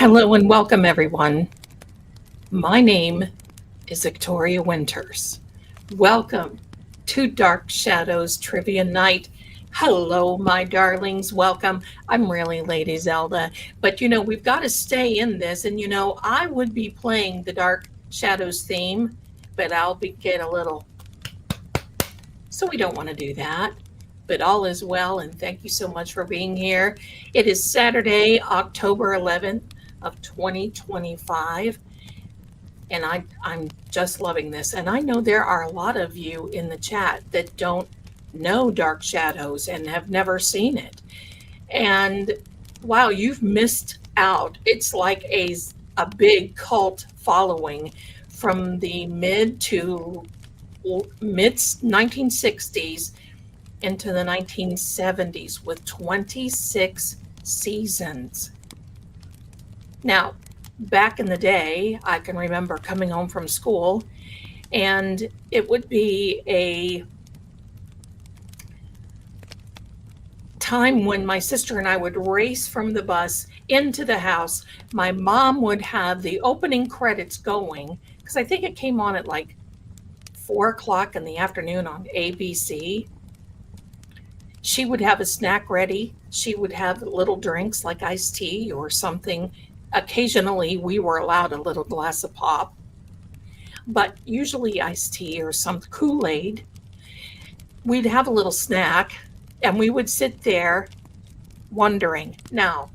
Hello and welcome, everyone. My name is Victoria Winters. Welcome to Dark Shadows Trivia Night. Hello, my darlings. Welcome. I'm really Lady Zelda, but we've got to stay in this. And I would be playing the Dark Shadows theme, but I'll get a little. So we don't want to do that. But all is well, and thank you so much for being here. It is Saturday, October 11th of 2025, and I'm just loving this. And I know there are a lot of you in the chat that don't know Dark Shadows and have never seen it. And wow, you've missed out. It's like a big cult following from the mid 1960s into the 1970s with 26 seasons. Now, back in the day, I can remember coming home from school, and it would be a time when my sister and I would race from the bus into the house. My mom would have the opening credits going, because I think it came on at like 4 o'clock in the afternoon on ABC. She would have a snack ready. She would have little drinks like iced tea or something. Occasionally, we were allowed a little glass of pop, but usually iced tea or some Kool-Aid. We'd have a little snack, and we would sit there wondering. Now,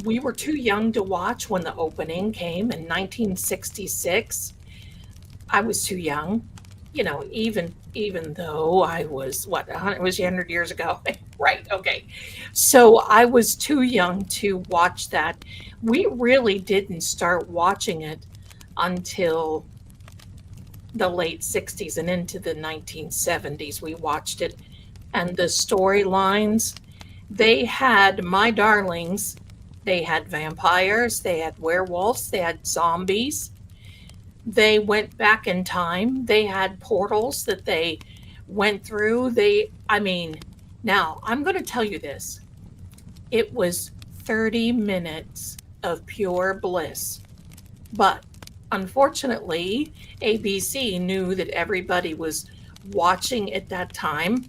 we were too young to watch when the opening came in 1966. I was too young. Even though I was, it was 100 years ago, right? Okay. So I was too young to watch that. We really didn't start watching it until the late 60s and into the 1970s. We watched it, and the storylines, they had my darlings. They had vampires, they had werewolves, they had zombies. They went back in time. They had portals that they went through. Now I'm going to tell you this. It was 30 minutes of pure bliss. But unfortunately, ABC knew that everybody was watching at that time.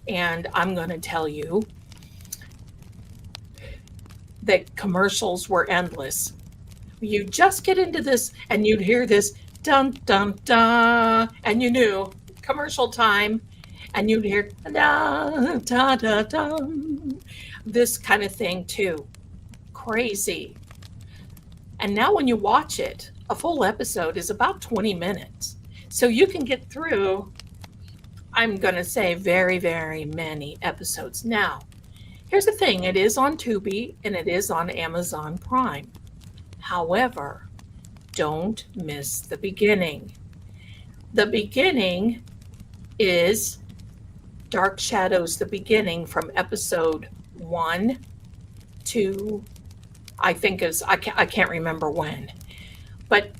And I'm going to tell you that commercials were endless. You just get into this and you'd hear this dun dun dun, and you knew commercial time, and you'd hear da da da da, this kind of thing too. Crazy. And now when you watch it, a full episode is about 20 minutes. So you can get through, I'm going to say, very, very many episodes. Now, here's the thing. It is on Tubi and it is on Amazon Prime. However, don't miss the beginning. The beginning is Dark Shadows, the beginning from episode 1 to, I can't remember when. But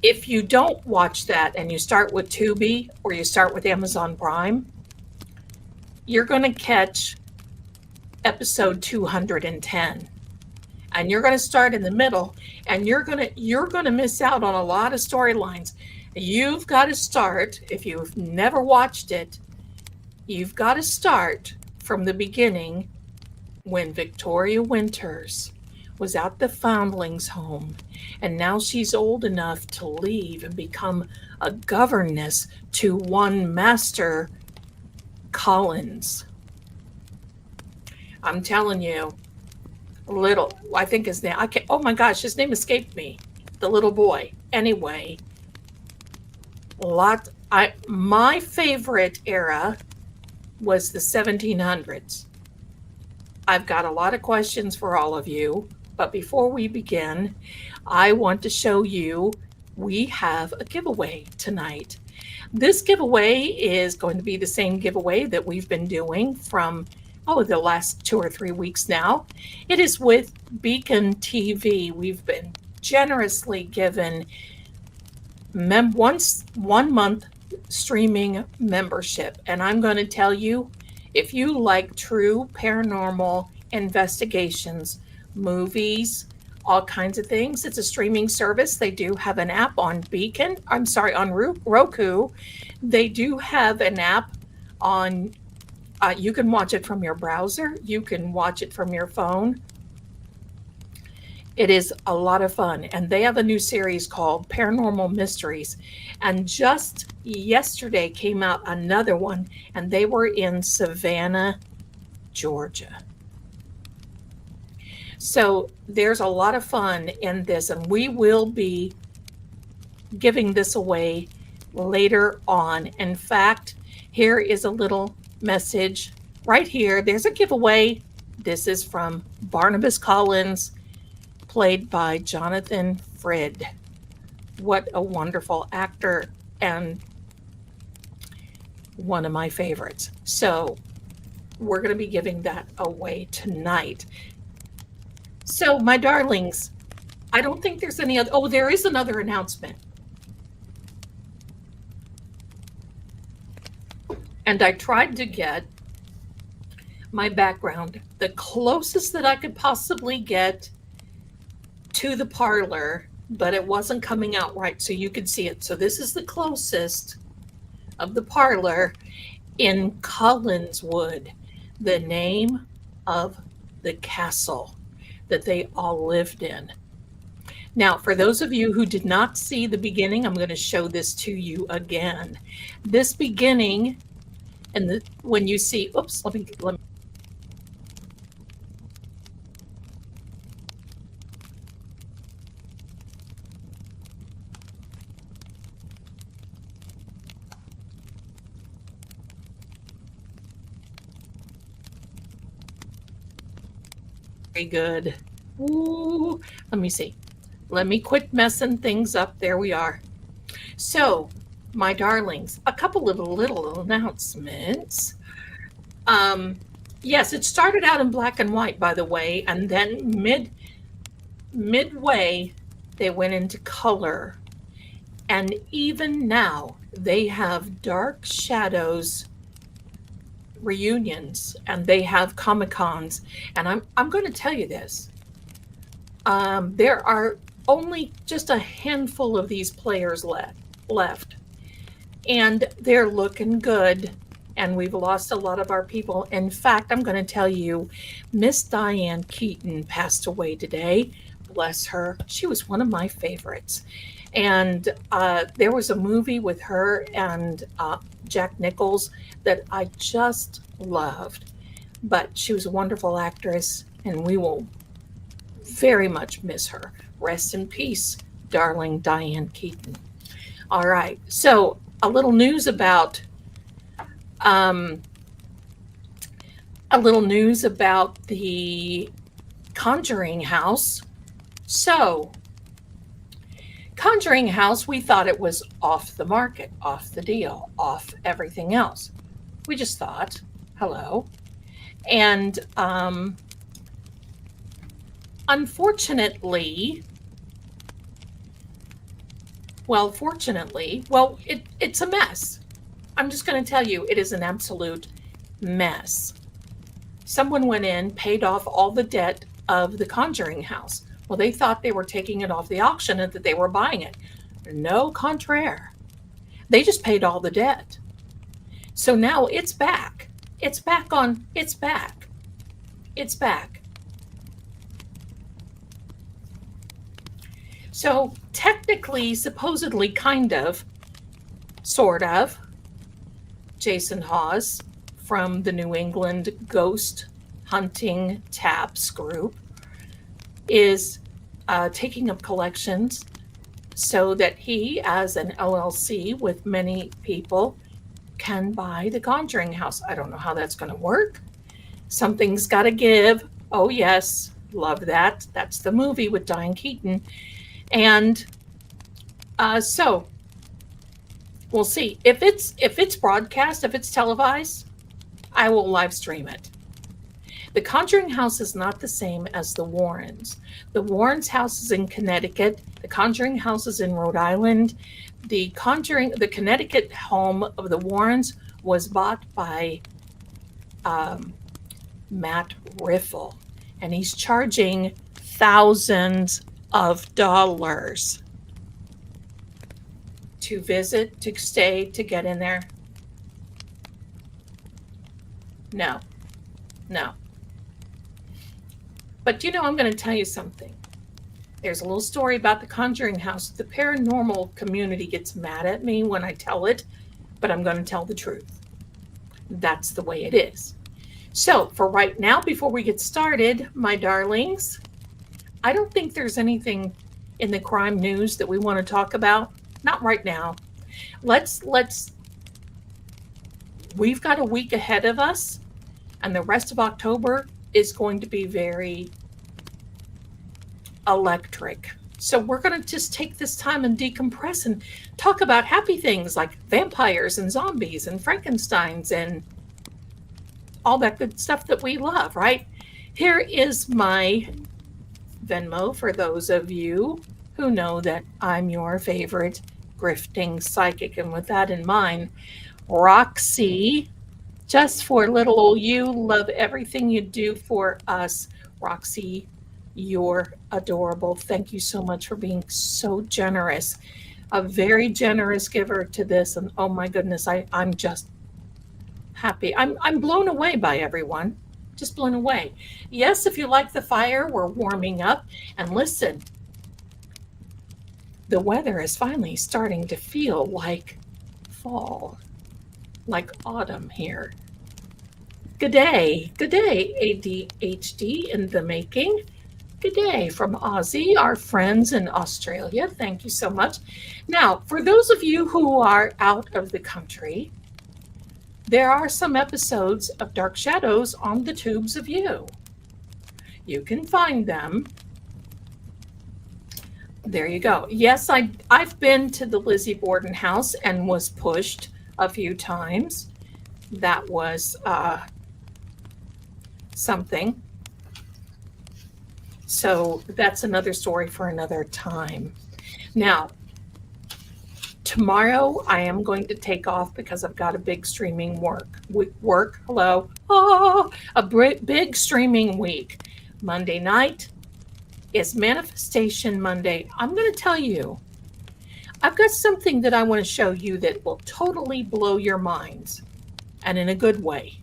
if you don't watch that and you start with Tubi or you start with Amazon Prime, you're going to catch episode 210. And you're going to start in the middle, and you're going to miss out on a lot of storylines. You've got to start, if you've never watched it, you've got to start from the beginning when Victoria Winters was at the foundlings home, and now she's old enough to leave and become a governess to one Master Collins. I'm telling you, I think his name, oh my gosh, his name escaped me, the little boy. Anyway, my favorite era was the 1700s. I've got a lot of questions for all of you, but before we begin, I want to show you we have a giveaway tonight. This giveaway is going to be the same giveaway that we've been doing from the last 2 or 3 weeks now. It is with Beacon TV. We've been generously given 1 month streaming membership. And I'm going to tell you, if you like true paranormal investigations, movies, all kinds of things. It's a streaming service. They do have an app on Beacon. I'm sorry, on Roku. They do have an app on, you can watch it from your browser. You can watch it from your phone. It is a lot of fun. And they have a new series called Paranormal Mysteries. And just yesterday came out another one, and they were in Savannah, Georgia. So there's a lot of fun in this, and we will be giving this away later on. In fact, here is a little message right here. There's a giveaway. This is from Barnabas Collins, played by Jonathan Frid. What a wonderful actor and one of my favorites. So we're going to be giving that away tonight. So, my darlings, I don't think there's any other. Oh, there is another announcement. And I tried to get my background the closest that I could possibly get to the parlor, but it wasn't coming out right so you could see it. So this is the closest of the parlor in Collinswood, the name of the castle that they all lived in. Now, for those of you who did not see the beginning, I'm going to show this to you again. This beginning, and when you see, oops, let me. Very good. Ooh, let me see. Let me quit messing things up. There we are. So, my darlings, a couple of little announcements. Yes, it started out in black and white, by the way, and then midway they went into color. And even now they have Dark Shadows reunions, and they have Comic-Cons. And I'm going to tell you this. There are only just a handful of these players left. And they're looking good. And we've lost a lot of our people. In fact, I'm going to tell you, Miss Diane Keaton passed away today. Bless her. She was one of my favorites. And there was a movie with her and Jack Nichols that I just loved. But she was a wonderful actress, and we will very much miss her. Rest in peace, darling Diane Keaton. All right, so a little news about the Conjuring House. So, Conjuring House, we thought it was off the market, off the deal, off everything else. We just thought, hello. And unfortunately, fortunately, it's a mess. I'm just going to tell you, it is an absolute mess. Someone went in, paid off all the debt of the Conjuring House. Well, they thought they were taking it off the auction and that they were buying it. No contraire. They just paid all the debt. So now it's back. It's back. So technically, supposedly, kind of, sort of, Jason Hawes from the New England Ghost Hunting Taps group is taking up collections so that he, as an LLC with many people, can buy the Conjuring House. I don't know how that's going to work. Something's got to give. Oh, yes. Love that. That's the movie with Diane Keaton. And so we'll see. If it's broadcast, if it's televised, I will live stream it. The Conjuring House is not the same as the Warrens. The Warrens' house is in Connecticut. The Conjuring House is in Rhode Island. The Connecticut home of the Warrens was bought by Matt Riffle, and he's charging thousands of dollars to visit, to stay, to get in there. No, no. But I'm going to tell you something. There's a little story about the Conjuring House. The paranormal community gets mad at me when I tell it, but I'm going to tell the truth. That's the way it is. So for right now, before we get started, my darlings, I don't think there's anything in the crime news that we want to talk about. Not right now. We've got a week ahead of us, and the rest of October is going to be very electric. So we're going to just take this time and decompress and talk about happy things like vampires and zombies and Frankensteins and all that good stuff that we love, right? Here is my Venmo for those of you who know that I'm your favorite grifting psychic. And with that in mind, Roxy, just for little old you, love everything you do for us. Roxy, you're adorable. Thank you so much for being so generous. A very generous giver to this. And oh my goodness, I'm just happy. I'm blown away by everyone. Just blown away. Yes, if you like the fire, we're warming up. And listen, the weather is finally starting to feel like fall, like autumn here. Good day, ADHD in the making. Good day from Aussie, our friends in Australia. Thank you so much. Now, for those of you who are out of the country, there are some episodes of Dark Shadows on the Tubes of You. You can find them. There you go. Yes, I've been to the Lizzie Borden house and was pushed a few times. That was something. So that's another story for another time. Now, tomorrow I am going to take off because I've got a big streaming big streaming week. Monday night is Manifestation Monday. I'm going to tell you, I've got something that I want to show you that will totally blow your minds, and in a good way.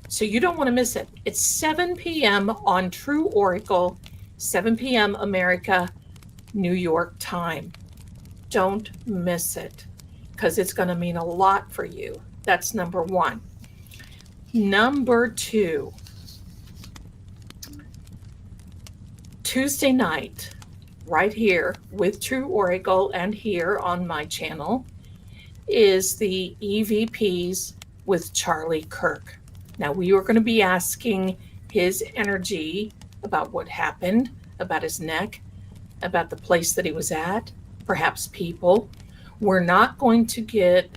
So you don't want to miss it. It's 7 p.m. on True Oracle, 7 p.m. America, New York time. Don't miss it, because it's going to mean a lot for you. That's number one. Number two, Tuesday night, right here with True Oracle and here on my channel, is the EVPs with Charlie Kirk. Now, we were going to be asking his energy about what happened, about his neck, about the place that he was at, perhaps people. We're not going to get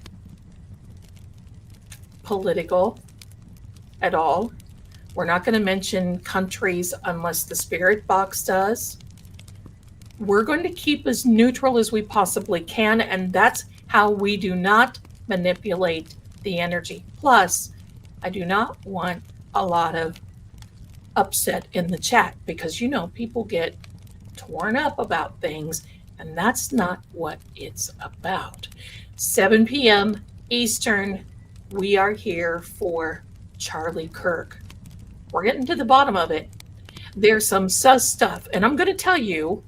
political at all. We're not going to mention countries unless the spirit box does. We're going to keep as neutral as we possibly can, and that's how we do not manipulate the energy. Plus, I do not want a lot of upset in the chat because, people get torn up about things, and that's not what it's about. 7 p.m. Eastern, we are here for Charlie Kirk. We're getting to the bottom of it. There's some sus stuff, and I'm going to tell you,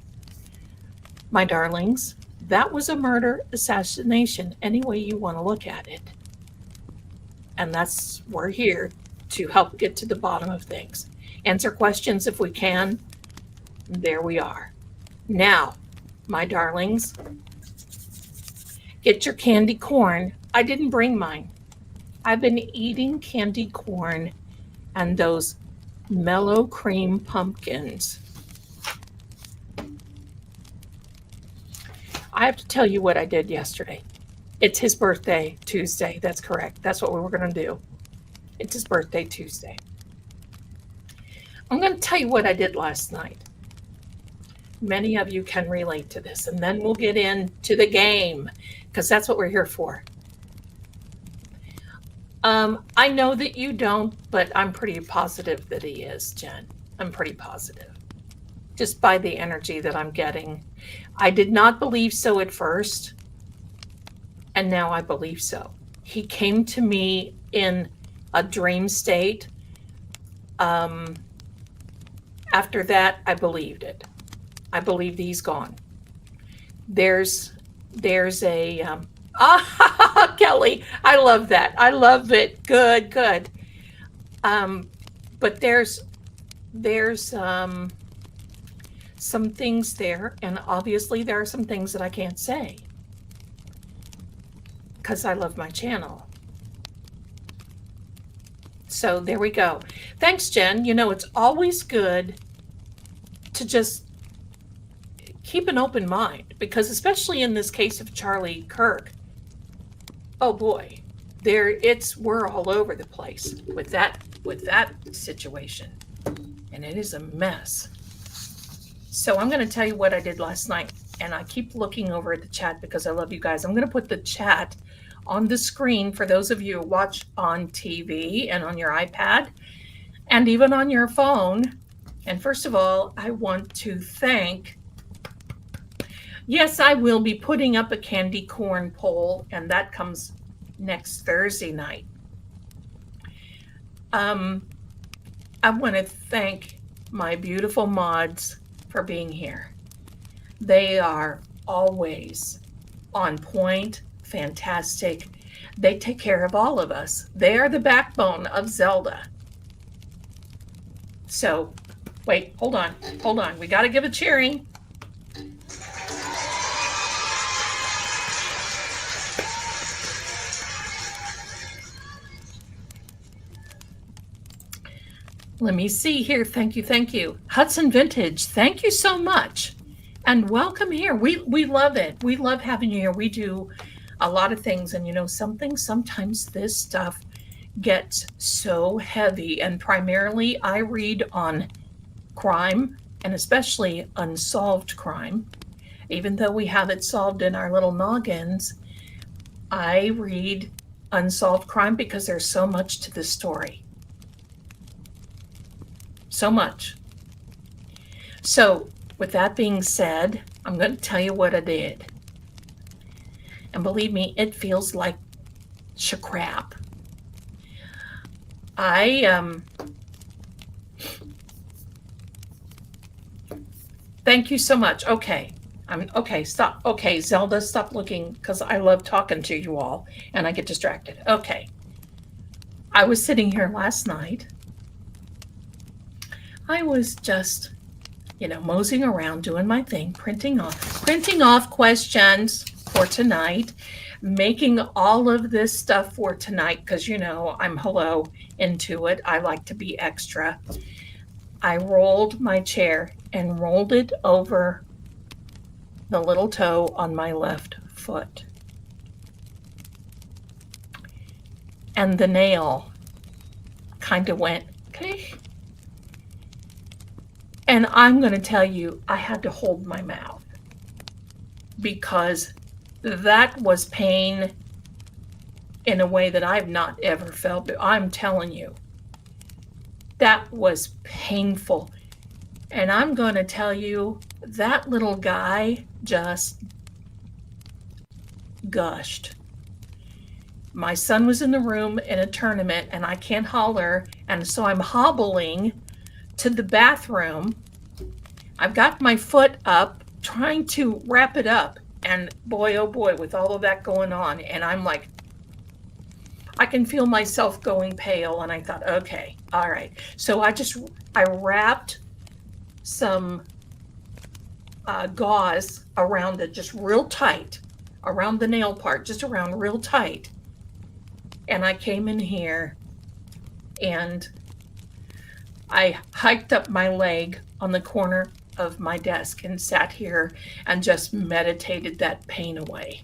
my darlings, that was a murder assassination any way you want to look at it. And we're here to help get to the bottom of things. Answer questions if we can. There we are. Now, my darlings, get your candy corn. I didn't bring mine. I've been eating candy corn and those mellow cream pumpkins. I have to tell you what I did yesterday. It's his birthday Tuesday. That's correct. That's what we were going to do. It's his birthday Tuesday. I'm going to tell you what I did last night. Many of you can relate to this, and then we'll get into the game because that's what we're here for. I know that you don't, but I'm pretty positive that he is, Jen. I'm pretty positive. just by the energy that I'm getting. I did not believe so at first, and now I believe so. He came to me in a dream state. Um, After that, I believed it. I believed he's gone. There's a Kelly, I love that. I love it. Good, good. But there's some things there, and obviously there are some things that I can't say because I love my channel. So there we go. Thanks, Jen. You know, it's always good to just keep an open mind, because especially in this case of Charlie Kirk, oh boy, we're all over the place with that situation, and it is a mess. So I'm going to tell you what I did last night, and I keep looking over at the chat because I love you guys. I'm going to put the chat on the screen for those of you who watch on TV and on your iPad and even on your phone. And first of all, I want to thank, yes, I will be putting up a candy corn poll, and that comes next Thursday night. I want to thank my beautiful mods for being here. They are always on point, fantastic. They take care of all of us. They are the backbone of Zelda. So, wait, hold on. We got to give a cheering. Let me see here. Thank you. Hudson Vintage, thank you so much. And welcome here. We love it. We love having you here. We do a lot of things. And you know something? Sometimes this stuff gets so heavy. And primarily I read on crime, and especially unsolved crime. Even though we have it solved in our little noggins, I read unsolved crime because there's so much to the story. So much. So with that being said, I'm going to tell you what I did. And believe me, it feels like crap. Thank you so much. Okay. Okay, stop. Okay, Zelda, stop looking, because I love talking to you all and I get distracted. Okay. I was sitting here last night. I was just, moseying around, doing my thing, printing off questions for tonight, making all of this stuff for tonight, because, I'm into it. I like to be extra. I rolled my chair and rolled it over the little toe on my left foot. And the nail kind of went, okay. And I'm going to tell you, I had to hold my mouth because that was pain in a way that I've not ever felt. I'm telling you, that was painful. And I'm going to tell you, that little guy just gushed. My son was in the room in a tournament and I can't holler. And so I'm hobbling to the bathroom. I've got my foot up trying to wrap it up, and boy, oh boy, with all of that going on, and I'm like, I can feel myself going pale, and I thought, okay, all right. So I wrapped some gauze around it, just real tight, around the nail part, just around real tight. And I came in here and I hiked up my leg on the corner of my desk and sat here and just meditated that pain away.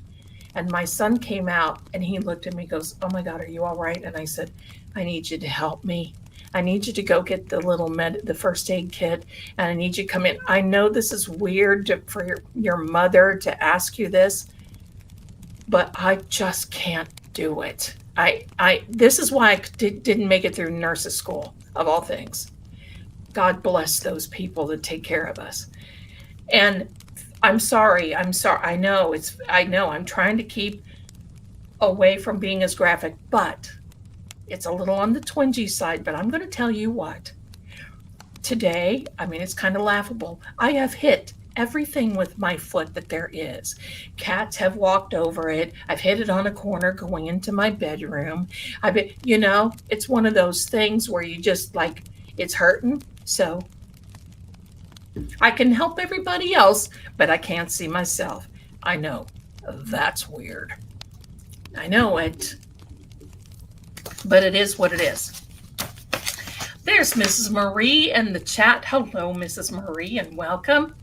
And my son came out and he looked at me and goes, oh my God, are you all right? And I said, I need you to help me. I need you to go get the first aid kit, and I need you to come in. I know this is weird for your mother to ask you this, but I just can't do it. This is why I didn't make it through nurses school, of all things. God bless those people that take care of us. And I'm sorry. I know I'm trying to keep away from being as graphic, but it's a little on the twingy side. But I'm going to tell you what. Today, I mean, it's kind of laughable. I have hit everything with my foot that there is. Cats have walked over it. I've hit it on a corner going into my bedroom. It's one of those things where you just like, it's hurting. So I can help everybody else, but I can't see myself. I know. That's weird. I know it. But it is what it is. There's Mrs. Marie in the chat. Hello, Mrs. Marie, and welcome.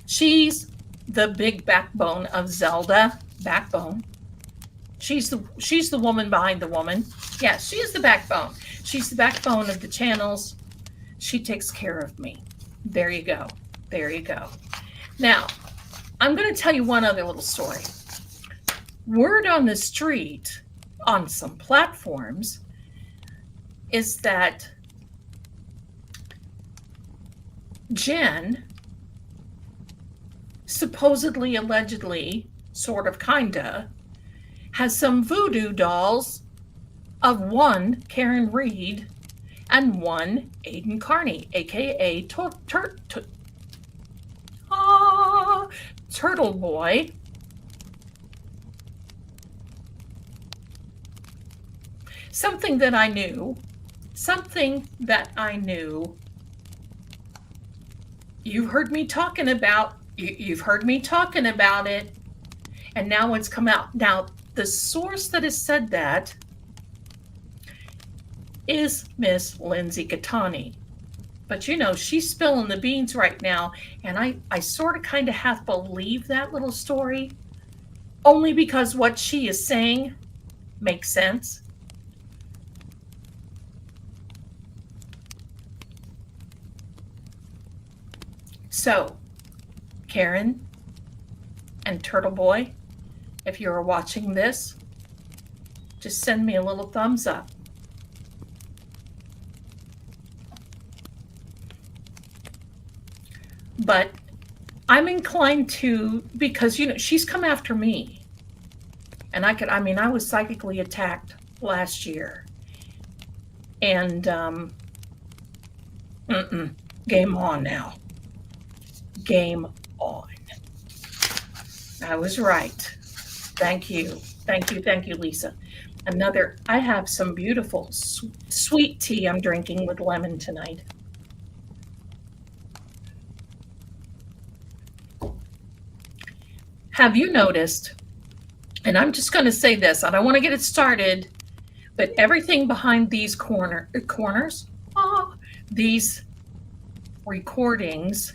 She's the big backbone of Zelda. Backbone. She's the woman behind the woman. Yeah, she is the backbone. She's the backbone of the channels. She takes care of me. There you go. There you go. Now, I'm going to tell you one other little story. Word on the street on some platforms is that Jen supposedly, allegedly, sort of, kinda, has some voodoo dolls of one Karen Reed and one Aiden Carney, aka Turtle Boy. Something that I knew. You've heard me talking about it, and now it's come out. Now, the source that has said that is Miss Lindsay Gattani. But she's spilling the beans right now, and I sort of kind of half believe that little story, only because what she is saying makes sense. So, Karen and Turtle Boy, if you're watching this, just send me a little thumbs up. But I'm inclined to, because she's come after me, and I was psychically attacked last year, and game on now. Game on. I was right. Thank you, Lisa. I have some beautiful sweet tea I'm drinking with lemon tonight. Have you noticed, and I'm just going to say this, I don't want to get it started, but everything behind these corners, these recordings,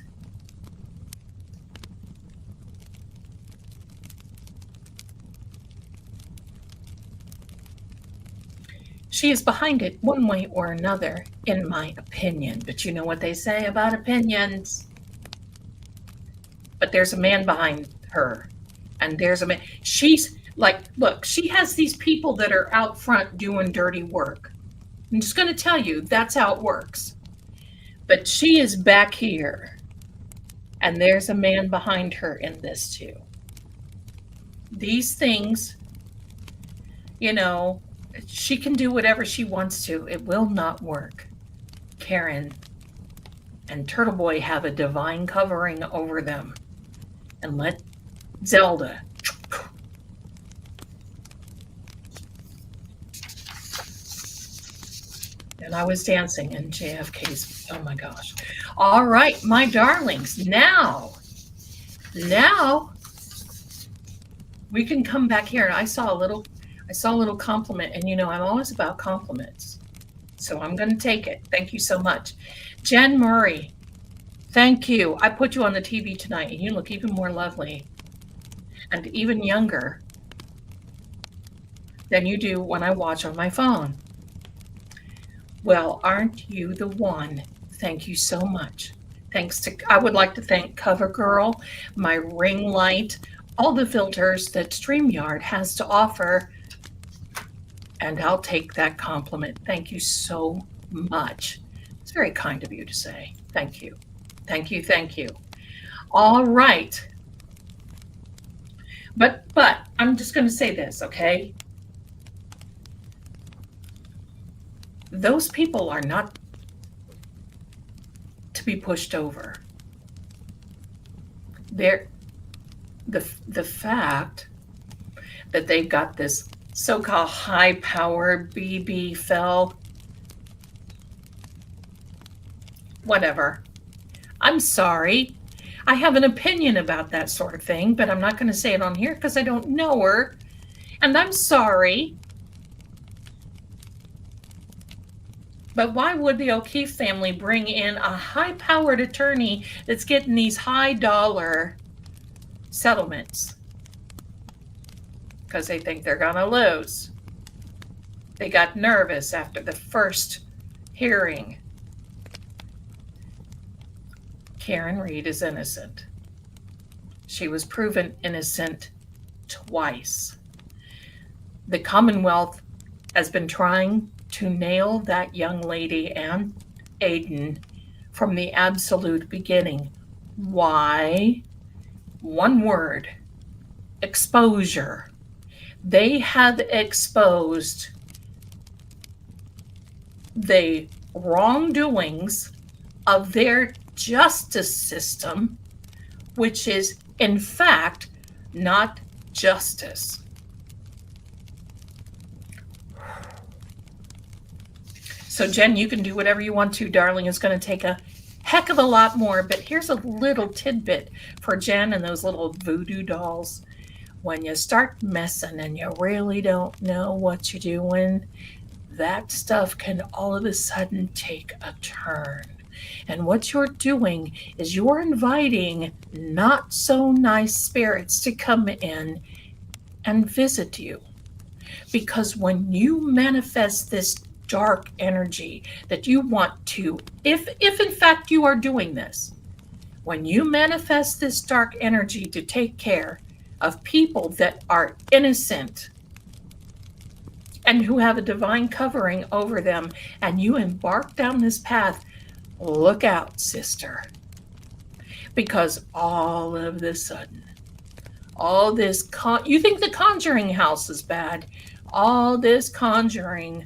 she is behind it one way or another, in my opinion. But you know what they say about opinions. But there's a man behind her. And there's a man. She's like, look, she has these people that are out front doing dirty work. I'm just going to tell you, that's how it works. But she is back here. And there's a man behind her in this too. These things, she can do whatever she wants to. It will not work. Karen and Turtle Boy have a divine covering over them. And let Zelda. And I was dancing in JFK's. Oh my gosh. All right, my darlings. Now we can come back here. And I saw a little compliment, and I'm always about compliments. So I'm going to take it. Thank you so much. Jen Murray, thank you. I put you on the TV tonight, and you look even more lovely and even younger than you do when I watch on my phone. Well, aren't you the one? Thank you so much. I would like to thank CoverGirl, my ring light, all the filters that StreamYard has to offer. And I'll take that compliment. Thank you so much. It's very kind of you to say. Thank you. Thank you. Thank you. All right. But I'm just going to say this, okay? Those people are not to be pushed over. They're the fact that they've got this so-called high-powered BB fell, whatever. I'm sorry. I have an opinion about that sort of thing, but I'm not going to say it on here because I don't know her. And I'm sorry. But why would the O'Keefe family bring in a high-powered attorney that's getting these high-dollar settlements? Because they think they're going to lose. They got nervous after the first hearing. Karen Reed is innocent. She was proven innocent twice. The Commonwealth has been trying to nail that young lady and Aiden from the absolute beginning. Why? One word: exposure. They have exposed the wrongdoings of their justice system, which is in fact not justice. So Jen, you can do whatever you want to, darling. It's going to take a heck of a lot more, but here's a little tidbit for Jen and those little voodoo dolls. When you start messing and you really don't know what you're doing, that stuff can all of a sudden take a turn. And what you're doing is you're inviting not so nice spirits to come in and visit you. Because when you manifest this dark energy that you want to, if in fact you are doing this, when you manifest this dark energy to take care of people that are innocent and who have a divine covering over them, and you embark down this path, look out, sister. Because all of a sudden, all this, you think the Conjuring house is bad. All this conjuring,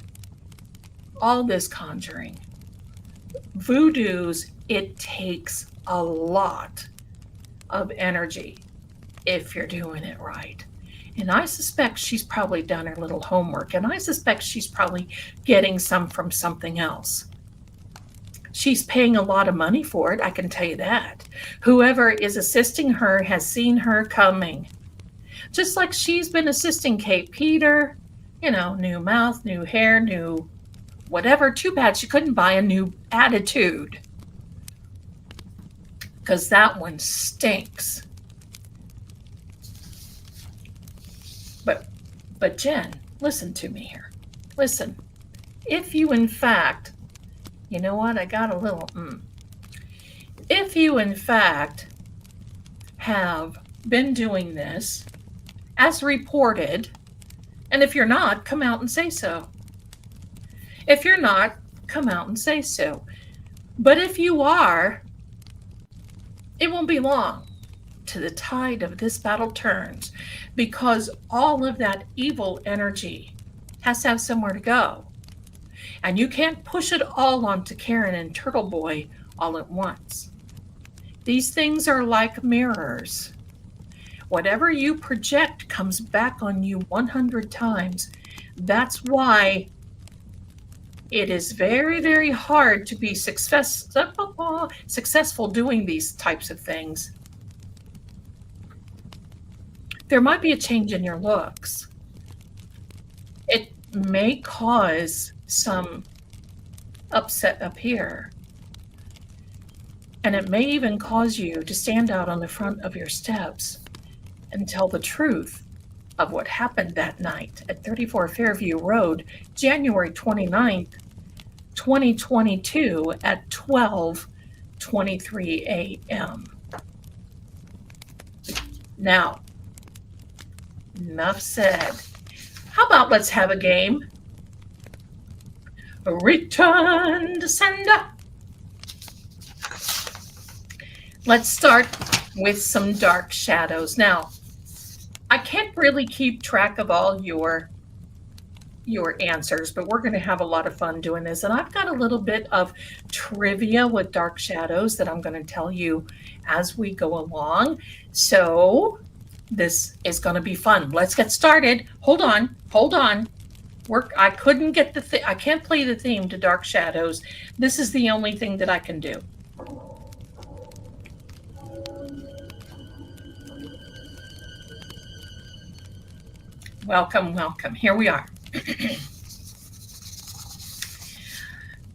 voodoos, it takes a lot of energy if you're doing it right. And I suspect she's probably done her little homework, and I suspect she's probably getting some from something else. She's paying a lot of money for it, I can tell you that. Whoever is assisting her has seen her coming. Just like she's been assisting Kate Peter, new mouth, new hair, new whatever. Too bad she couldn't buy a new attitude, because that one stinks. But Jen, listen to me here. Listen, if you in fact, you know what, I got a little, if you in fact have been doing this as reported, and if you're not, come out and say so. If you're not, come out and say so. But if you are, it won't be long till the tide of this battle turns, because all of that evil energy has to have somewhere to go. And you can't push it all onto Karen and Turtle Boy all at once. These things are like mirrors. Whatever you project comes back on you 100 times. That's why it is very, very hard to be successful doing these types of things. There might be a change in your looks. It may cause some upset up here. And it may even cause you to stand out on the front of your steps and tell the truth of what happened that night at 34 Fairview Road, January 29th, 2022 at 12:23 a.m. Now, enough said. How about let's have a game? Return to sender. Let's start with some dark shadows. Now, I can't really keep track of all your answers, but we're going to have a lot of fun doing this. And I've got a little bit of trivia with dark shadows that I'm going to tell you as we go along. So this is going to be fun. Let's get started. Hold on. I couldn't get I can't play the theme to dark shadows. This is the only thing that I can do. Welcome. Here we are.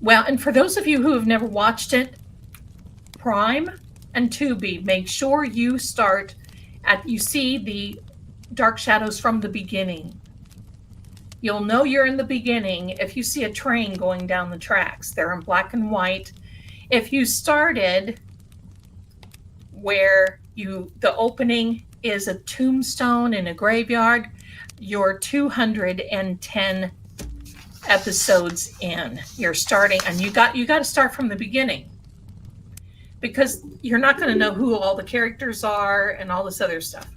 Well, and for those of you who have never watched it, Prime and Tubi, make sure you start you see the dark shadows from the beginning. You'll know you're in the beginning if you see a train going down the tracks. They're in black and white. If you started where the opening is a tombstone in a graveyard, you're 210 episodes in. You're starting, and you got to start from the beginning, because you're not going to know who all the characters are and all this other stuff.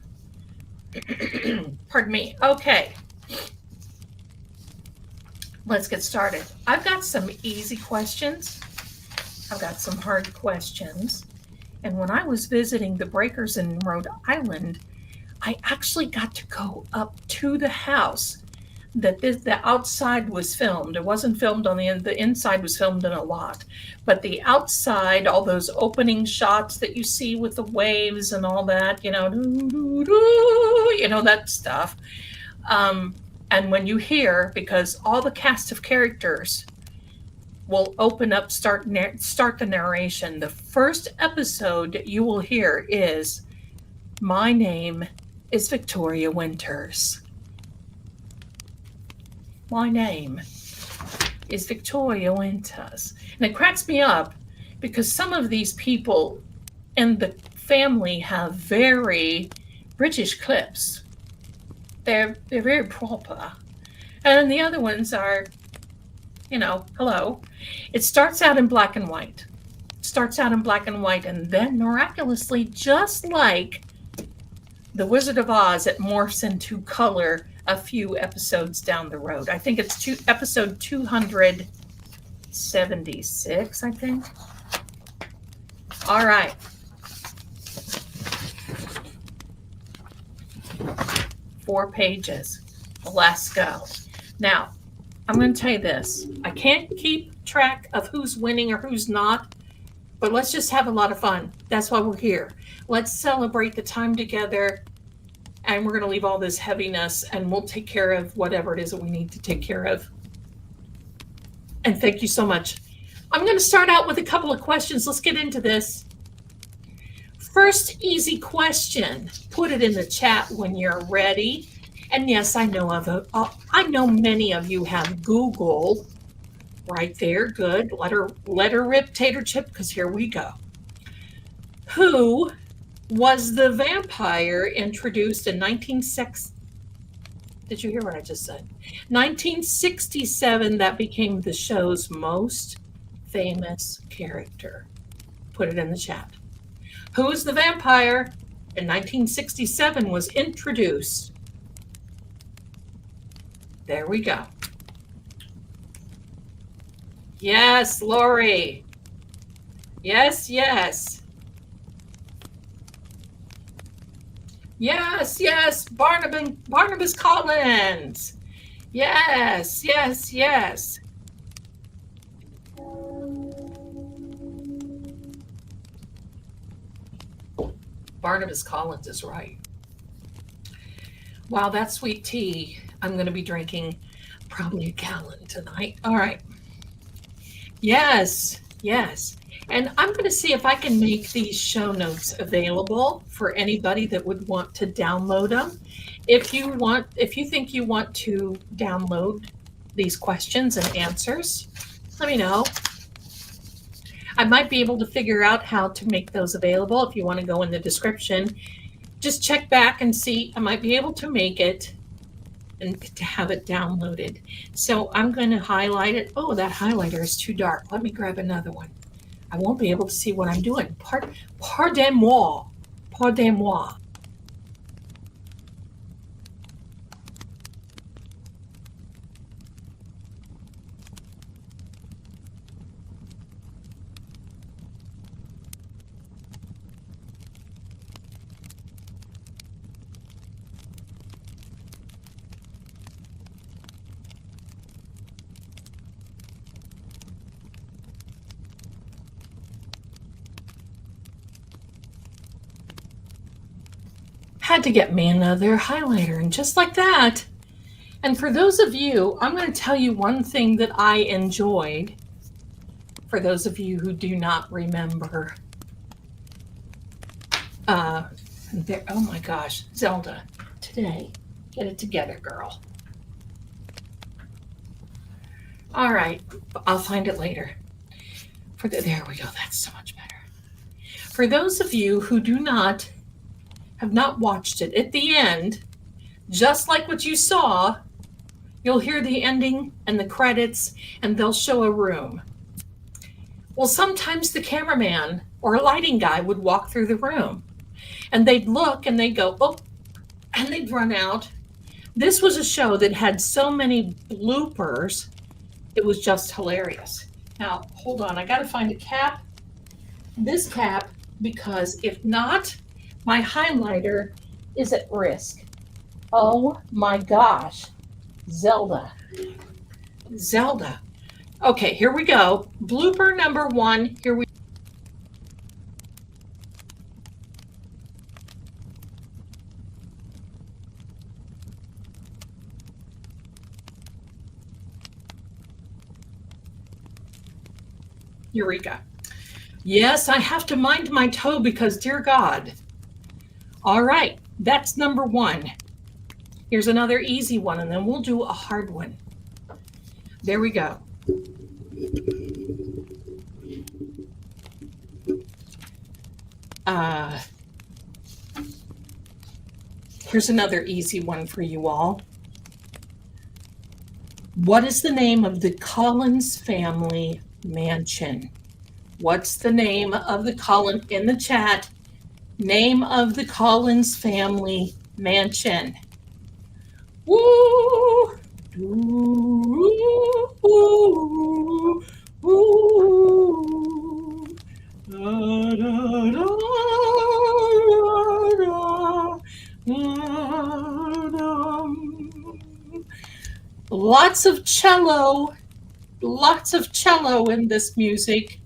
Pardon me. Okay. Let's get started. I've got some easy questions. I've got some hard questions. And when I was visiting the Breakers in Rhode Island, I actually got to go up to the house that the outside was filmed. It wasn't filmed on the inside was filmed in a lot. But the outside, all those opening shots that you see with the waves and all that, that stuff. And when you hear, because all the cast of characters will open up, start the narration. The first episode you will hear is, "My name is Victoria Winters. My name is Victoria Winters." And it cracks me up because some of these people in the family have very British clips. They're very proper. And the other ones are, hello. It starts out in black and white. And then miraculously, just like The Wizard of Oz, it morphs into color a few episodes down the road. I think it's episode 276, I think. All right. Four pages. Let's go. Now, I'm going to tell you this. I can't keep track of who's winning or who's not, but let's just have a lot of fun. That's why we're here. Let's celebrate the time together, and we're going to leave all this heaviness, and we'll take care of whatever it is that we need to take care of. And thank you so much. I'm going to start out with a couple of questions. Let's get into this. First easy question. Put it in the chat when you're ready. And yes, I know many of you have Google right there. Good. Let her rip, tater chip, because here we go. Who was the vampire introduced in 1960? Did you hear what I just said? 1967, that became the show's most famous character. Put it in the chat. Who is the vampire in 1967 was introduced? There we go. Yes, Lori. Yes. Yes, Barnabas Collins. Yes. Barnabas Collins is right. Wow, that's sweet tea. I'm going to be drinking probably a gallon tonight. All right. Yes. And I'm going to see if I can make these show notes available for anybody that would want to download them. If you think you want to download these questions and answers, let me know. I might be able to figure out how to make those available. If you want to go in the description, just check back and see. I might be able to make it and to have it downloaded. So I'm going to highlight it. Oh, that highlighter is too dark. Let me grab another one. I won't be able to see what I'm doing. Pardon-moi. Pardon-moi. Had to get me another highlighter, and just like that. And for those of you, I'm going to tell you one thing that I enjoyed. For those of you who do not remember, oh my gosh, Zelda, today, get it together, girl. All right, I'll find it later. There we go. That's so much better. For those of you who have not watched it, at the end, just like what you saw, you'll hear the ending and the credits, and they'll show a room. Well, sometimes the cameraman or a lighting guy would walk through the room, and they'd look and they'd go, oh, and they'd run out. This was a show that had so many bloopers, it was just hilarious. Now, hold on, I got to find a cap. This cap, because if not, my highlighter is at risk. Oh my gosh, Zelda. Zelda. Okay, here we go. Blooper number 1. Here we Eureka. Yes, I have to mind my toe because, dear God. All right, that's number 1. Here's another easy one, and then we'll do a hard one. There we go. Here's another easy one for you all. What is the name of the Collins family mansion? What's the name of the Collins in the chat? Name of the Collins family mansion. Woo! Ooh, ooh, ooh. Da, da, da, da, da. Lots of cello in this music.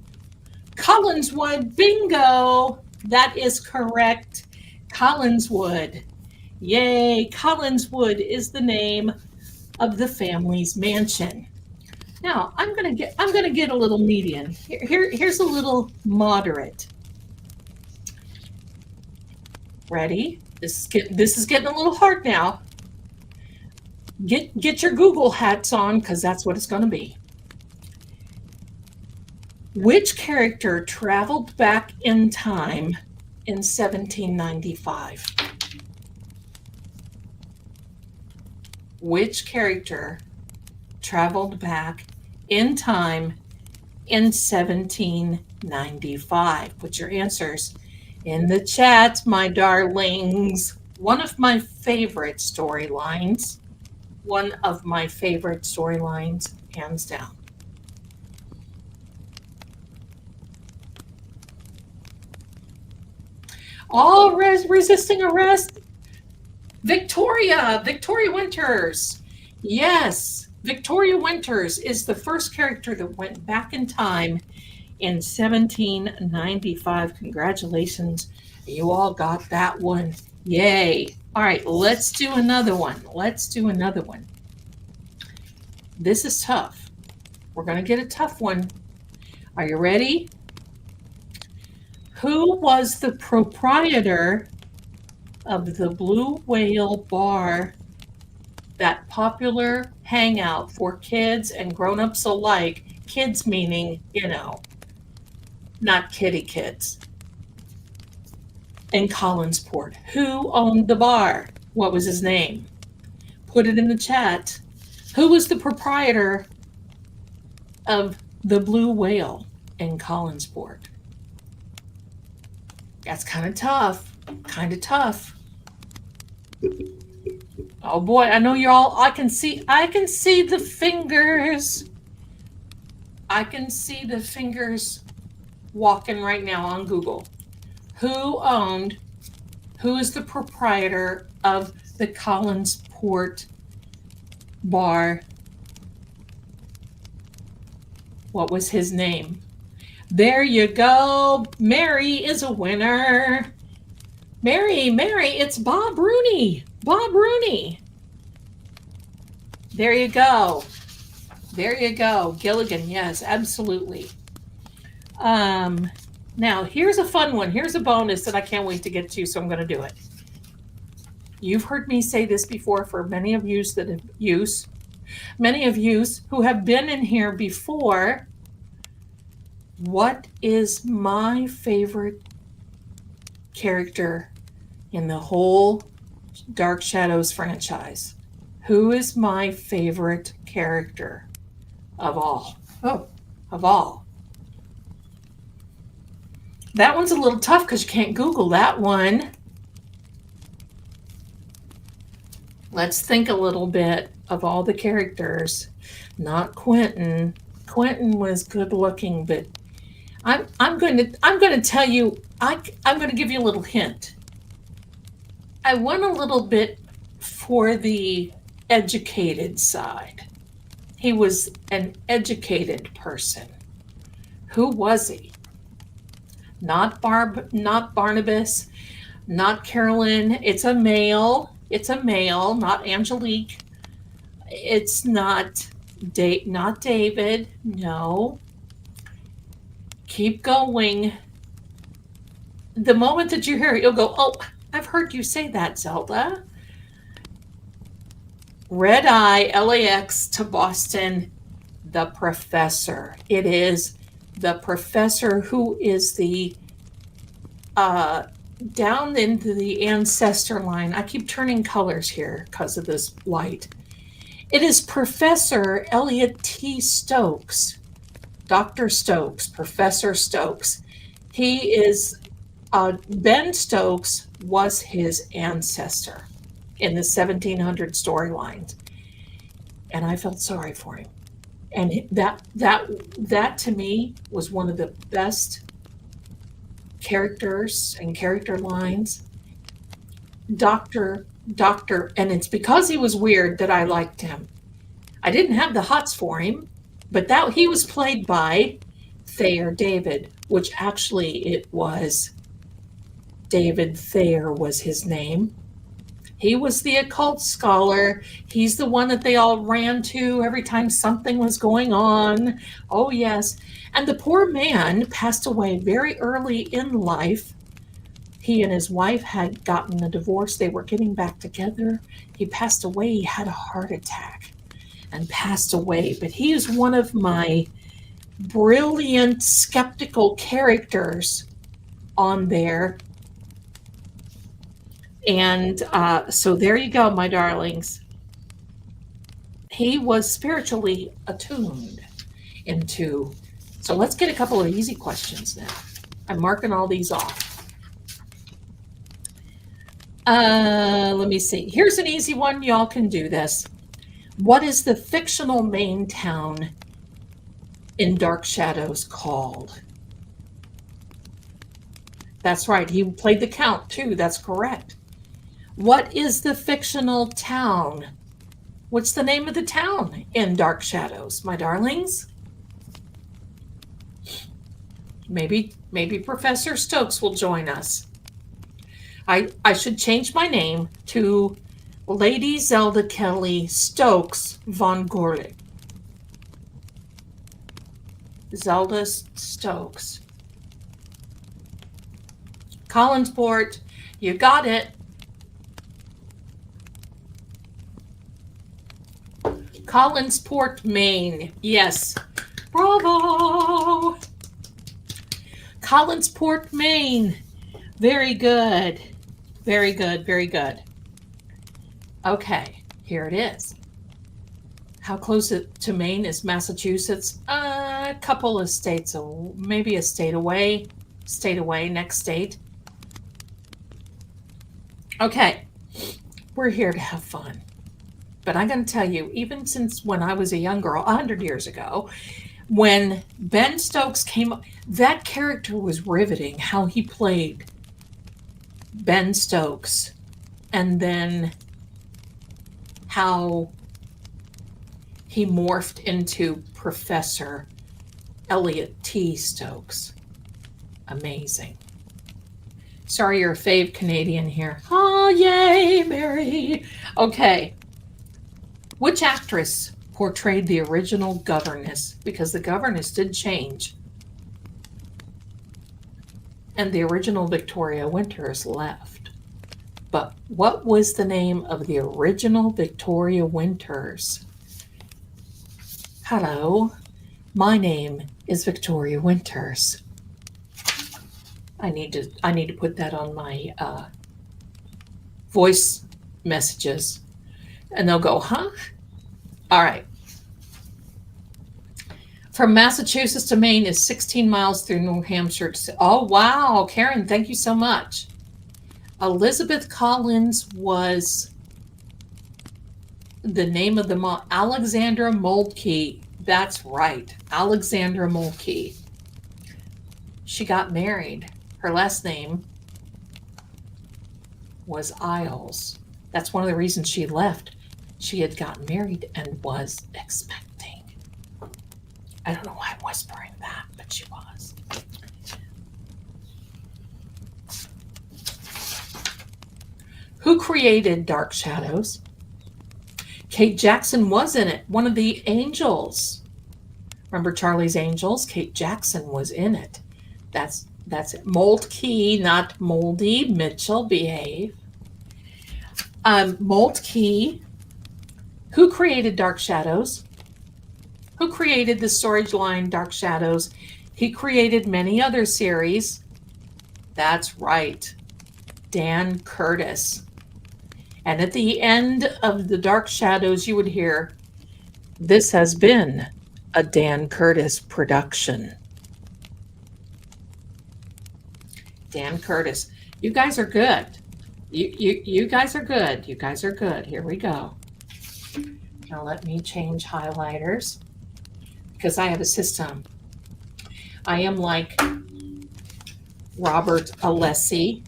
Collinswood, bingo! That is correct. Collinswood. Yay, Collinswood is the name of the family's mansion. Now, I'm gonna get a little medium. Here's a little moderate. Ready? This is getting a little hard now. Get your Google hats on, because that's what it's going to be. Which character traveled back in time in 1795? Which character traveled back in time in 1795? Put your answers in the chat, my darlings. One of my favorite storylines. Hands down. All resisting arrest. Victoria Winters. Yes, Victoria Winters is the first character that went back in time in 1795. Congratulations. You all got that one. Yay. All right, let's do another one. This is tough. We're going to get a tough one. Are you ready? Who was the proprietor of the Blue Whale Bar, that popular hangout for kids and grown-ups alike? Kids meaning, not kitty kids. In Collinsport. Who owned the bar? What was his name? Put it in the chat. Who was the proprietor of the Blue Whale? in Collinsport? That's kind of tough. Kind of tough. Oh boy, I know you're all, I can see the fingers. I can see the fingers walking right now on Google. Who is the proprietor of the Collinsport bar? What was his name? There you go. Mary is a winner. Mary, it's Bob Rooney. Bob Rooney. There you go. There you go. Gilligan, yes, absolutely. Now, here's a fun one. Here's a bonus that I can't wait to get to, so I'm going to do it. You've heard me say this before for many of you who have been in here before. What is my favorite character in the whole Dark Shadows franchise? Who is my favorite character of all? Of all. That one's a little tough because you can't Google that one. Let's think a little bit of all the characters. Not Quentin. Quentin was good looking, but I'm going to tell you, I'm going to give you a little hint. I went a little bit for the educated side. He was an educated person. Who was he? Not Barnabas, not Carolyn. It's a male, not Angelique. It's not David. No. Keep going. The moment that you hear it, you'll go, oh, I've heard you say that, Zelda. Red Eye, LAX to Boston, the professor. It is the professor who is the down into the ancestor line. I keep turning colors here because of this light. It is Professor Elliot T. Stokes. Dr. Stokes, Professor Stokes. He is, Ben Stokes was his ancestor in the 1700 storylines. And I felt sorry for him. And that to me was one of the best characters and character lines. Doctor, and it's because he was weird that I liked him. I didn't have the hots for him, but that he was played by Thayer David, which actually it was David Thayer was his name. He was the occult scholar. He's the one that they all ran to every time something was going on. Oh, yes. And the poor man passed away very early in life. He and his wife had gotten a divorce. They were getting back together. He passed away. He had a heart attack and passed away. But he is one of my brilliant skeptical characters on there. And so there you go, my darlings. He was spiritually attuned into. So let's get a couple of easy questions now. I'm marking all these off. Let me see. Here's an easy one. Y'all can do this. What is the fictional main town in Dark Shadows called? That's right. He played the Count too. That's correct. What is the fictional town? What's the name of the town in Dark Shadows, my darlings? Maybe Professor Stokes will join us. I should change my name to Lady Zelda Kelly Stokes von Gorlick. Zelda Stokes. Collinsport, you got it. Collinsport, Maine. Yes. Bravo. Collinsport, Maine. Very good. Very good. Very good. Okay, here it is. How close to Maine is Massachusetts? a couple of states, maybe a state away, next state. Okay, we're here to have fun. But I'm going to tell you, even since when I was a young girl, 100 years ago, when Ben Stokes came up, that character was riveting, how he played Ben Stokes, and then how he morphed into Professor Elliot T. Stokes. Amazing. Sorry, you're a fave Canadian here. Oh, yay, Mary. Okay. Which actress portrayed the original governess? Because the governess did change. And the original Victoria Winters left. But what was the name of the original Victoria Winters? Hello, my name is Victoria Winters. I need to put that on my voice messages, and they'll go, huh? All right. From Massachusetts to Maine is 16 miles through New Hampshire. Oh, wow. Karen, thank you so much. Elizabeth Collins was the name of the mom. Alexandra Moltke. That's right. Alexandra Moltke. She got married. Her last name was Isles. That's one of the reasons she left. She had gotten married and was expecting. I don't know why I'm whispering that, but she was. Who created Dark Shadows? Kate Jackson was in it, one of the angels. Remember Charlie's Angels? Kate Jackson was in it. That's it. Moltke, not Moldy. Mitchell, behave. Moltke. Who created Dark Shadows? Who created the storyline Dark Shadows? He created many other series. That's right. Dan Curtis. And at the end of the Dark Shadows, you would hear, "This has been a Dan Curtis production." Dan Curtis. You guys are good. You guys are good. You guys are good. Here we go. Now let me change highlighters because I have a system. I am like Robert Alessi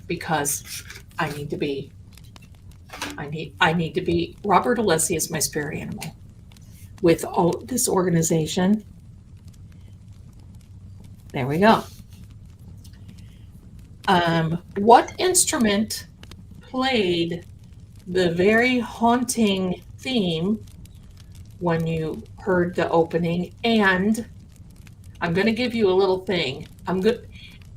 because I need to be Robert Alessi is my spirit animal with all this organization. There we go. What instrument played the very haunting theme when you heard the opening? And I'm going to give you a little thing.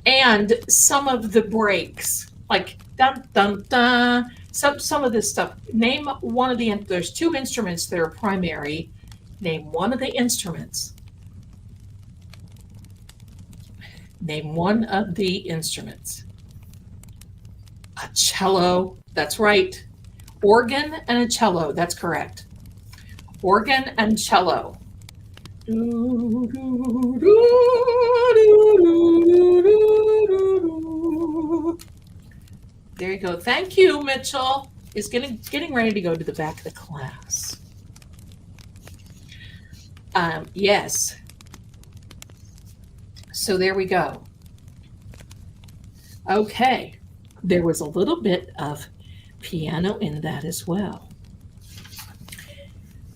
And some of the breaks, like dun dun dun. Some of this stuff. Name one of the. There's two instruments that are primary. Name one of the instruments. Name one of the instruments. A cello. That's right. Organ and a cello. That's correct. Organ and cello. There you go. Thank you, Mitchell. Is getting ready to go to the back of the class. Yes. So there we go. Okay. There was a little bit of piano in that as well.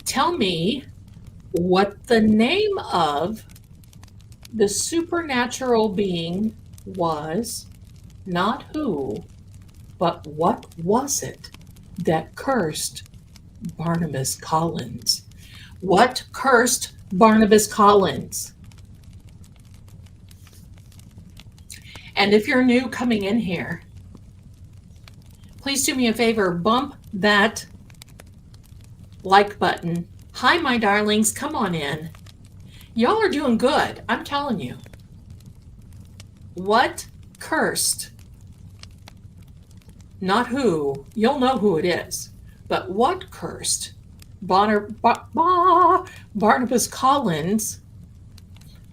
Tell me what the name of the supernatural being was, not who, but what was it that cursed Barnabas Collins? What cursed Barnabas Collins? And if you're new coming in here, please do me a favor, bump that like button. Hi, my darlings, come on in. Y'all are doing good, I'm telling you. What cursed? Not who, you'll know who it is, but what cursed Barnabas Collins,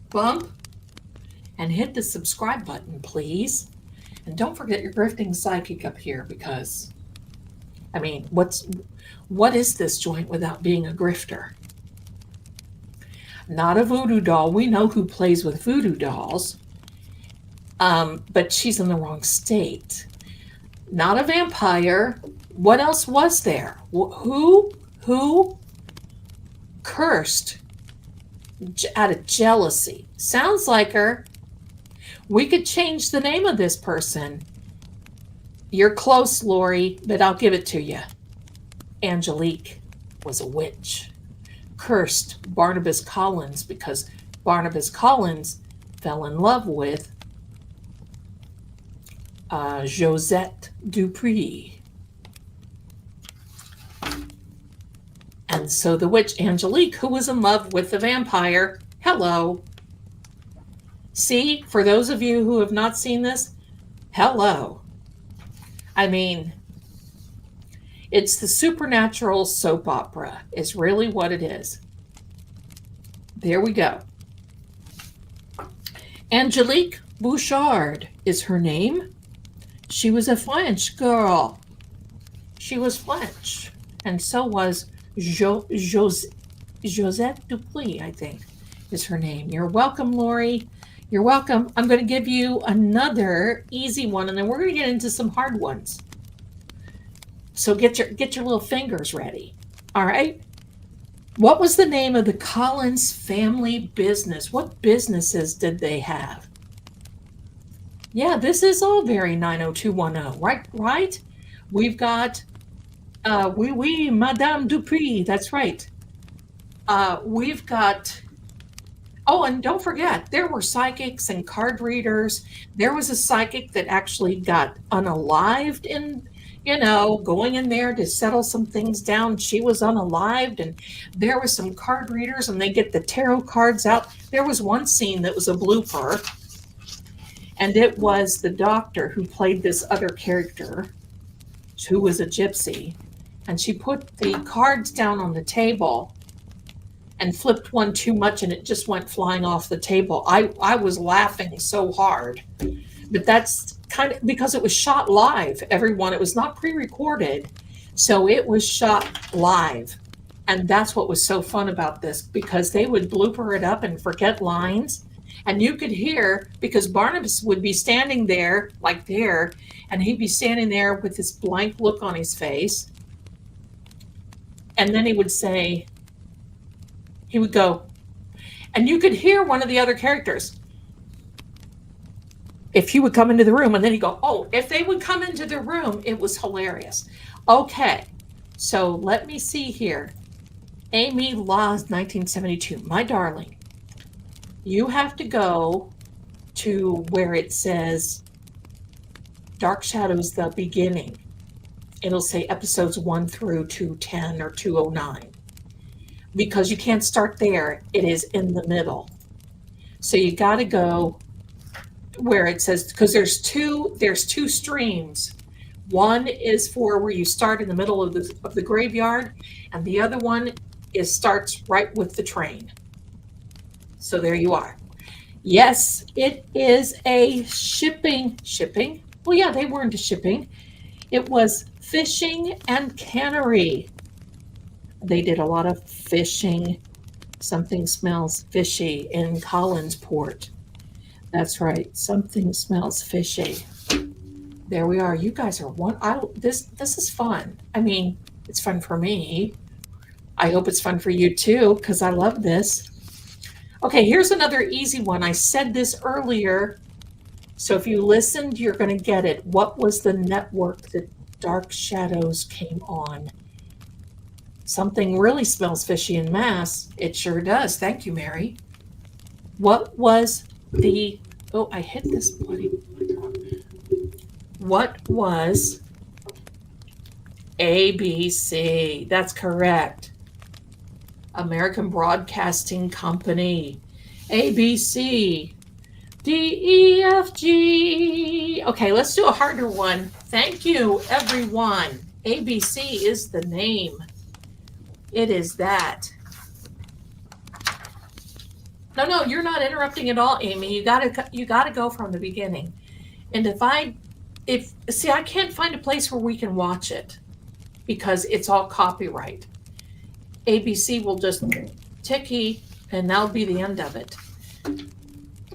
bump and hit the subscribe button, please. And don't forget your grifting psychic up here because, I mean, what is this joint without being a grifter? Not a voodoo doll. We know who plays with voodoo dolls, but she's in the wrong state. Not a vampire. What else was there? Who cursed out of jealousy? Sounds like her. We could change the name of this person. You're close, Lori, but I'll give it to you. Angelique was a witch. Cursed Barnabas Collins because Barnabas Collins fell in love with Josette Dupree. And so the witch Angelique, who was in love with the vampire, hello. See, for those of you who have not seen this, hello. I mean, it's the supernatural soap opera is really what it is. There we go. Angelique Bouchard is her name. She was a French girl. She was French. And so was Josette Dupuis, I think, is her name. You're welcome, Lori. You're welcome. I'm going to give you another easy one, and then we're going to get into some hard ones. So get your little fingers ready. All right. What was the name of the Collins family business? What businesses did they have? Yeah, this is all very 90210, right? Right? We've got, oui, Madame Dupree. That's right. We've got, oh, and don't forget, there were psychics and card readers. There was a psychic that actually got unalived in, going in there to settle some things down. She was unalived, and there was some card readers, and they get the tarot cards out. There was one scene that was a blooper, and it was the doctor who played this other character, who was a gypsy, and she put the cards down on the table and flipped one too much, and it just went flying off the table. I was laughing so hard, but that's kind of because it was shot live, everyone. It was not pre-recorded, so it was shot live. And that's what was so fun about this, because they would blooper it up and forget lines. And you could hear, because Barnabas would be standing there, like there, and he'd be standing there with this blank look on his face. And then he would go, and you could hear one of the other characters, if he would come into the room, and then he'd go, oh, if they would come into the room, it was hilarious. Okay, so let me see here. Amy Laws, 1972, my darling. You have to go to where it says Dark Shadows, the beginning. It'll say episodes 1 through 210 or 209. Because you can't start there. It is in the middle. So you got to go where it says, because there's two streams. One is for where you start in the middle of the graveyard, and the other one starts right with the train. So there you are. Yes, it is a shipping. Well, yeah, they were into shipping. It was fishing and cannery. They did a lot of fishing. Something smells fishy in Collinsport. That's right. Something smells fishy. There we are. You guys are one. This is fun. I mean, it's fun for me. I hope it's fun for you too, because I love this. Okay, here's another easy one. I said this earlier, so if you listened, you're going to get it. What was the network that Dark Shadows came on? Something really smells fishy in Mass. It sure does. Thank you, Mary. What was the... Oh, I hit this bloody... What was ABC? That's correct. American Broadcasting Company. ABC. DEFG. Okay, let's do a harder one. Thank you, everyone. ABC is the name. It is that. No, you're not interrupting at all, Amy. You gotta go from the beginning. And I can't find a place where we can watch it because it's all copyright. ABC will just ticky, and that'll be the end of it.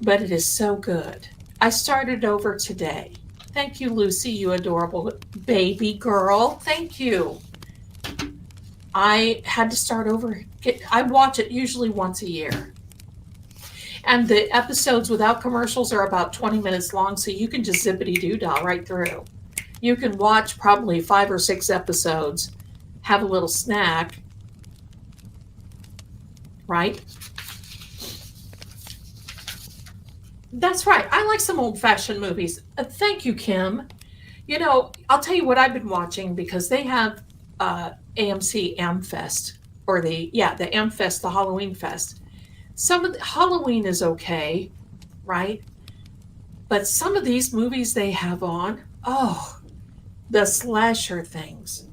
But it is so good. I started over today. Thank you, Lucy, you adorable baby girl. Thank you. I had to start over. I watch it usually once a year. And the episodes without commercials are about 20 minutes long, so you can just zippity-doo-dah right through. You can watch probably 5 or 6 episodes, have a little snack, right? That's right. I like some old-fashioned movies. Thank you, Kim. You know, I'll tell you what I've been watching because they have AMC Amfest, or the Amfest, the Halloween Fest. Some of the Halloween is okay, right? But some of these movies they have on, the slasher things.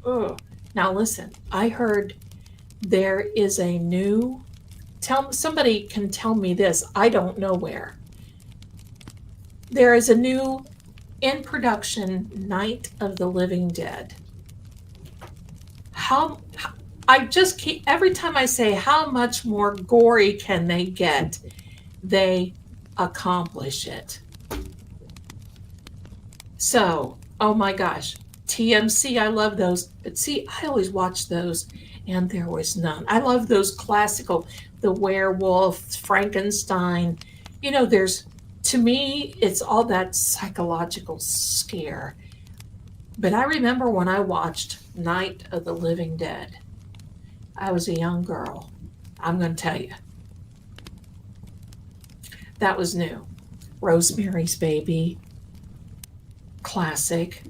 Oh, now listen, I heard there is a new, somebody can tell me this, I don't know where. There is a new in production Night of the Living Dead. I just keep, every time I say how much more gory can they get, they accomplish it. So, oh my gosh, TMC, I love those. But see, I always watch those and there was none. I love those classical, the werewolf, Frankenstein. You know, to me, it's all that psychological scare. But I remember when I watched Night of the Living Dead. I was a young girl. I'm going to tell you. That was new. Rosemary's Baby. Classic.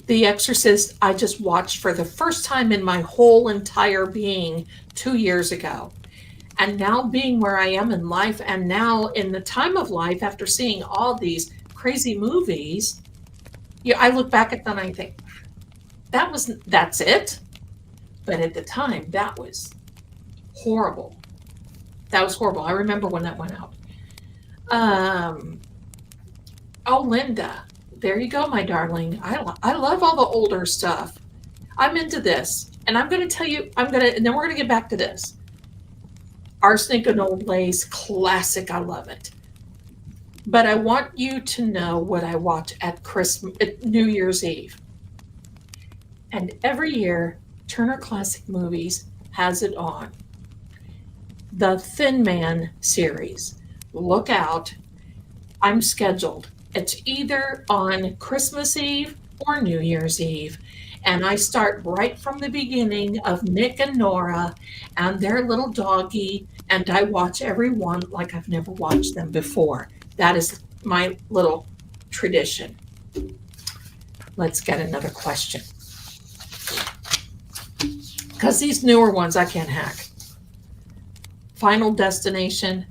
The Exorcist, I just watched for the first time in my whole entire being 2 years ago. And now being where I am in life, and now in the time of life, after seeing all these crazy movies, I look back at them and I think, that's it? But at the time, that was horrible. That was horrible. I remember when that went out. Oh, Linda, there you go, my darling. I love all the older stuff. I'm into this. And I'm going to tell you, and then we're going to get back to this. Arsenic and Old Lace, classic. I love it. But I want you to know what I watch at New Year's Eve. And every year, Turner Classic Movies has it on. The Thin Man series. Look out. I'm scheduled. It's either on Christmas Eve or New Year's Eve. And I start right from the beginning of Nick and Nora and their little doggy, and I watch every one like I've never watched them before. That is my little tradition. Let's get another question. Because these newer ones I can't hack. Final Destination.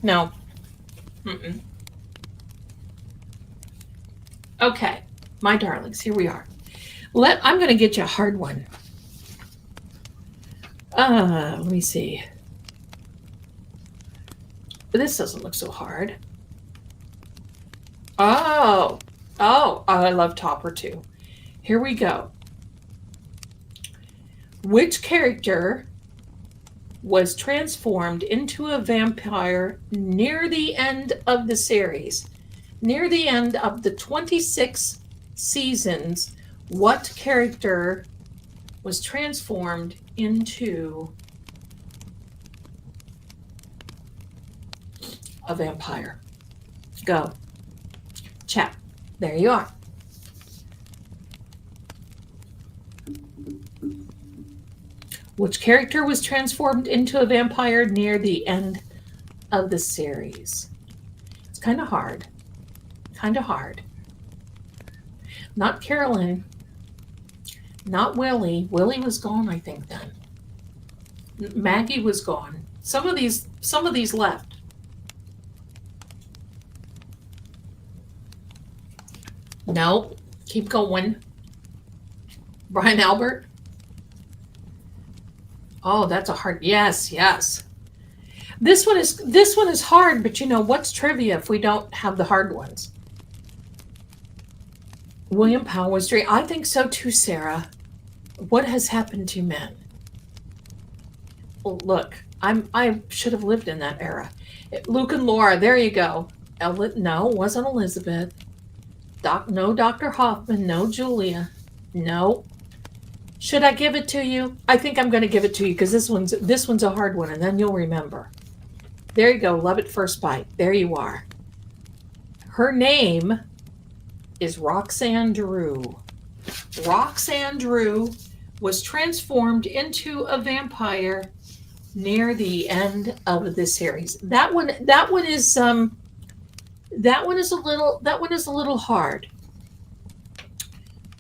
No. Okay, my darlings, here we are. I'm going to get you a hard one. Let me see. This doesn't look so hard. Oh, I love Topper too. Here we go. Which character was transformed into a vampire near the end of the series? Near the end of the 26 seasons, what character was transformed into a vampire? Go. Chat. There you are. Which character was transformed into a vampire near the end of the series? It's kind of hard. Not Carolyn. Not Willie. Willie was gone, I think, then. Maggie was gone. Some of these left. No, keep going. Brian Albert. Oh, that's a hard. Yes, yes. This one is hard, but you know what's trivia if we don't have the hard ones? William Powell's dream. I think so too, Sarah. What has happened to men? Well, look, I should have lived in that era. Luke and Laura, there you go. No, it wasn't Elizabeth. No, Dr. Hoffman. No, Julia. No. Should I give it to you? I think I'm going to give it to you because this one's a hard one, and then you'll remember. There you go. Love at first bite. There you are. Her name is Roxanne Drew. Roxanne Drew was transformed into a vampire near the end of the series. That one is a little hard.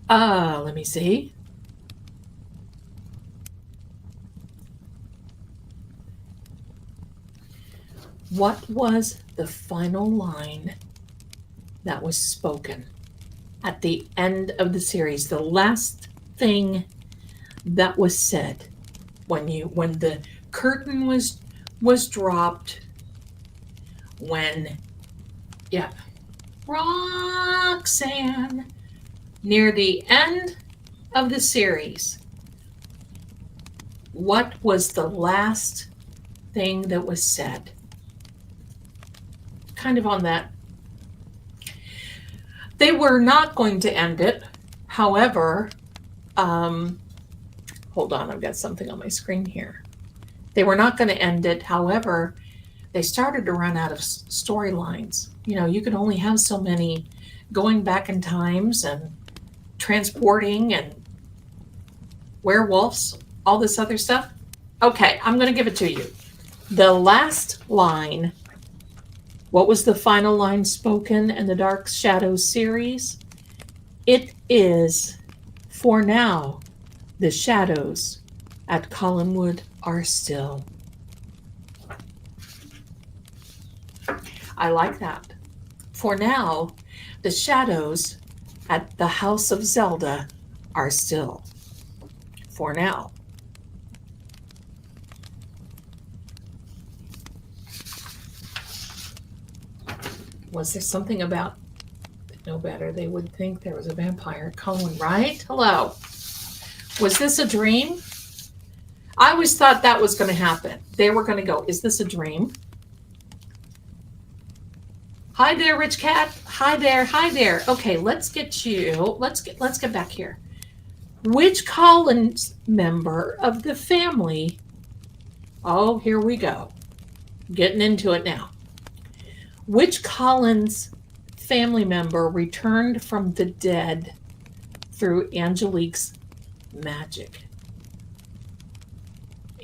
Let me see. What was the final line that was spoken at the end of the series? The last thing that was said when the curtain was dropped, when Roxanne, near the end of the series, what was the last thing that was said? Kind of on that. They were not going to end it. However, hold on, I've got something on my screen here. They were not going to end it. However, they started to run out of storylines. You know, you could only have so many going back in times and transporting and werewolves, all this other stuff. Okay, I'm going to give it to you. The last line. What was the final line spoken in the Dark Shadows series? It is, for now, the shadows at Collinwood are still. I like that. For now, the shadows at the House of Zelda are still. For now. Was there something about no better? They would think there was a vampire. Colin, right? Hello. Was this a dream? I always thought that was going to happen. They were going to go, is this a dream? Hi there, Rich Cat. Hi there. Hi there. Okay, let's get you. Let's get back here. Which Collins member of the family? Oh, here we go. Getting into it now. Which Collins family member returned from the dead through Angelique's magic?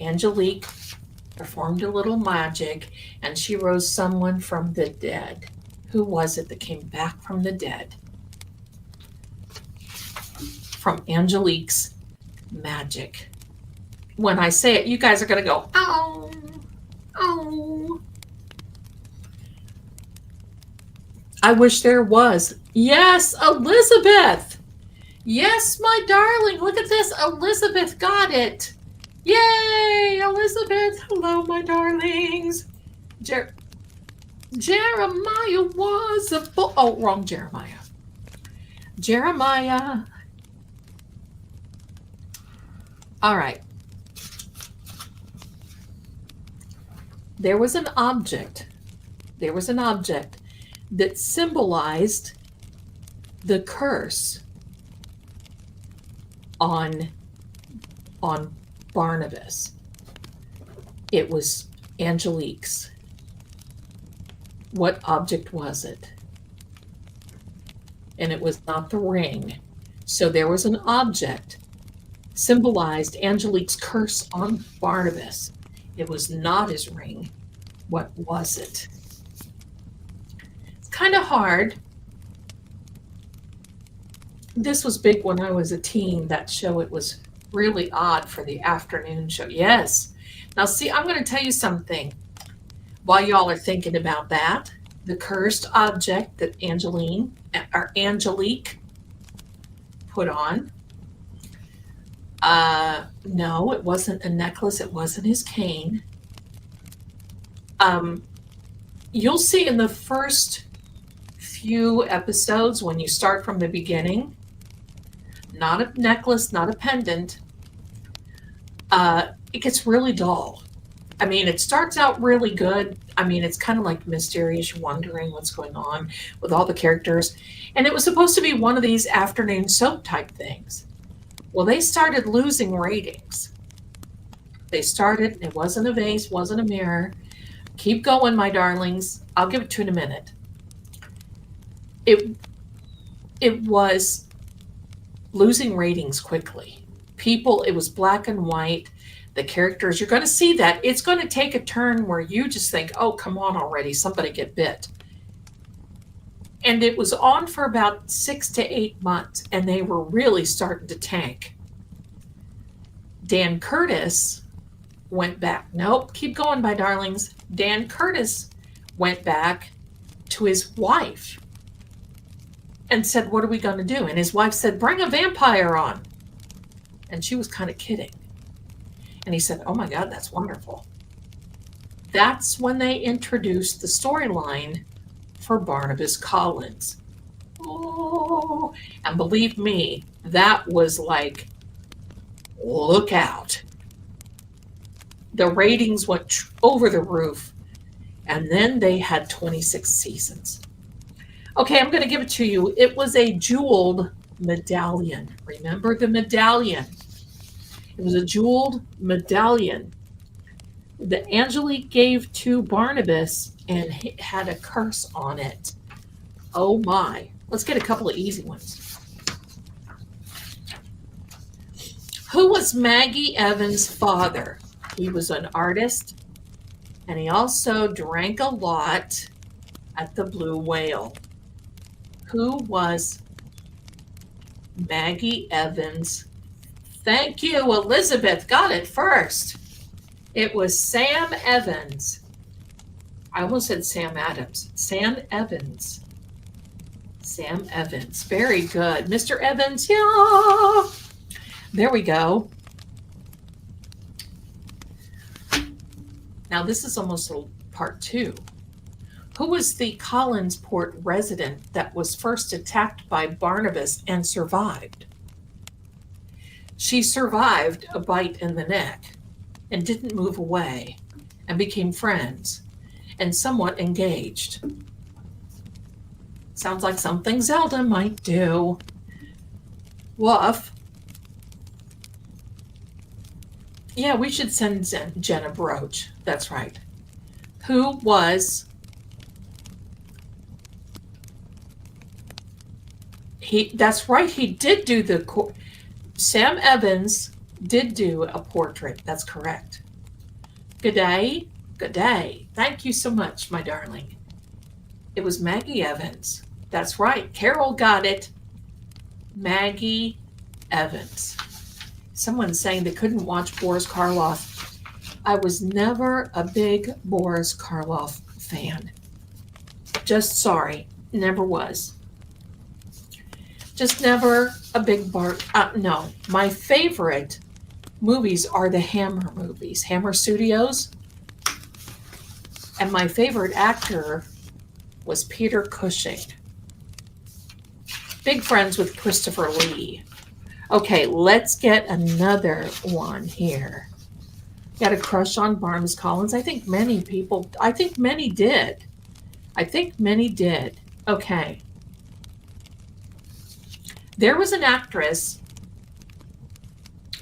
Angelique performed a little magic and she rose someone from the dead. Who was it that came back from the dead? From Angelique's magic. When I say it, you guys are going to go, ow, ow. I wish there was. Yes, Elizabeth. Yes, my darling. Look at this. Elizabeth got it. Yay, Elizabeth. Hello, my darlings. Jeremiah was a boy. Oh, wrong Jeremiah. Jeremiah. All right. There was an object. There was an object that symbolized the curse on Barnabas. It was Angelique's. What object was it? And it was not the ring. So there was an object symbolized Angelique's curse on Barnabas. It was not his ring. What was it? It's kind of hard. This was big when I was a teen, that show. It was really odd for the afternoon show. Yes. Now, see, I'm going to tell you something while y'all are thinking about that. the cursed object that Angelique put on. No, it wasn't a necklace. It wasn't his cane. You'll see in the first few episodes when you start from the beginning, not a necklace, not a pendant. It gets really dull. I mean, it starts out really good. I mean, it's kind of like mysterious, wondering what's going on with all the characters. And it was supposed to be one of these afternoon soap type things. Well, they started losing ratings. It wasn't a vase, wasn't a mirror. Keep going, my darlings. I'll give it to you in a minute. It was losing ratings quickly. It was black and white. The characters, you're going to see that. It's going to take a turn where you just think, oh, come on already, somebody get bit. And it was on for about 6 to 8 months, and they were really starting to tank. Dan Curtis went back. Nope, keep going, my darlings. Dan Curtis went back to his wife and said, what are we going to do? And his wife said, bring a vampire on. And she was kind of kidding. And he said, oh my God, that's wonderful. That's when they introduced the storyline for Barnabas Collins. Oh, and believe me, that was like, look out. The ratings went over the roof. And then they had 26 seasons. Okay, I'm going to give it to you. It was a jeweled medallion. Remember the medallion? It was a jeweled medallion that Angelique gave to Barnabas, and it had a curse on it. Oh my. Let's get a couple of easy ones. Who was Maggie Evans' father? He was an artist, and he also drank a lot at the Blue Whale. Who was Maggie Evans? Thank you, Elizabeth. Got it first. It was Sam Evans. I almost said Sam Adams. Sam Evans. Sam Evans. Very good. Mr. Evans, yeah. There we go. Now this is almost part 2. Who was the Collinsport resident that was first attacked by Barnabas and survived? She survived a bite in the neck and didn't move away and became friends and somewhat engaged. Sounds like something Zelda might do. Woof. Yeah, we should send Jen a brooch. That's right. Who was... That's right, he did do the... Sam Evans did do a portrait. That's correct. Good day. Good day. Thank you so much, my darling. It was Maggie Evans. That's right. Carol got it. Maggie Evans. Someone's saying they couldn't watch Boris Karloff. I was never a big Boris Karloff fan. Just sorry. Never was. Just never a big no. My favorite movies are the Hammer movies, Hammer Studios. And my favorite actor was Peter Cushing. Big friends with Christopher Lee. Okay, let's get another one here. Got a crush on Barnabas Collins? I think many did. Okay. There was an actress.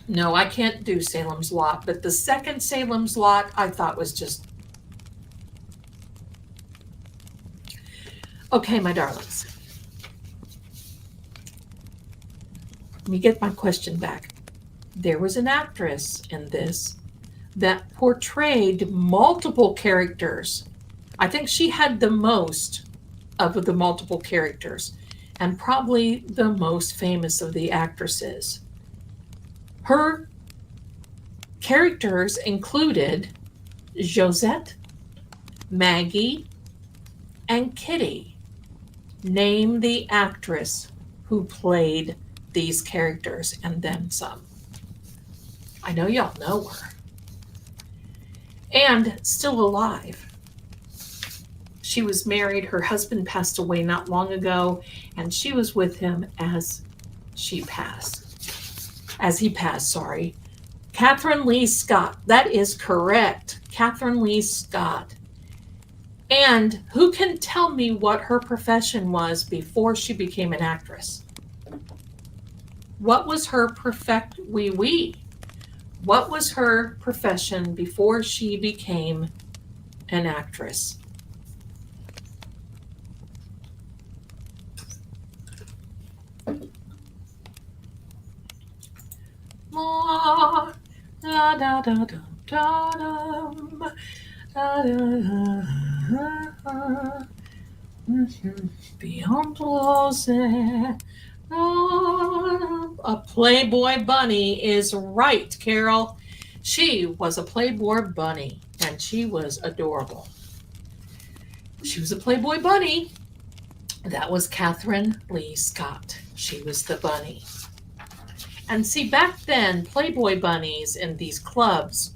No, I can't do Salem's Lot, but the second Salem's Lot I thought was just... Okay, my darlings. Let me get my question back. There was an actress in this that portrayed multiple characters. I think she had the most of the multiple characters and probably the most famous of the actresses. Her characters included Josette, Maggie, and Kitty, name the actress who played these characters and then some. I know y'all know her. And still alive. She was married. Her husband passed away not long ago, and she was with him as he passed, sorry. Catherine Lee Scott. That is correct. Catherine Lee Scott. And who can tell me what her profession was before she became an actress? What was her What was her profession before she became an actress? Beyond closet. A Playboy bunny is right, Carol. She was a Playboy bunny, and she was adorable. She was a Playboy bunny. That was Catherine Lee Scott. She was the bunny. And see, back then, Playboy bunnies in these clubs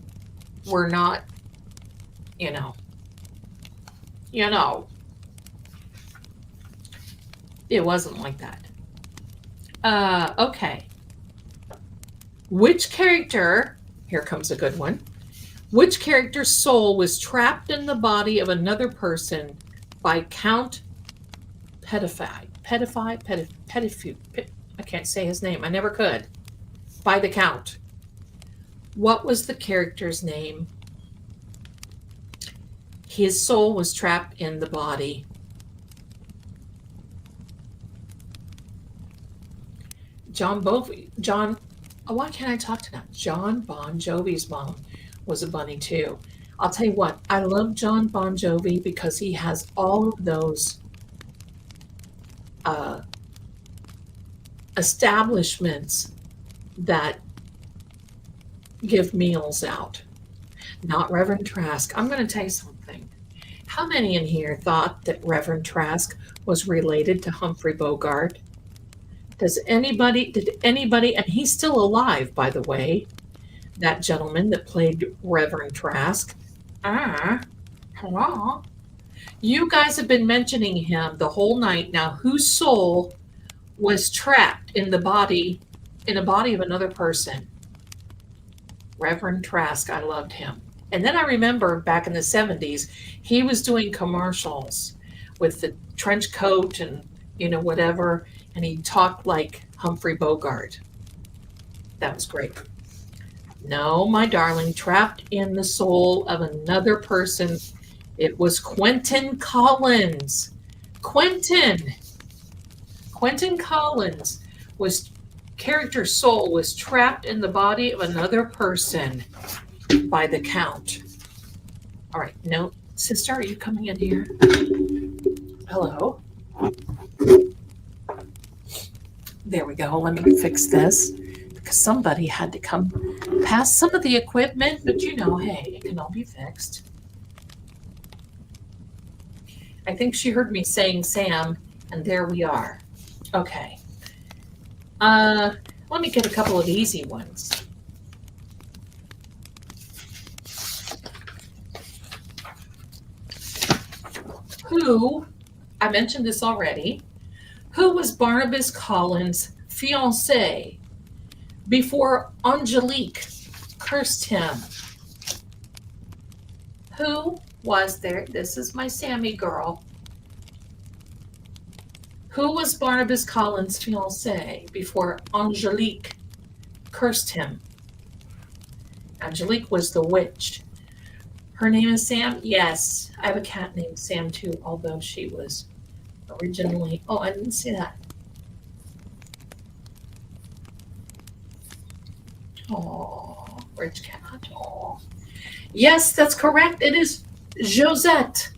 were not, you know, it wasn't like that. Okay. Which character, here comes a good one, which character's soul was trapped in the body of another person by Count Pettify? I can't say his name. I never could. By the Count. What was the character's name? His soul was trapped in the body. Why can't I talk to that? John Bon Jovi's mom was a bunny too. I'll tell you what, I love John Bon Jovi because he has all of those establishments that give meals out. Not Reverend Trask. I'm going to tell you something. How many in here thought that Reverend Trask was related to Humphrey Bogart? Did anybody, and he's still alive, by the way, that gentleman that played Reverend Trask. Hello. You guys have been mentioning him the whole night. Now, whose soul was trapped in a body of another person? Reverend Trask. I loved him. And then I remember back in the 70s, he was doing commercials with the trench coat and, whatever. And he talked like Humphrey Bogart. That was great. No, my darling, trapped in the soul of another person. It was Quentin Collins. Quentin Collins character soul was trapped in the body of another person by the Count. All right, no, sister, are you coming in here? Hello. There we go. Let me fix this because somebody had to come past some of the equipment, but hey, it can all be fixed. I think she heard me saying Sam, and there we are. Okay. Let me get a couple of easy ones. I mentioned this already. Who was Barnabas Collins' fiancée before Angelique cursed him? Who was there? This is my Sammy girl. Who was Barnabas Collins' fiancée before Angelique cursed him? Angelique was the witch. Her name is Sam? Yes. I have a cat named Sam too, although she was originally... Oh, I didn't see that. Oh, rich cat. Oh. Yes, that's correct. It is Josette.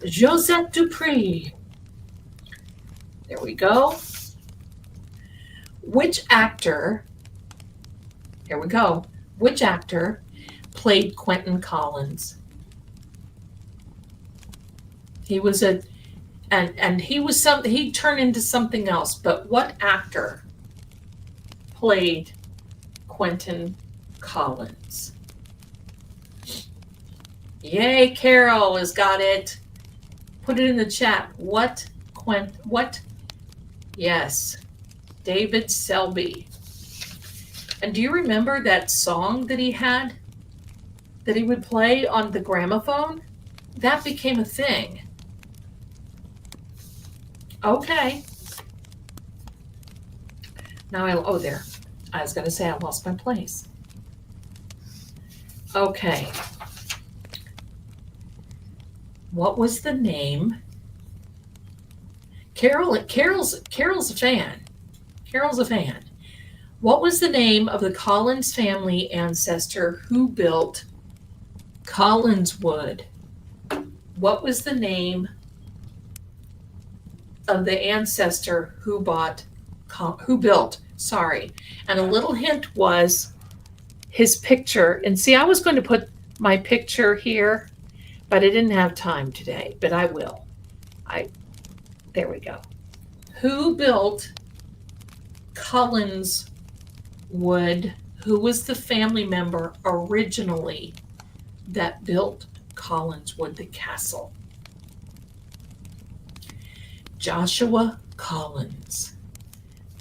Josette Dupree. There we go. Which actor... Here we go. Which actor played Quentin Collins? He was a and he turned into something else. But what actor played Quentin Collins? Yay, Carol has got it. Put it in the chat. What? Yes, David Selby. And do you remember that song that he had that he would play on the gramophone? That became a thing. Okay. Now oh, there. I was going to say I lost my place. Okay. What was the name? Carol's a fan. Carol's a fan. What was the name of the Collins family ancestor who built Collinswood? What was the name of the ancestor who built? And a little hint was his picture. And see, I was going to put my picture here, but I didn't have time today, but I will. There we go. Who built Collinswood? Who was the family member originally that built Collinswood, the castle? Joshua Collins.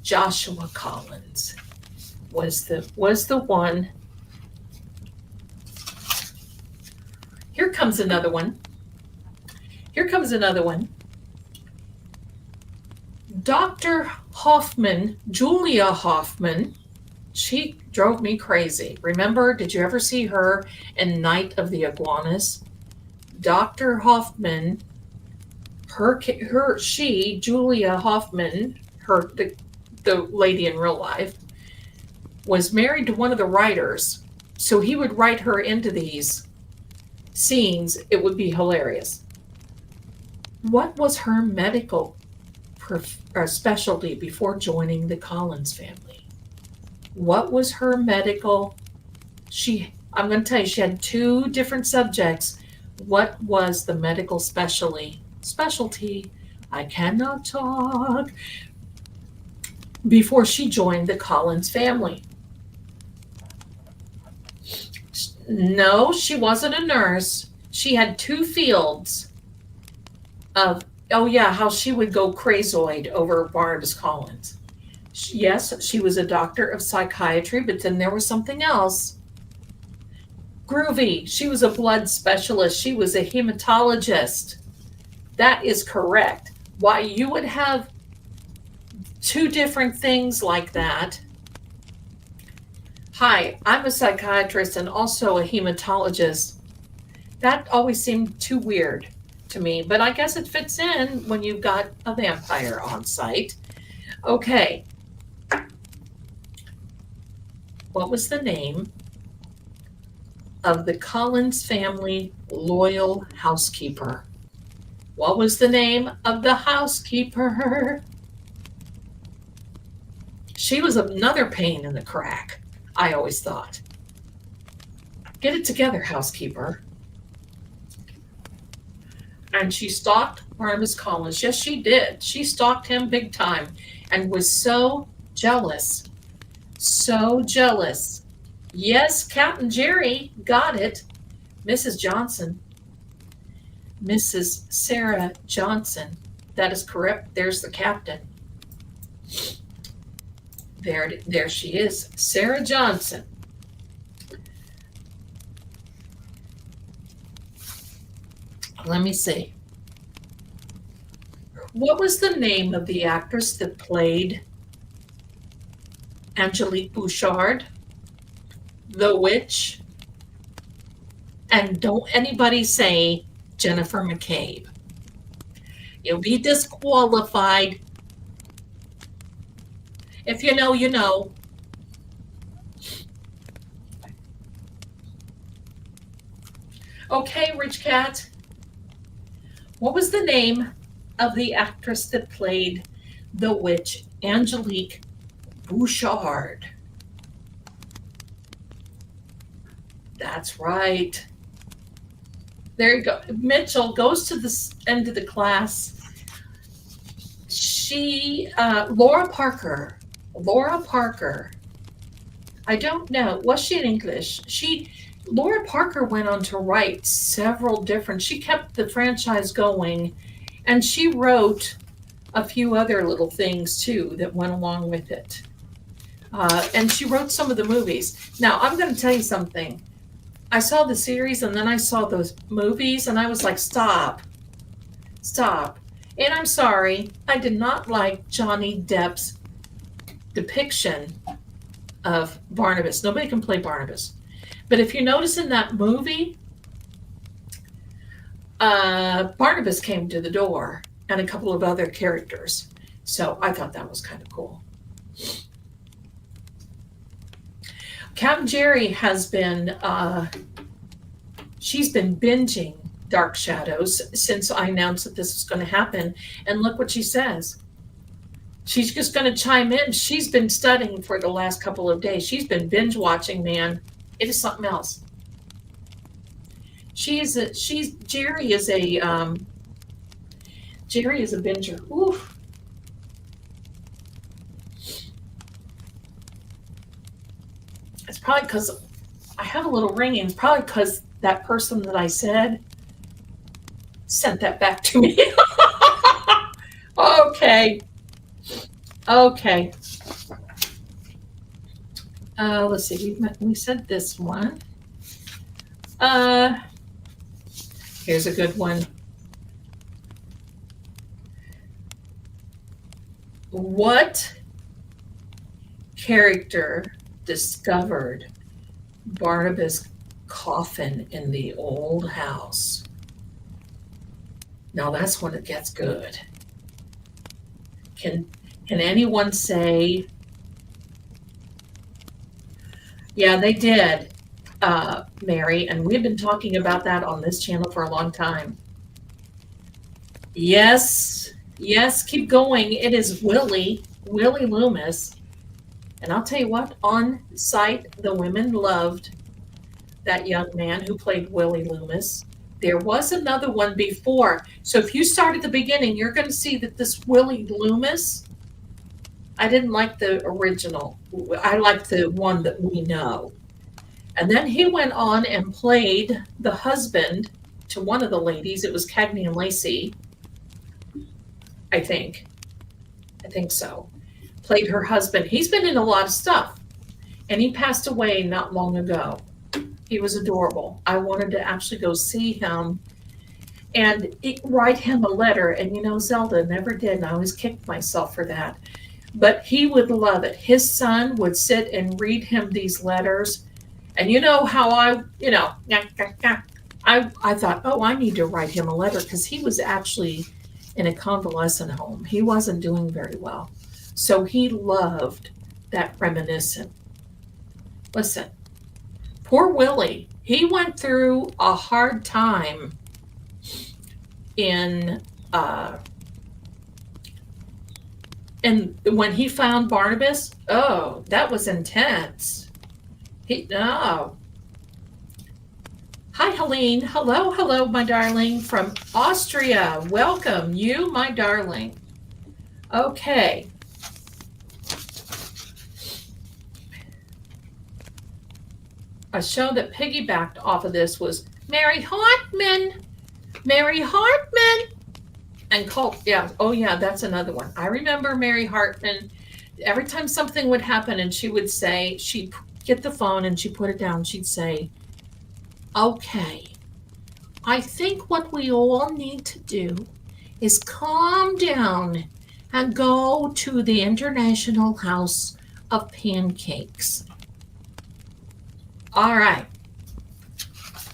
Joshua Collins was the one. Here comes another one. Dr. Hoffman, Julia Hoffman, she drove me crazy. Remember, did you ever see her in Night of the Iguanas? Dr. Hoffman, Julia Hoffman, the lady in real life, was married to one of the writers. So he would write her into these scenes. It would be hilarious. What was her medical specialty before joining the Collins family? What was her medical? I'm going to tell you, she had 2 different subjects. What was the medical specialty? I cannot talk. Before she joined the Collins family. No, she wasn't a nurse. She had 2 fields of, how she would go crazoid over Barnabas Collins. Yes, she was a doctor of psychiatry, but then there was something else. Groovy. She was a blood specialist. She was a hematologist. That is correct. Why you would have 2 different things like that. Hi, I'm a psychiatrist and also a hematologist. That always seemed too weird to me, but I guess it fits in when you've got a vampire on site. Okay. What was the name of the Collins family loyal housekeeper? What was the name of the housekeeper? She was another pain in the crack, I always thought. Get it together, housekeeper. And she stalked Barnabas Collins. Yes, she did. She stalked him big time and was so jealous. So jealous. Yes, Captain Jerry got it. Mrs. Johnson. Mrs. Sarah Johnson. That is correct. There's the captain. There she is. Sarah Johnson. Let me see. What was the name of the actress that played Angelique Bouchard, the witch? And don't anybody say Jennifer McCabe. You'll be disqualified. If you know, you know. Okay, Rich Cat. What was the name of the actress that played the witch, Angelique Bouchard? That's right. There you go. Mitchell goes to the end of the class. Laura Parker. Laura Parker. I don't know. Was she in English? Laura Parker went on to write several different, she kept the franchise going, and she wrote a few other little things too that went along with it. And she wrote some of the movies. Now, I'm going to tell you something. I saw the series and then I saw those movies and I was like, stop, stop. And I'm sorry, I did not like Johnny Depp's depiction of Barnabas. Nobody can play Barnabas. But if you notice in that movie, Barnabas came to the door and a couple of other characters. So I thought that was kind of cool. Captain Jerry has been, she's been binging Dark Shadows since I announced that this was going to happen. And look what she says. She's just going to chime in. She's been studying for the last couple of days. She's been binge watching, man. It is something else. Jerry is a binger. Oof. It's probably because I have a little ringing. It's probably because that person that I said sent that back to me. Okay. Okay. Let's see. We said this one. Here's a good one. What character discovered Barnabas' coffin in the old house? Now that's when it gets good. Can anyone say? Yeah, they did, Mary, and we've been talking about that on this channel for a long time. Yes, yes, keep going. It is Willie Loomis. And I'll tell you what, on site, the women loved that young man who played Willie Loomis. There was another one before. So if you start at the beginning, you're going to see that this Willie Loomis, I didn't like the original. I liked the one that we know. And then he went on and played the husband to one of the ladies. It was Cagney and Lacey, I think. I think so. Played her husband. He's been in a lot of stuff. And he passed away not long ago. He was adorable. I wanted to actually go see him and write him a letter. And you know, Zelda never did. And I always kicked myself for that. But he would love it. His son would sit and read him these letters. And you know how I thought, oh, I need to write him a letter because he was actually in a convalescent home. He wasn't doing very well. So he loved that reminiscent. Listen, poor Willie, he went through a hard time and when he found Barnabas, oh, that was intense. No. Hi, Helene. Hello, my darling, from Austria. Welcome, you, my darling. Okay. A show that piggybacked off of this was Mary Hartman. Mary Hartman. And Colt, yeah, oh yeah, that's another one. I remember Mary Hartman. Every time something would happen and she would say, she'd get the phone and she'd put it down. She'd say, okay, I think what we all need to do is calm down and go to the International House of Pancakes. All right.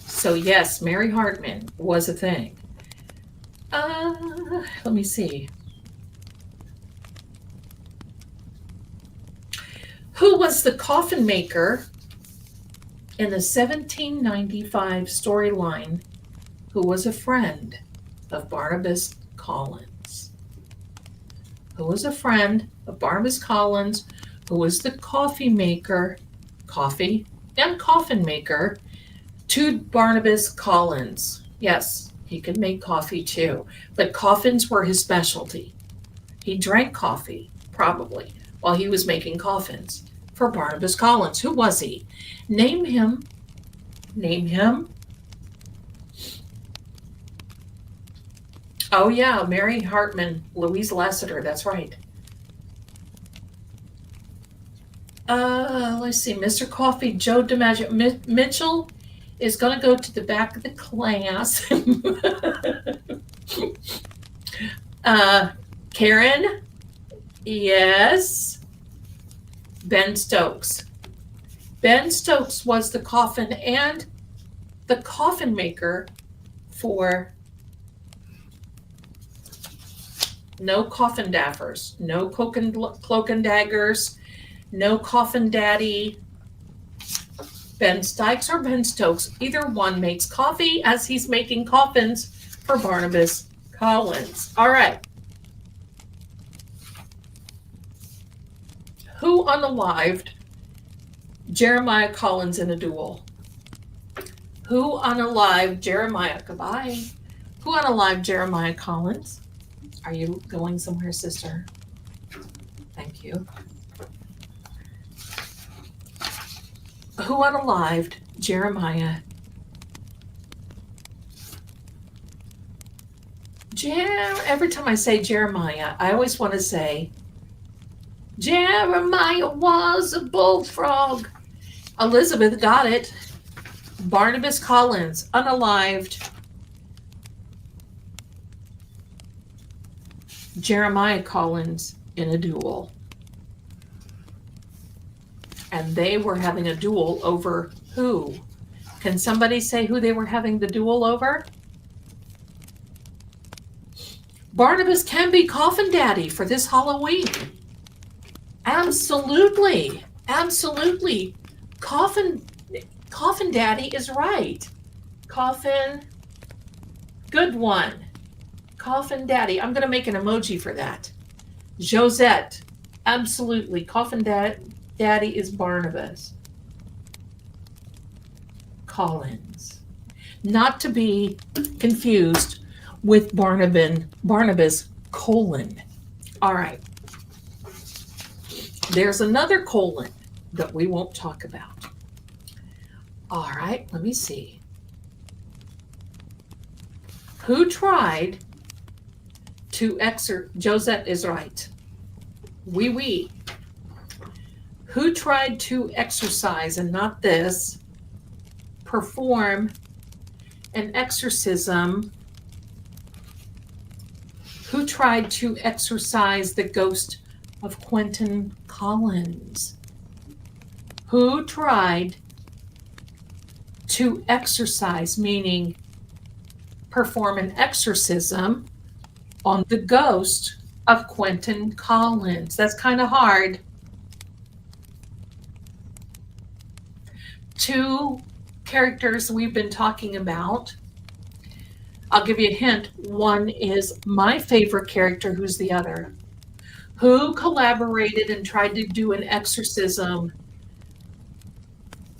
So yes, Mary Hartman was a thing. Let me see. Who was the coffin maker in the 1795 storyline who was a friend of Barnabas Collins? Who was a friend of Barnabas Collins, who was the coffee and coffin maker to Barnabas Collins? Yes, he could make coffee too, but coffins were his specialty. He drank coffee, probably, while he was making coffins for Barnabas Collins. Who was he? Name him. Name him. Oh, yeah, Mary Hartman, Louise Lasseter. That's right. Let's see. Mr. Coffee, Joe DiMaggio. Mitchell is going to go to the back of the class. Karen, yes. Ben Stokes. Ben Stokes was the coffin and the coffin maker for no coffin daffers, no cloak and daggers, no coffin daddy. Ben Stokes or Ben Stokes, either one makes coffee as he's making coffins for Barnabas Collins. All right. Who unalived Jeremiah Collins in a duel? Who unalived Jeremiah? Goodbye. Who unalived Jeremiah Collins? Are you going somewhere, sister? Thank you. Who unalived Jeremiah? Every time I say Jeremiah, I always want to say, Jeremiah was a bullfrog. Elizabeth got it. Barnabas Collins, unalived Jeremiah Collins in a duel. And they were having a duel over who? Can somebody say who they were having the duel over? Barnabas can be coffin daddy for this Halloween. Absolutely. Absolutely. Coffin daddy is right. Coffin, good one. Coffin daddy. I'm going to make an emoji for that. Josette, absolutely. Coffin daddy is Barnabas Collins. Not to be confused with Barnabas colon. All right. There's another colon that we won't talk about. All right, let me see. Who tried to Josette is right. Oui. Who tried to exorcise, and not this, perform an exorcism? Who tried to exorcise the ghost of Quentin Collins? Who tried to exorcise, meaning perform an exorcism on the ghost of Quentin Collins? That's kind of hard. Two characters we've been talking about. I'll give you a hint. One is my favorite character. Who's the other? Who collaborated and tried to do an exorcism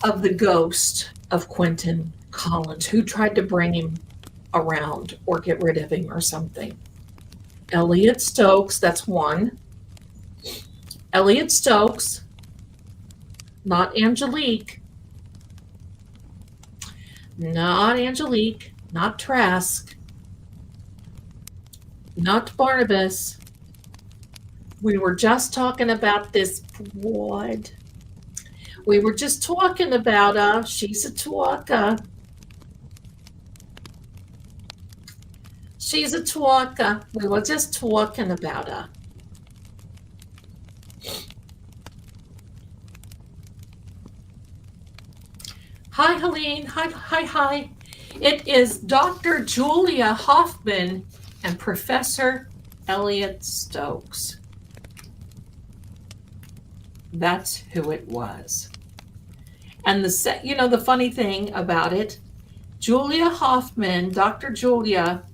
of the ghost of Quentin Collins? Who tried to bring him around or get rid of him or something? Elliot Stokes, that's one. Elliot Stokes, not Angelique. Not Angelique, not Trask, not Barnabas. We were just talking about this blood. We were just talking about her. She's a talker. She's a talker. We were just talking about her. Hi, Helene. Hi. It is Dr. Julia Hoffman and Professor Elliot Stokes. That's who it was. And the funny thing about it, Julia Hoffman, Dr. Julia,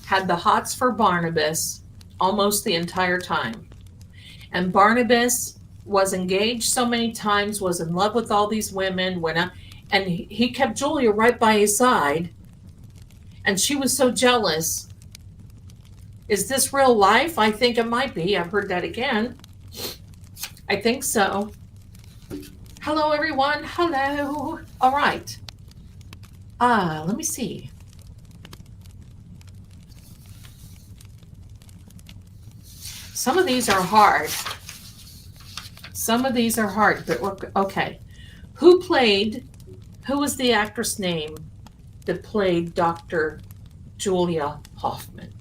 had the hots for Barnabas almost the entire time. And Barnabas was engaged so many times, was in love with all these women, and he kept Julia right by his side. And she was so jealous. Is this real life? I think it might be. I've heard that again. I think so. Hello, everyone. Hello. All right. Let me see. Some of these are hard. Some of these are hard, but okay. Who was the actress name that played Dr. Julia Hoffman?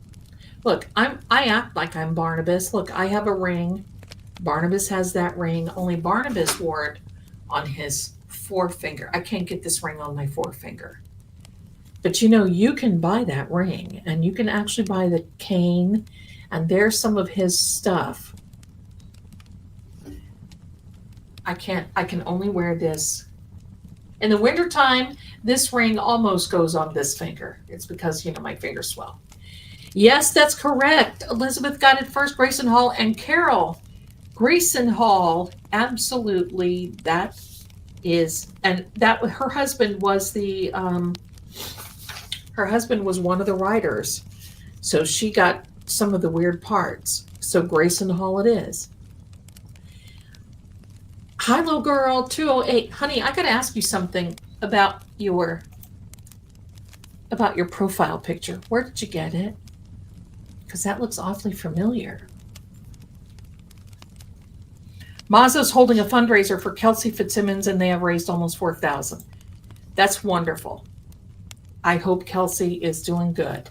Look, I act like I'm Barnabas. Look, I have a ring. Barnabas has that ring. Only Barnabas wore it on his forefinger. I can't get this ring on my forefinger. But you can buy that ring, and you can actually buy the cane, and there's some of his stuff. I can only wear this. In the wintertime, this ring almost goes on this finger. It's because, my fingers swell. Yes, that's correct. Elizabeth got it first, Grayson Hall and Carol. Grayson Hall, absolutely. That is, and that her husband was one of the writers. So she got some of the weird parts. So Grayson Hall it is. Hi, little girl, 208. Honey, I got to ask you something about your profile picture. Where did you get it? Because that looks awfully familiar. Mazzo's holding a fundraiser for Kelsey Fitzsimmons, and they have raised almost $4,000. That's wonderful. I hope Kelsey is doing good.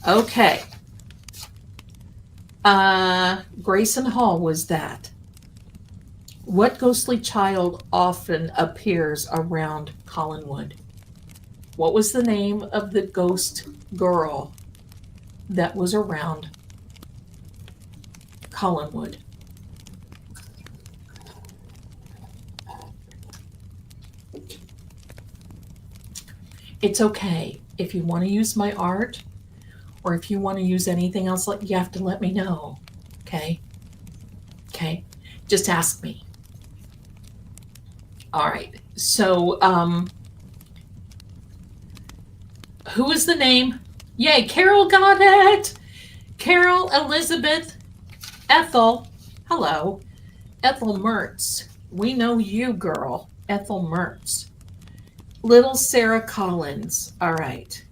Okay. Grayson Hall was that. What ghostly child often appears around Collinwood? What was the name of the ghost girl that was around Collinwood? It's okay. If you want to use my art, or if you want to use anything else, you have to let me know. Okay? Okay? Just ask me. All right. So, who is the name? Yay, Carol got it. Carol, Elizabeth, Ethel. Hello. Ethel Mertz. We know you, girl. Ethel Mertz. Little Sarah Collins. All right.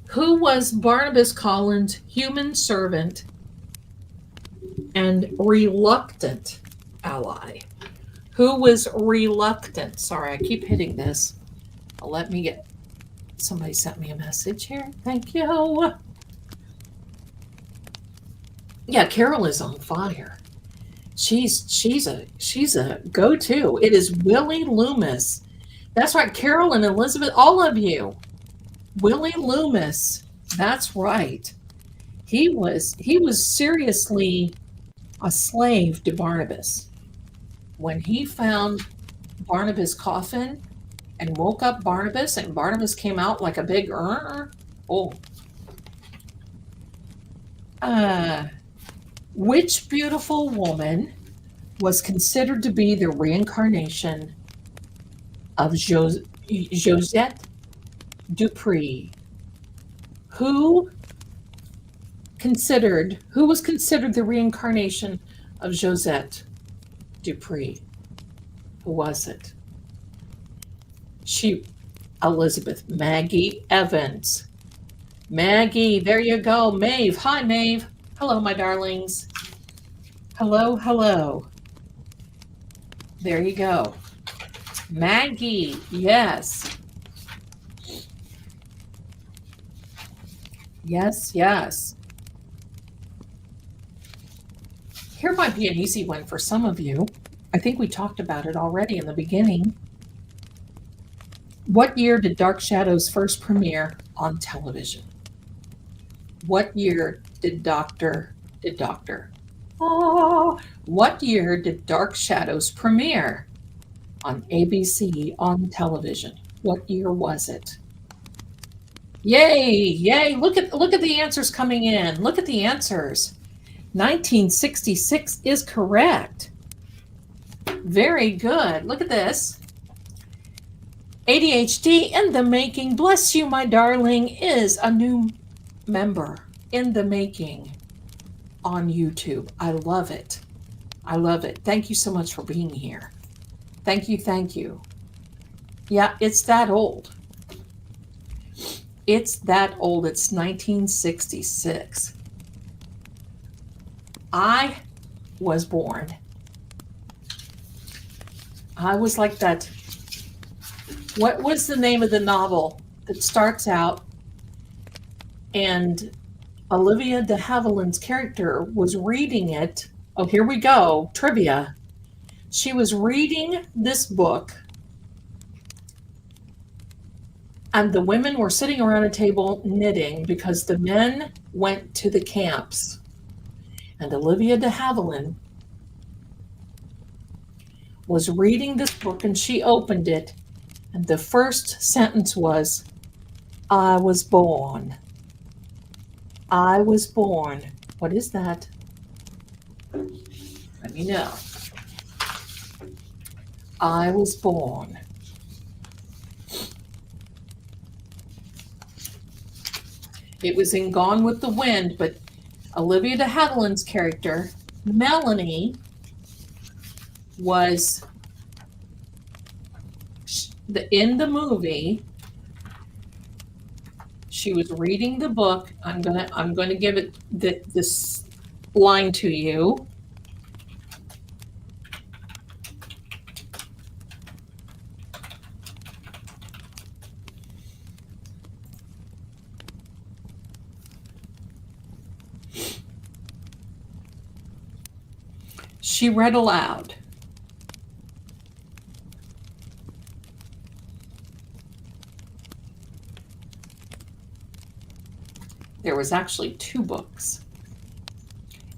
Who was Barnabas Collins' human servant and reluctant ally? Who was reluctant? Sorry, I keep hitting this. Let me get. Somebody sent me a message here. Thank you. Yeah, Carol is on fire. She's a go-to. It is Willie Loomis. That's right, Carol and Elizabeth, all of you. Willie Loomis. That's right. He was seriously a slave to Barnabas. When he found Barnabas' coffin and woke up Barnabas, and Barnabas came out like a big which beautiful woman was considered to be the reincarnation of Josette Dupree? Who was considered the reincarnation of Josette Dupree? Who was it? Elizabeth Maggie Evans. Maggie, there you go. Maeve. Hi, Maeve. Hello, my darlings. Hello, hello. There you go. Maggie, yes. Yes, yes. Here might be an easy one for some of you. I think we talked about it already in the beginning. What year did Dark Shadows first premiere on television? What year did what year did Dark Shadows premiere on ABC on television? What year was it? Yay, yay. Look at the answers coming in. Look at the answers. 1966 is correct. Very good. Look at this. ADHD in the making. Bless you, my darling, is a new member in the making on YouTube. I love it. I love it. Thank you so much for being here. Thank you. Thank you. Yeah, it's that old. It's that old. It's 1966. I was born. I was like that. What was the name of the novel that starts out and Olivia de Havilland's character was reading it? Oh, here we go. Trivia. She was reading this book, and the women were sitting around a table knitting because the men went to the camps. And Olivia de Havilland was reading this book, and she opened it, and the first sentence was, I was born. I was born. What is that? Let me know. I was born. It was in Gone with the Wind, but Olivia de Havilland's character, Melanie, was in the movie. She was reading the book. I'm gonna give it this line to you. She read aloud. There was actually 2 books.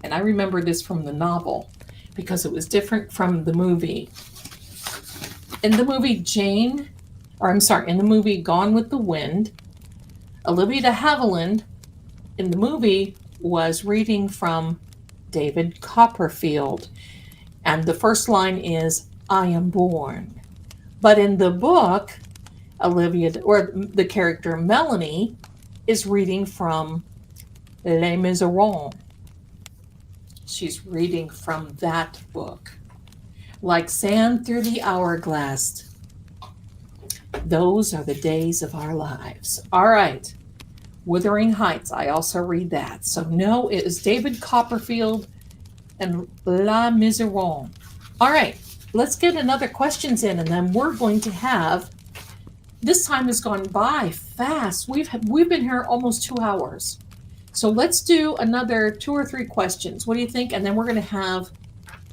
And I remember this from the novel because it was different from the movie. In the movie in the movie Gone with the Wind, Olivia de Havilland in the movie was reading from David Copperfield. And the first line is, I am born. But in the book, the character Melanie, is reading from Les Miserables. She's reading from that book. Like sand through the hourglass. Those are the days of our lives. All right. Wuthering Heights. I also read that. So no, it is David Copperfield and Les Miserables. All right. Let's get another questions in, and then we're going to have. This time has gone by fast. We've been here almost 2 hours. So let's do another 2 or 3 questions. What do you think? And then we're going to have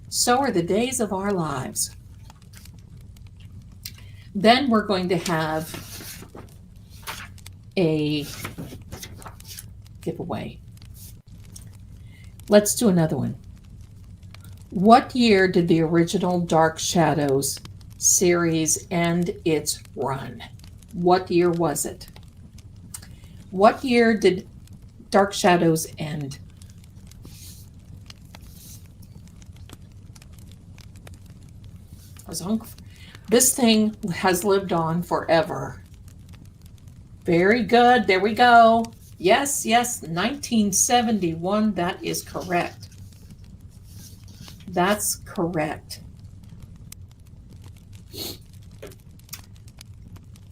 So Are the Days of Our Lives. Then we're going to have a giveaway. Let's do another one. What year did the original Dark Shadows series end its run? What year was it? What year did Dark Shadows end? This thing has lived on forever. Very good. There we go. Yes, 1971. That is correct. That's correct.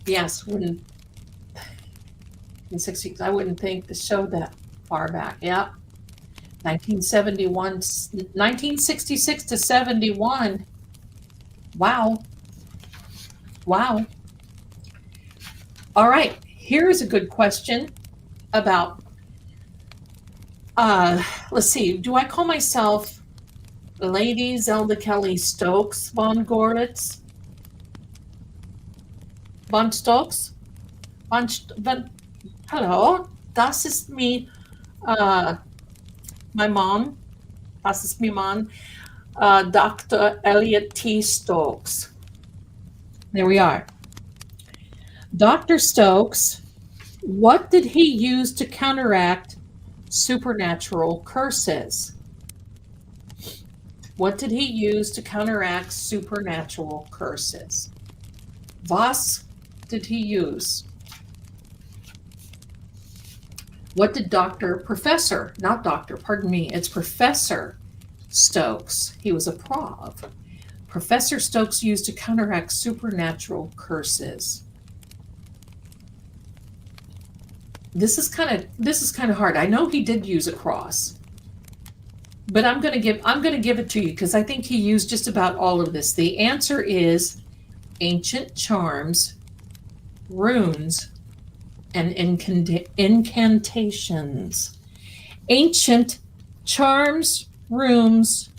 Yes, in 60s, I wouldn't think the show that far back. Yeah. 1966 to 71. Wow. All right. Here's a good question about, let's see. Do I call myself Lady Zelda Kelly Stokes von Gorlitz? Von Stokes? Hello, das ist me, my mom. Das ist my mom, Dr. Elliot T. Stokes. There we are. Dr. Stokes, what did he use to counteract supernatural curses? What did he use to counteract supernatural curses? Was did he use? What did it's Professor Stokes. He was a prov. Professor Stokes used to counteract supernatural curses. This is kind of hard. I know he did use a cross, but I'm gonna give it to you because I think he used just about all of this. The answer is ancient charms, runes, and incantations. Ancient charms, runes,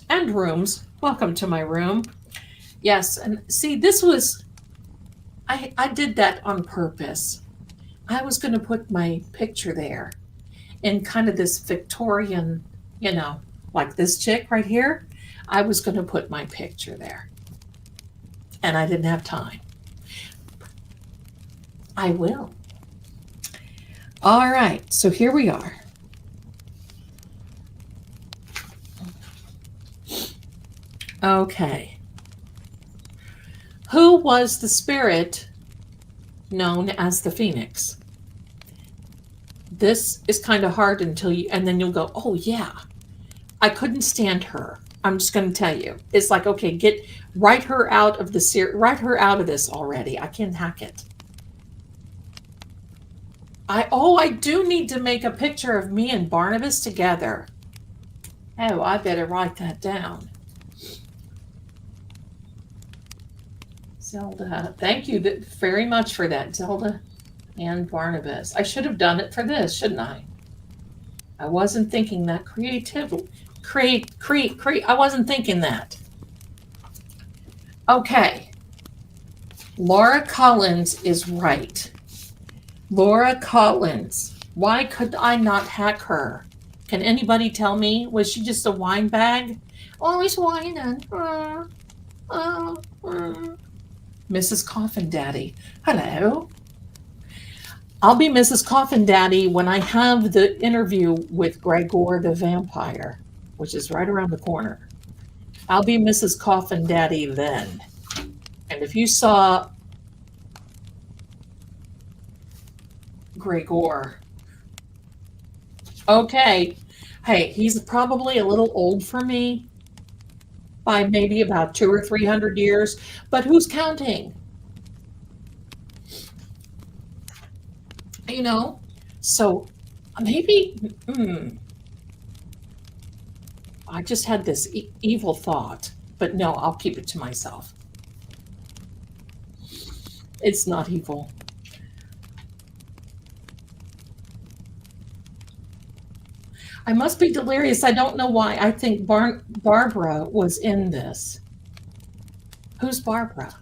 and rooms. Welcome to my room. Yes, and see, this was, I did that on purpose. I was going to put my picture there in kind of this Victorian, like this chick right here. I was going to put my picture there. And I didn't have time. I will. All right, so here we are. Okay. Who was the spirit known as the Phoenix? This is kind of hard and then you'll go, oh yeah, I couldn't stand her. I'm just going to tell you. It's like, okay, write her out of this already. I can't hack it. I do need to make a picture of me and Barnabas together. Oh, I better write that down. Zelda, thank you very much for that, Zelda and Barnabas. I should have done it for this, shouldn't I? I wasn't thinking that creatively. I wasn't thinking that. Okay. Laura Collins is right. Laura Collins. Why could I not hack her? Can anybody tell me? Was she just a wine bag? Always whining. Mrs. Coffin Daddy. Hello. I'll be Mrs. Coffin Daddy when I have the interview with Gregor the vampire, which is right around the corner. I'll be Mrs. Coffin Daddy then. And if you saw Gregor, okay, hey, he's probably a little old for me by maybe about 200 or 300 years, but who's counting? So maybe, I just had this evil thought, but no, I'll keep it to myself. It's not evil. I must be delirious. I don't know why. I think Barbara was in this. Who's Barbara?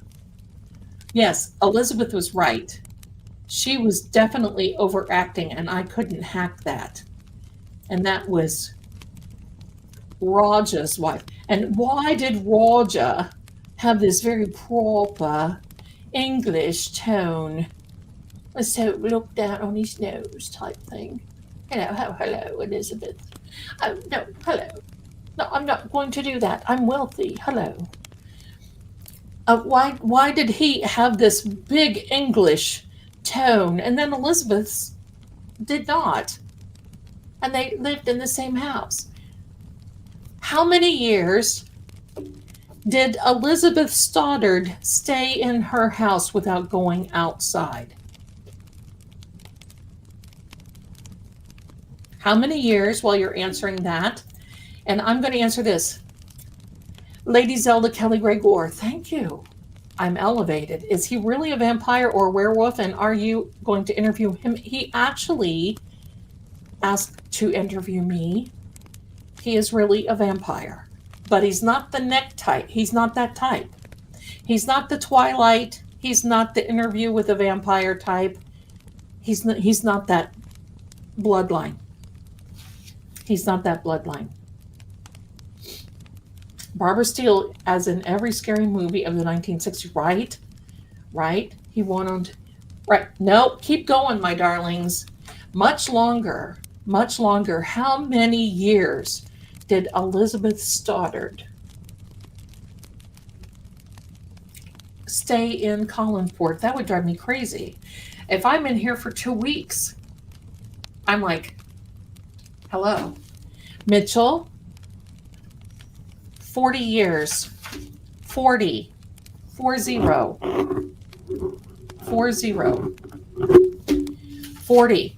Yes, Elizabeth was right. She was definitely overacting, and I couldn't hack that. And that was Raja's wife. And why did Raja have this very proper English tone? So look down on his nose type thing. Hello, Elizabeth. No, hello. No, I'm not going to do that. I'm wealthy. Hello. Why did he have this big English tone, and then Elizabeth's did not? And they lived in the same house. How many years did Elizabeth Stoddard stay in her house without going outside? How many years while you're answering that? And I'm going to answer this. Lady Zelda Kelly Gregor, thank you. I'm elevated. Is he really a vampire or a werewolf? And are you going to interview him? He actually asked to interview me. He is really a vampire, but he's not the neck type. He's not that type. He's not the Twilight. He's not the interview with a vampire type. He's not that bloodline. He's not that bloodline. Barbara Steele, as in every scary movie of the 1960s, right? Right? He won on, right. No, keep going, my darlings. Much longer, much longer. How many years did Elizabeth Stoddard stay in Collinport. That would drive me crazy. If I'm in here for 2 weeks, I'm like, hello. Mitchell, 40 years. 40. 40. 40. 40.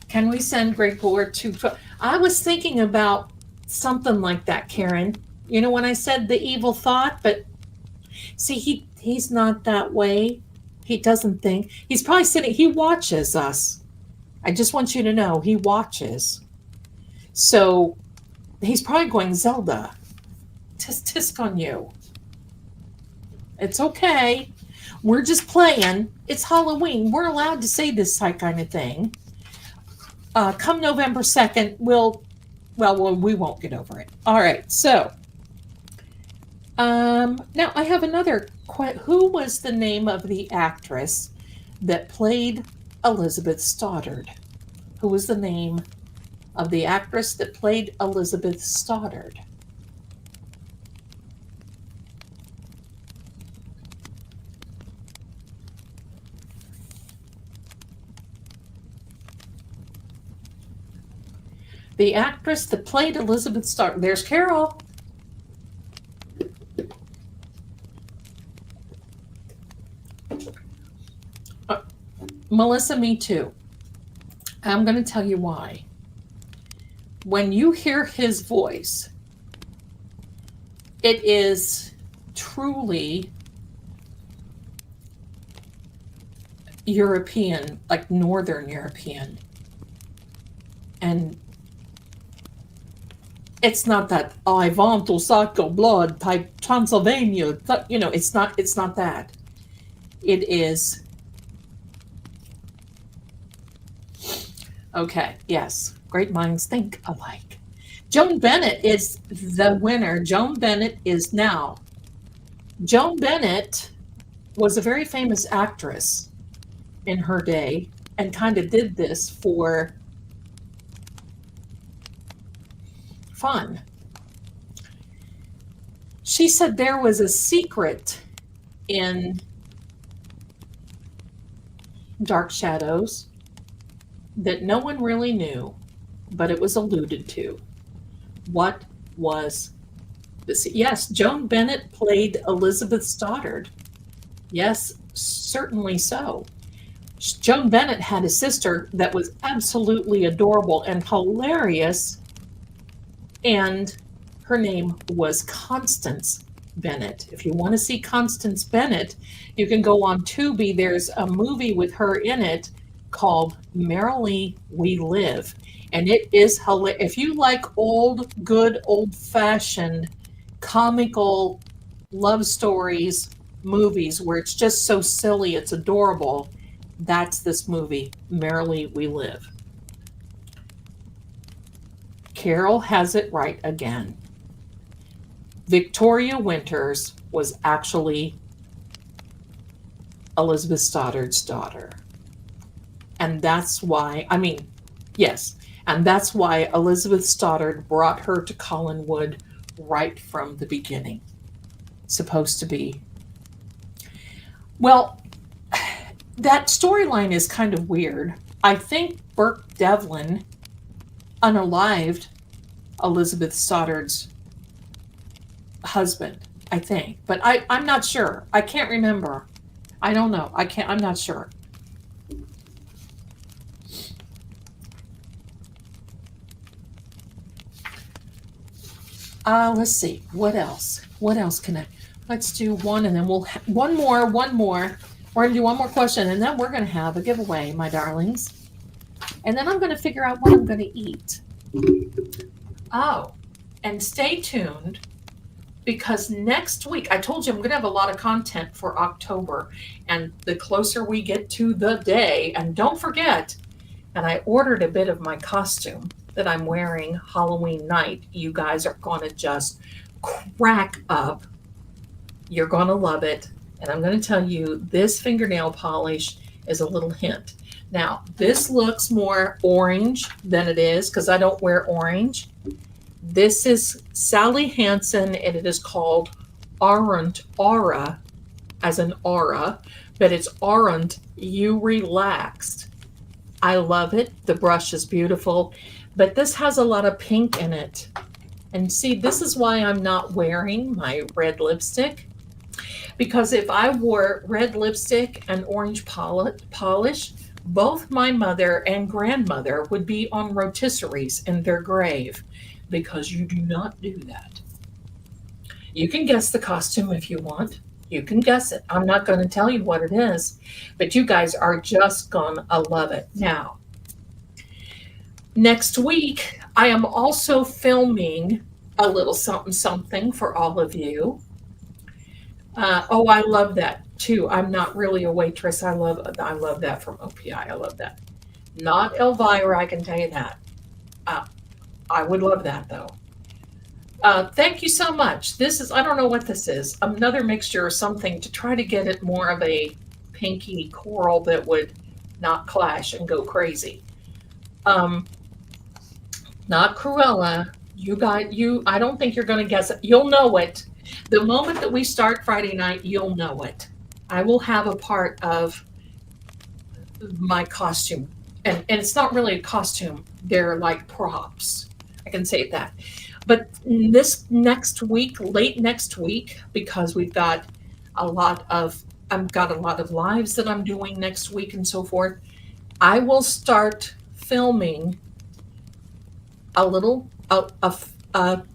Can we send Greg Buller to... I was thinking about something like that, Karen. You know, when I said the evil thought, but see, he's not that way. He doesn't think. He's probably sitting... He watches us. I just want you to know, he watches. So he's probably going, Zelda, tisk on you. It's okay. We're just playing. It's Halloween. We're allowed to say this kind of thing. Come November 2nd, we won't get over it. All right, so now I have another question. Who was the name of the actress that played Elizabeth Stoddard? Who was the name of the actress that played Elizabeth Stoddard? The actress that played Elizabeth Stoddard. There's Carol. Melissa, me too. I'm going to tell you why. When you hear his voice, it is truly European, like Northern European. And it's not that I want to suck your blood type Transylvania. You know, it's not that. It is. Okay, yes. Great minds think alike. Joan Bennett is the winner. Joan Bennett is now. Joan Bennett was a very famous actress in her day and kind of did this for fun. She said there was a secret in Dark Shadows that no one really knew, but it was alluded to. What was this? Yes, Joan Bennett played Elizabeth Stoddard. Yes, certainly so. Joan Bennett had a sister that was absolutely adorable and hilarious, and her name was Constance Bennett. If you want to see Constance Bennett, you can go on Tubi. There's a movie with her in it called Merrily We Live. And it is hilarious. If you like good old-fashioned comical love stories, movies where it's just so silly, it's adorable, that's this movie, Merrily We Live. Carol has it right again. Victoria Winters was actually Elizabeth Stoddard's daughter. And that's why, and that's why Elizabeth Stoddard brought her to Collinwood right from the beginning. Supposed to be. Well, that storyline is kind of weird. I think Burke Devlin unalived Elizabeth Stoddard's husband, I think. But I'm not sure. I can't remember. I don't know. I'm not sure. Let's see. What else? What else can I? Let's do one, and then we'll one more. We're gonna do one more question, and then we're gonna have a giveaway, my darlings. And then I'm gonna figure out what I'm gonna eat. Oh, and stay tuned, because next week, I told you I'm gonna have a lot of content for October, and the closer we get to the day, and don't forget, and I ordered a bit of my costume that I'm wearing Halloween night. You guys are gonna just crack up. You're gonna love it. And I'm gonna tell you, this fingernail polish is a little hint. Now, this looks more orange than it is because I don't wear orange. This is Sally Hansen, and it is called Aura, as an aura, but it's Aren't You Relaxed. I love it. The brush is beautiful, but this has a lot of pink in it. And see, this is why I'm not wearing my red lipstick, because if I wore red lipstick and orange polish, both my mother and grandmother would be on rotisseries in their grave, because you do not do that. You can guess the costume if you want. You can guess it. I'm not going to tell you what it is, but you guys are just going to love it. Now, next week, I am also filming a little something for all of you. Oh, I love that too. I'm not really a waitress. I love that from OPI. I love that. Not Elvira, I can tell you that. I would love that though. Thank you so much. This is, I don't know what this is, another mixture or something to try to get it more of a pinky coral that would not clash and go crazy. Not Cruella. I don't think you're going to guess it. You'll know it. The moment that we start Friday night, you'll know it. I will have a part of my costume. And it's not really a costume. They're like props. I can say that. But this next week, late next week, because I've got a lot of lives that I'm doing next week and so forth, I will start filming a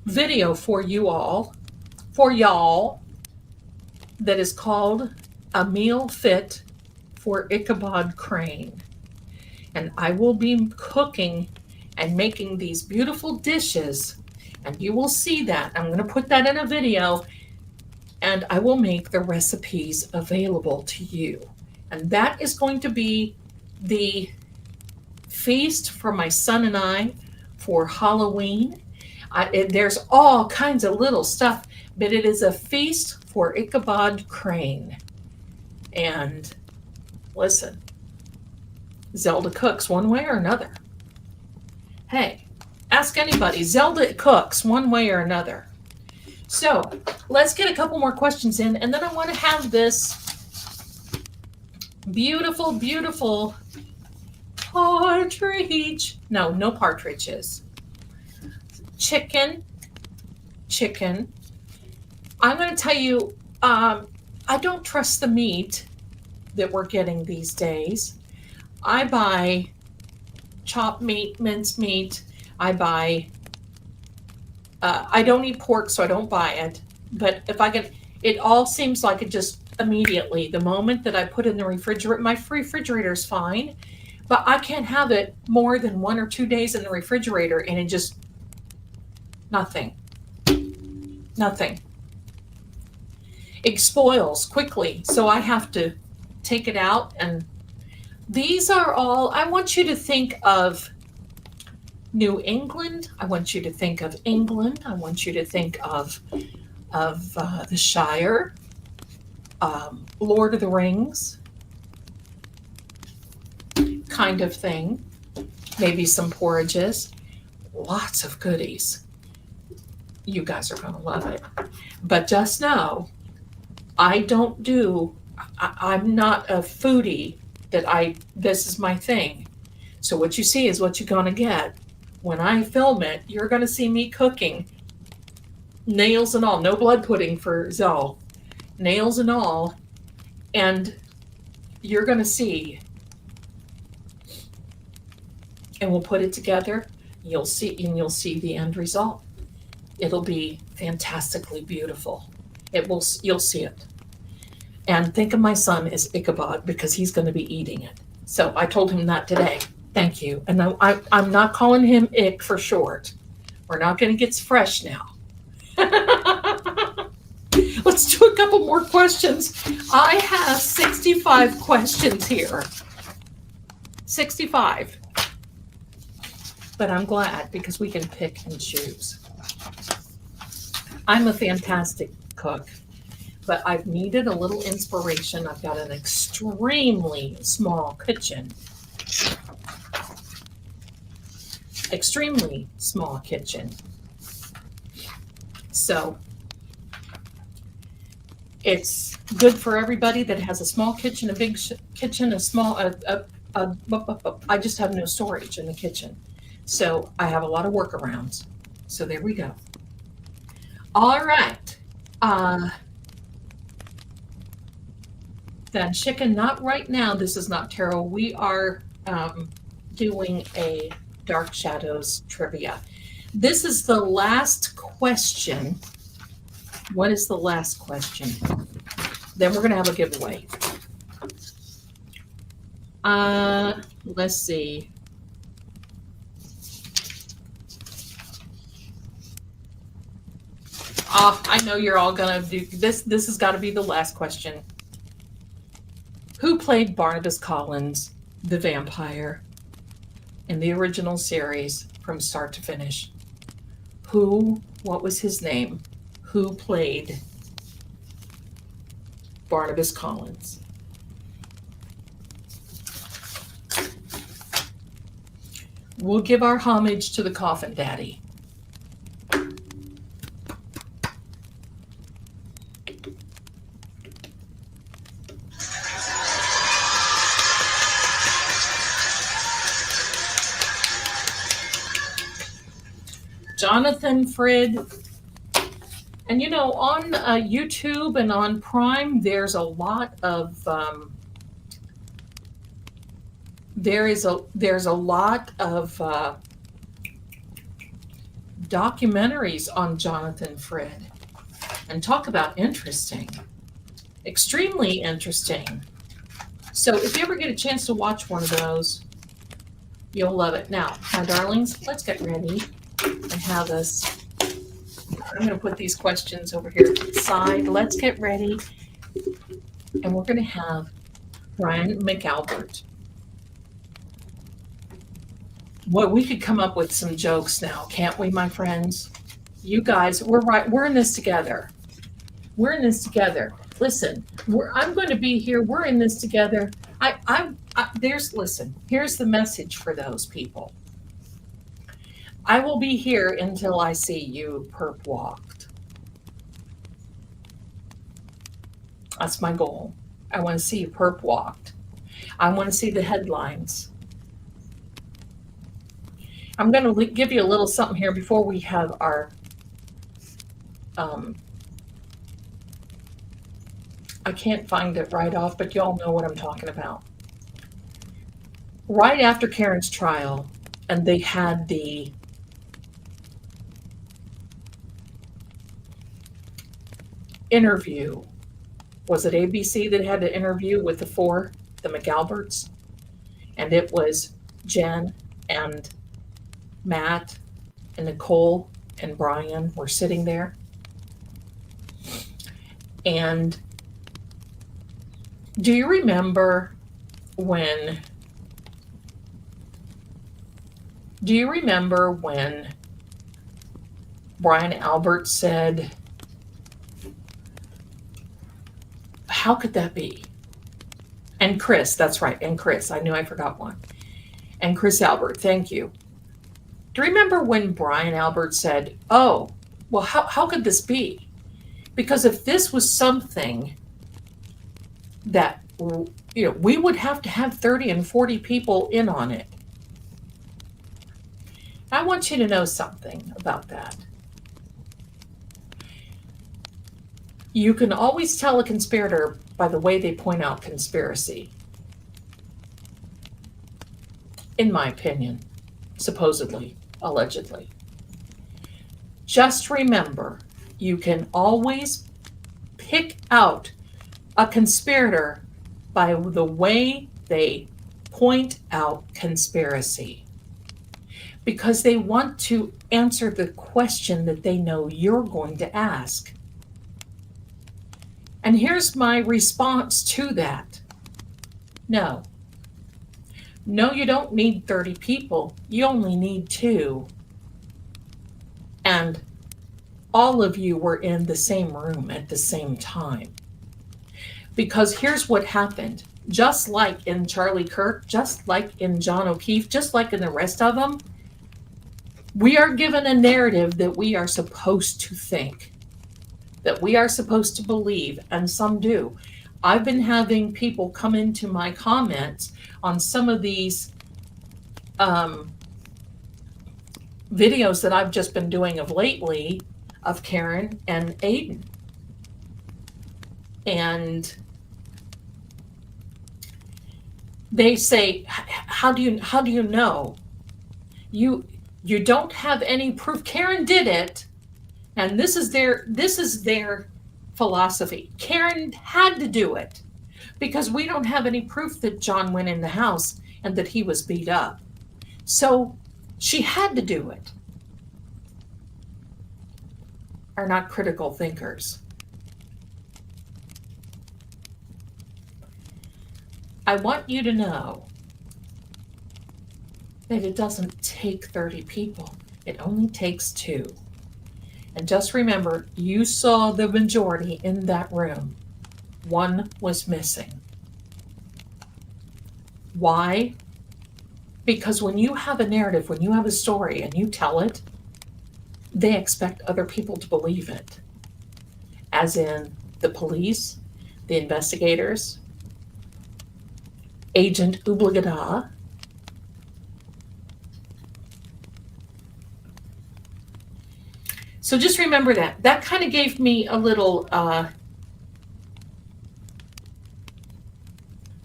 video for y'all, that is called A Meal Fit for Ichabod Crane. And I will be cooking and making these beautiful dishes, and you will see that. I'm going to put that in a video, and I will make the recipes available to you. And that is going to be the feast for my son and I for Halloween. There's all kinds of little stuff, but it is a feast for Ichabod Crane. And listen, Zelda cooks one way or another. Hey, ask anybody. Zelda cooks one way or another. So let's get a couple more questions in, and then I want to have this beautiful, beautiful partridge. No partridges. Chicken. I'm going to tell you, I don't trust the meat that we're getting these days. I buy chopped meat, minced meat. I don't eat pork, so I don't buy it. But if I get, it all seems like it just immediately, the moment that I put it in the refrigerator, my refrigerator's fine, but I can't have it more than 1 or 2 days in the refrigerator, and it just, nothing. It spoils quickly, so I have to take it out. And these are all, I want you to think of New England. I want you to think of England. I want you to think of the Shire, Lord of the Rings kind of thing. Maybe some porridges. Lots of goodies. You guys are going to love it. But just know, I'm not a foodie this is my thing. So what you see is what you're going to get. When I film it, you're going to see me cooking, nails and all. No blood pudding for Zoe. Nails and all. And you're going to see. And we'll put it together. You'll see the end result. It'll be fantastically beautiful. You'll see it. And think of my son as Ichabod, because he's going to be eating it. So I told him that today. Thank you. And I'm not calling him Ick for short. We're not going to get fresh now. Let's do a couple more questions. I have 65 questions here. 65. But I'm glad, because we can pick and choose. I'm a fantastic cook, but I've needed a little inspiration. I've got an extremely small kitchen. Extremely small kitchen. So it's good for everybody that has a small kitchen, a big kitchen, I just have no storage in the kitchen. So I have a lot of workarounds. So there we go. All right. Then chicken, not right now. This is not tarot. We are doing a Dark Shadows trivia. This is the last question. What is the last question? Then we're going to have a giveaway. Let's see. I know you're all going to do this. This has got to be the last question. Who played Barnabas Collins, the vampire, in the original series from start to finish? What was his name? Who played Barnabas Collins? We'll give our homage to the Coffin Daddy. Jonathan Frid. And on YouTube and on Prime, there's a lot of there's a lot of documentaries on Jonathan Frid, and talk about interesting, extremely interesting. So if you ever get a chance to watch one of those, you'll love it. Now, my darlings, let's get ready and have this. I'm going to put these questions over here to the side. Let's get ready. And we're going to have Brian McAlbert. Boy, we could come up with some jokes now, can't we, my friends? You guys, we're right. We're in this together. We're in this together. Listen, I'm going to be here. We're in this together. Listen, here's the message for those people. I will be here until I see you perp walked. That's my goal. I want to see you perp walked. I want to see the headlines. I'm going to give you a little something here before we have our I can't find it right off, but y'all know what I'm talking about. Right after Karen's trial, and they had the interview. Was it ABC that had the interview with the McAlberts? And it was Jen and Matt and Nicole and Brian were sitting there. And do you remember when Brian Albert said, how could that be? And Chris, that's right. And Chris, I knew I forgot one. And Chris Albert, thank you. Do you remember when Brian Albert said, oh, well, how could this be? Because if this was something that, we would have to have 30 and 40 people in on it. I want you to know something about that. You can always tell a conspirator by the way they point out conspiracy. In my opinion, supposedly, allegedly. Just remember, you can always pick out a conspirator by the way they point out conspiracy. Because they want to answer the question that they know you're going to ask. And here's my response to that. No, you don't need 30 people. You only need 2. And all of you were in the same room at the same time. Because here's what happened. Just like in Charlie Kirk, just like in John O'Keefe, just like in the rest of them, we are given a narrative that we are supposed to think. that we are supposed to believe, and some do. I've been having people come into my comments on some of these videos that I've just been doing of lately of Karen and Aiden. And they say, how do you know? You don't have any proof. Karen did it, and this is their philosophy. Karen had to do it because we don't have any proof that John went in the house and that he was beat up. So she had to do it. Are not critical thinkers. I want you to know that it doesn't take 30 people. It only takes 2. And just remember, you saw the majority in that room. 1 was missing. Why? Because when you have a narrative, when you have a story and you tell it, they expect other people to believe it. As in the police, the investigators, Agent Oobligada. So just remember that. That kind of gave me a little,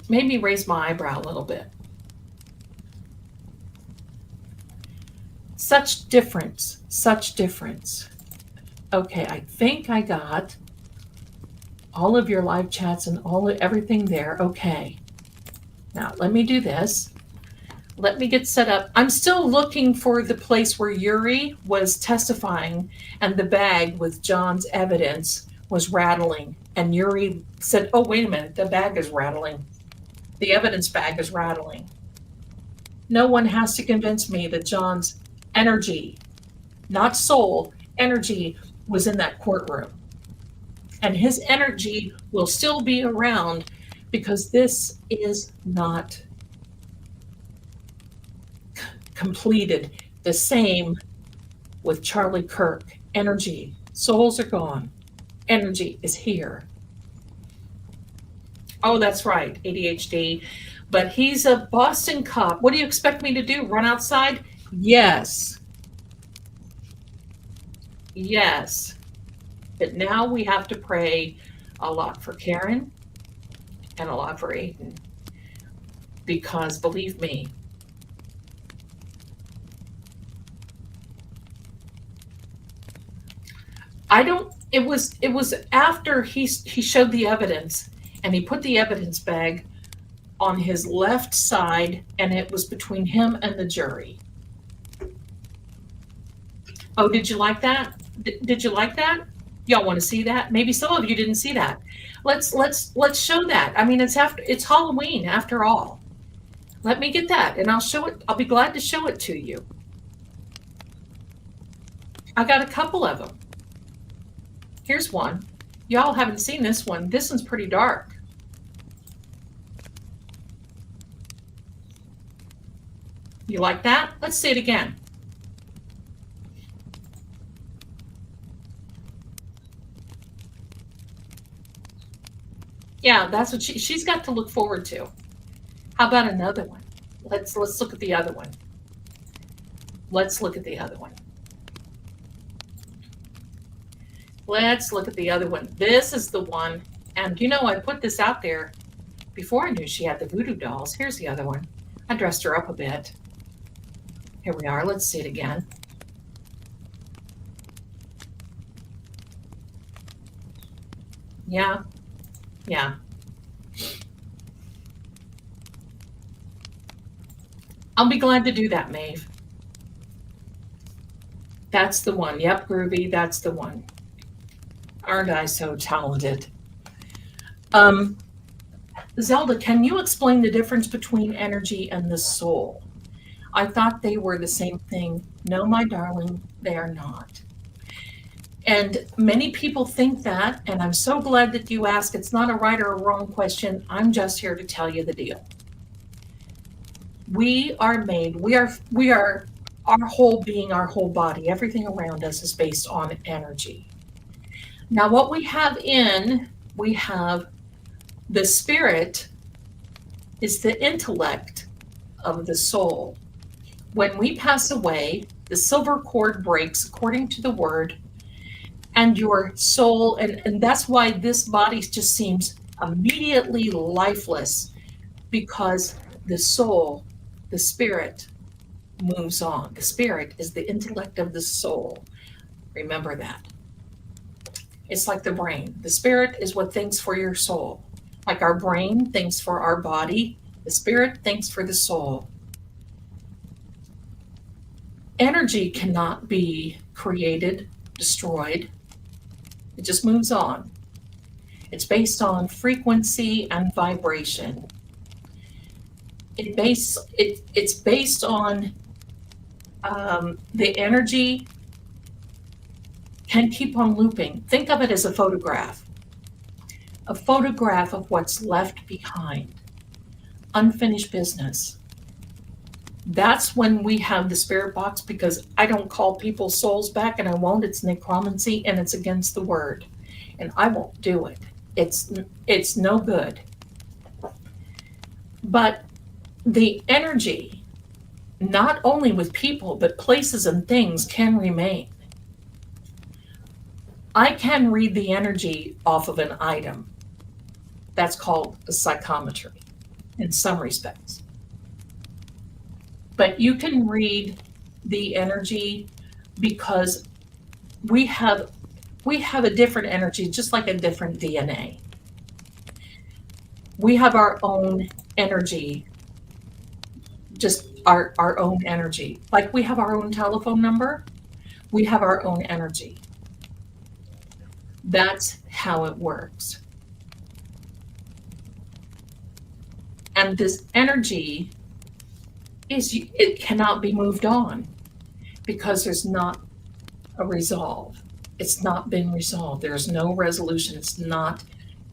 made me raise my eyebrow a little bit. Such difference, such difference. Okay, I think I got all of your live chats and everything there. Okay. Now, let me do this. Let me get set up. I'm still looking for the place where Yuri was testifying and the bag with John's evidence was rattling. And Yuri said, oh, wait a minute, the bag is rattling. The evidence bag is rattling. No one has to convince me that John's energy, not soul, energy was in that courtroom. And his energy will still be around because this is not completed. The same with Charlie Kirk. Energy, souls are gone. Energy is here. Oh, that's right, ADHD. But he's a Boston cop. What do you expect me to do? Run outside? Yes. Yes. But now we have to pray a lot for Karen and a lot for Aiden. Because believe me, it was after he showed the evidence and he put the evidence bag on his left side and it was between him and the jury. Oh, did you like that? Did you like that? Y'all want to see that? Maybe some of you didn't see that. Let's show that. I mean, it's Halloween after all. Let me get that and I'll show it. I'll be glad to show it to you. I got a couple of them. Here's one. Y'all haven't seen this one. This one's pretty dark. You like that? Let's see it again. Yeah, that's what she's got to look forward to. How about another one? Let's look at the other one. Let's look at the other one. Let's look at the other one. This is the one. And you know, I put this out there before I knew she had the voodoo dolls. Here's the other one. I dressed her up a bit. Here we are. Let's see it again. Yeah. Yeah. I'll be glad to do that, Maeve. That's the one. Yep, Groovy, that's the one. Aren't I so talented? Zelda, can you explain the difference between energy and the soul? I thought they were the same thing. No, my darling, they are not. And many people think that, and I'm so glad that you asked. It's not a right or a wrong question. I'm just here to tell you the deal. We are made, we are our whole being, our whole body, everything around us is based on energy. Now, what we have the spirit is the intellect of the soul. When we pass away, the silver cord breaks according to the word, and your soul, and that's why this body just seems immediately lifeless, because the soul, the spirit, moves on. The spirit is the intellect of the soul. Remember that. It's like the brain. The spirit is what thinks for your soul. Like our brain thinks for our body, the spirit thinks for the soul. Energy cannot be created, destroyed. It just moves on. It's based on frequency and vibration. It's based on the energy can keep on looping. Think of it as a photograph of what's left behind, unfinished business. That's when we have the spirit box, because I don't call people's souls back, and I won't. It's necromancy, and it's against the word, and I won't do it. It's no good. But the energy, not only with people, but places and things, can remain. I can read the energy off of an item. That's called a psychometry in some respects. But you can read the energy because we have a different energy, just like a different DNA. We have our own energy, just our own energy. Like we have our own telephone number, we have our own energy. That's how it works. And this energy it cannot be moved on because there's not a resolve. It's not been resolved. There's no resolution. It's not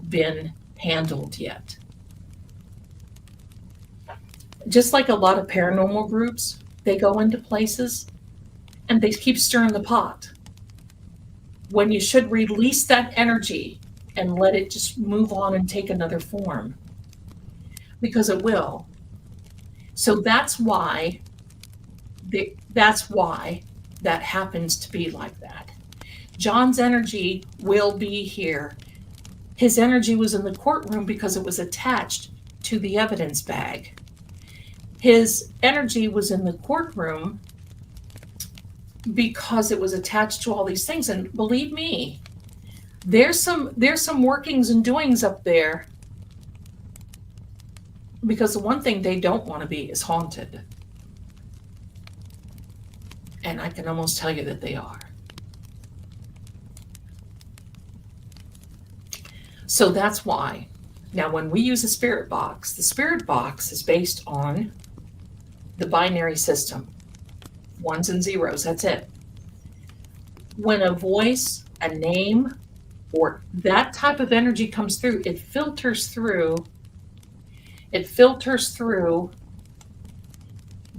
been handled yet. Just like a lot of paranormal groups, they go into places and they keep stirring the pot, when you should release that energy and let it just move on and take another form, because it will. So that's why that happens to be like that. John's energy will be here. His energy was in the courtroom because it was attached to the evidence bag. His energy was in the courtroom because it was attached to all these things. And believe me, there's some workings and doings up there, because the one thing they don't want to be is haunted. And I can almost tell you that they are. So that's why. Now, when we use a spirit box, the spirit box is based on the binary system. Ones and zeros, that's it. When a voice, a name, or that type of energy comes through, it filters through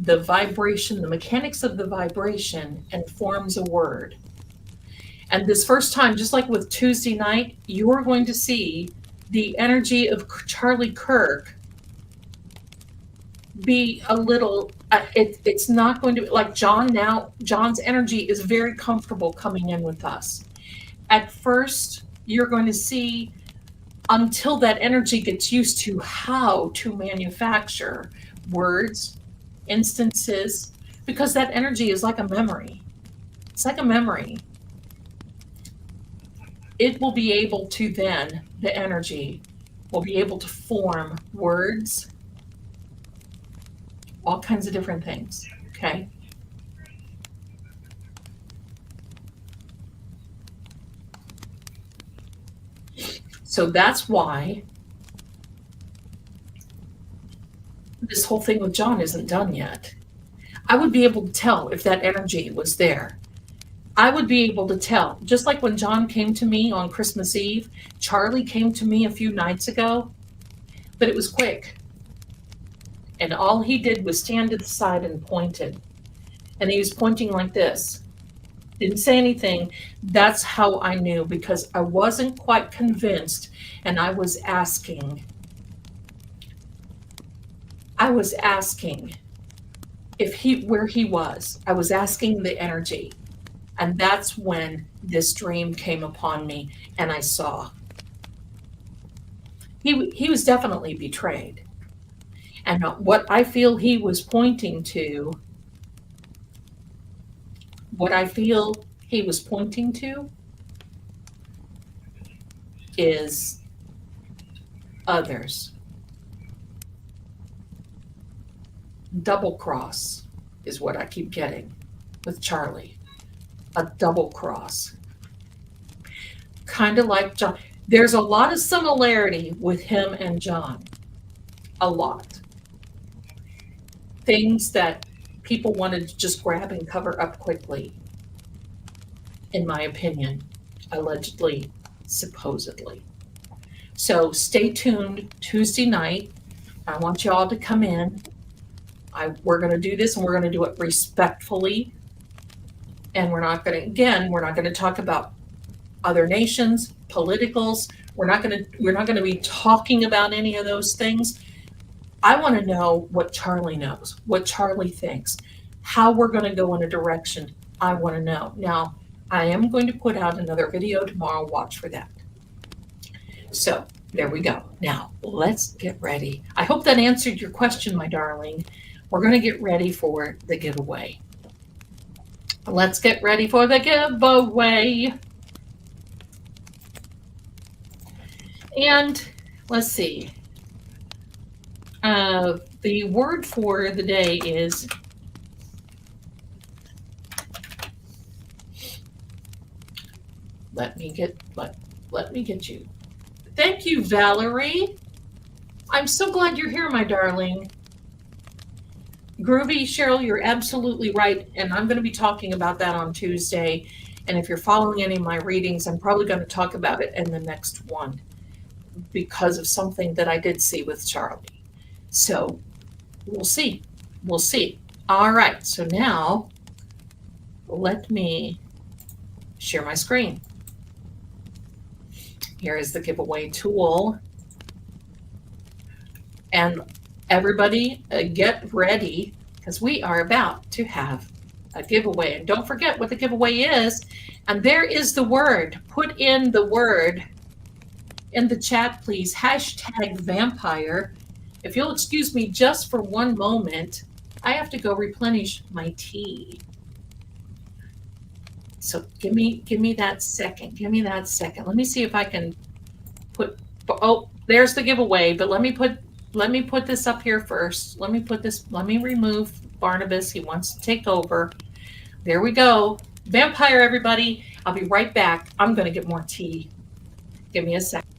the vibration, the mechanics of the vibration, and forms a word. And this first time, just like with Tuesday night, you are going to see the energy of Charlie Kirk be a little, it's not going to, like John now, John's energy is very comfortable coming in with us. At first, you're going to see, until that energy gets used to how to manufacture words, instances, because that energy is like a memory. It's like a memory. It will be able to then, the energy will be able to form words, all kinds of different things, okay? So that's why this whole thing with John isn't done yet. I would be able to tell if that energy was there. I would be able to tell, just like when John came to me on Christmas Eve, Charlie came to me a few nights ago, but it was quick. And all he did was stand to the side and pointed. And he was pointing like this. Didn't say anything. That's how I knew, because I wasn't quite convinced, and I was asking. I was asking if he where he was. I was asking the energy. And that's when this dream came upon me and I saw. He was definitely betrayed. And what I feel he was pointing to, what I feel he was pointing to is others. Double cross is what I keep getting with Charlie. A double cross. Kind of like John. There's a lot of similarity with him and John. A lot. Things that people wanted to just grab and cover up quickly, in my opinion, allegedly, supposedly. So stay tuned Tuesday night. I want you all to come in. We're going to do this, and we're going to do it respectfully. And we're not going to talk about other nations, politicals. We're not going to be talking about any of those things. I want to know what Charlie knows, what Charlie thinks, how we're going to go in a direction. I want to know. Now, I am going to put out another video tomorrow. Watch for that. So there we go. Now, let's get ready. I hope that answered your question, my darling. We're going to get ready for the giveaway. Let's get ready for the giveaway. And let's see. The word for the day is let me get you. Thank you, Valerie. I'm so glad you're here, my darling. Groovy, Cheryl, you're absolutely right. And I'm going to be talking about that on Tuesday. And if you're following any of my readings, I'm probably going to talk about it in the next one because of something that I did see with Charlie. So we'll see. We'll see. All right. So now let me share my screen. Here is the giveaway tool. And everybody get ready, because we are about to have a giveaway. And don't forget what the giveaway is. And there is the word. Put in the word in the chat, please. Hashtag vampire. If you'll excuse me just for one moment, I have to go replenish my tea. So give me that second. Give me that second. Let me see if I can put, oh, there's the giveaway, but let me put this up here first. Let me remove Barnabas. He wants to take over. There we go. Vampire, everybody. I'll be right back. I'm going to get more tea. Give me a second.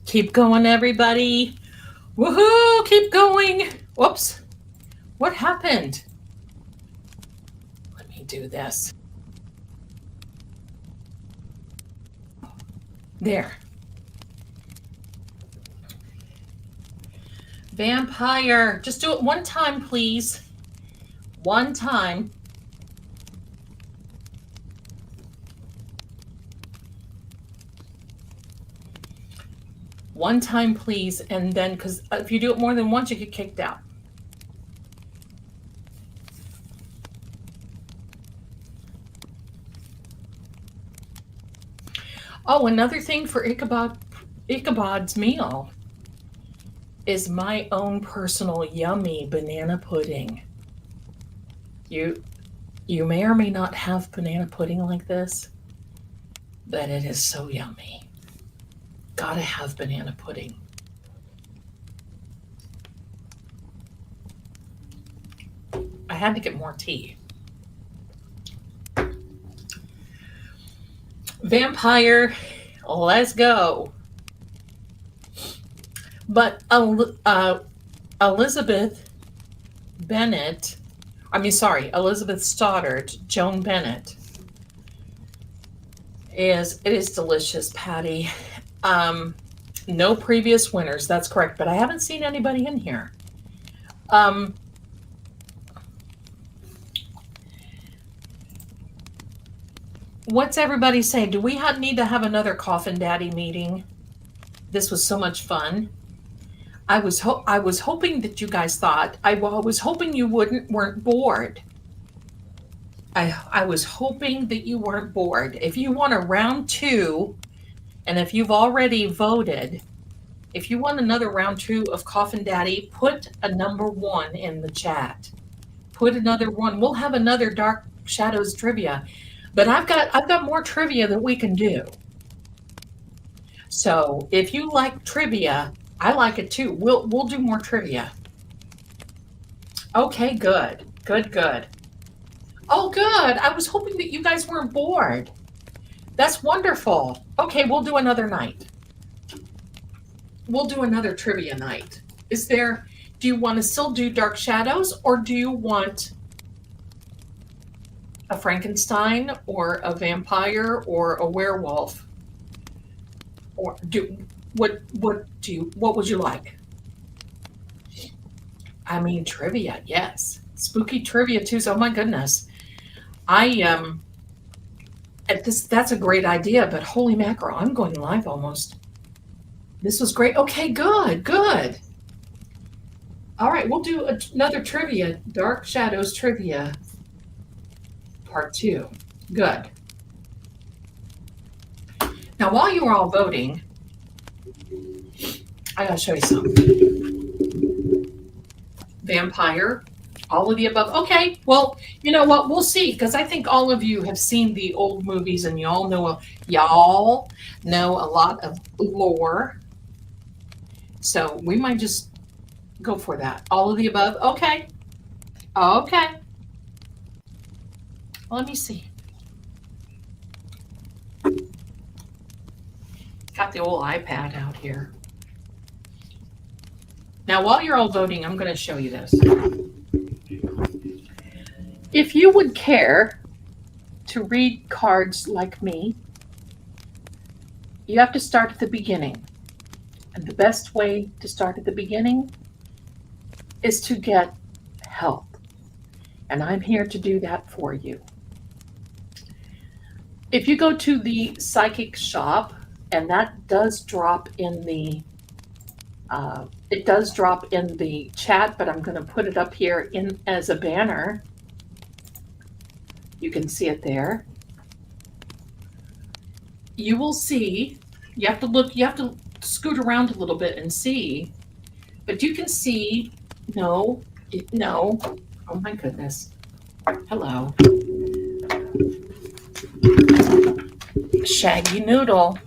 Keep going, everybody. Woohoo! Keep going. Whoops. What happened? Let me do this. There. Vampire. Just do it one time, please. One time. One time, please, and then, because if you do it more than once, you get kicked out. Oh, another thing for Ichabod's meal is my own personal yummy banana pudding. You you may or may not have banana pudding like this, but it is so yummy. Gotta have banana pudding. I had to get more tea. Vampire, let's go. But Elizabeth Bennet, Elizabeth Stoddard, Joan Bennett, it is delicious, Patty. No previous winners, that's correct, but I haven't seen anybody in here. What's everybody saying? Do we need to have another Coffin Daddy meeting? This was so much fun. I was hoping that you guys thought, I was hoping you weren't bored. I was hoping that you weren't bored. If you want a round 2, and if you've already voted, if you want another round 2 of Coffin Daddy, put a number 1 in the chat. Put another 1. We'll have another Dark Shadows trivia. But I've got more trivia that we can do. So if you like trivia, I like it too. We'll do more trivia. Okay, good. Good. Oh, good. I was hoping that you guys weren't bored. That's wonderful. Okay, we'll do another night. We'll do another trivia night. Do you want to still do Dark Shadows, or do you want a Frankenstein or a vampire or a werewolf? Or what would you like? I mean, trivia, yes. Spooky trivia too. So, oh my goodness. That's a great idea, but holy mackerel, I'm going live almost. This was great. Okay, good. All right, we'll do another trivia, Dark Shadows trivia. Part 2. Good. Now, while you are all voting, I gotta show you something. Vampire, all of the above. Okay, well, you know what? We'll see, because I think all of you have seen the old movies, and y'all know a lot of lore. So we might just go for that. All of the above. Okay. Let me see. Got the old iPad out here. Now, while you're all voting, I'm going to show you this. If you would care to read cards like me, you have to start at the beginning. And the best way to start at the beginning is to get help. And I'm here to do that for you. If you go to the psychic shop, and that does drop in the chat, but I'm going to put it up here as a banner. You can see it there. You will see, you have to scoot around a little bit and see, but you can see, no, oh my goodness. Hello. Shaggy Noodle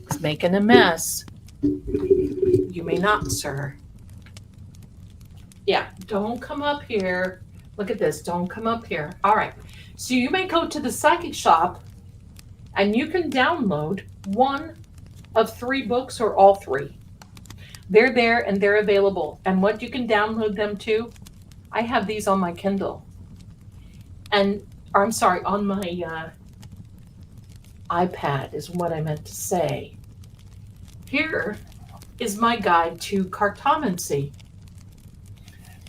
is making a mess. You may not, sir. Yeah, don't come up here. Look at this. Don't come up here. All right. So you may go to the psychic shop and you can download one of 3 books or all 3. They're there and they're available. And what you can download them to, I have these on my Kindle. On my iPad is what I meant to say. Here is my guide to Cartomancy.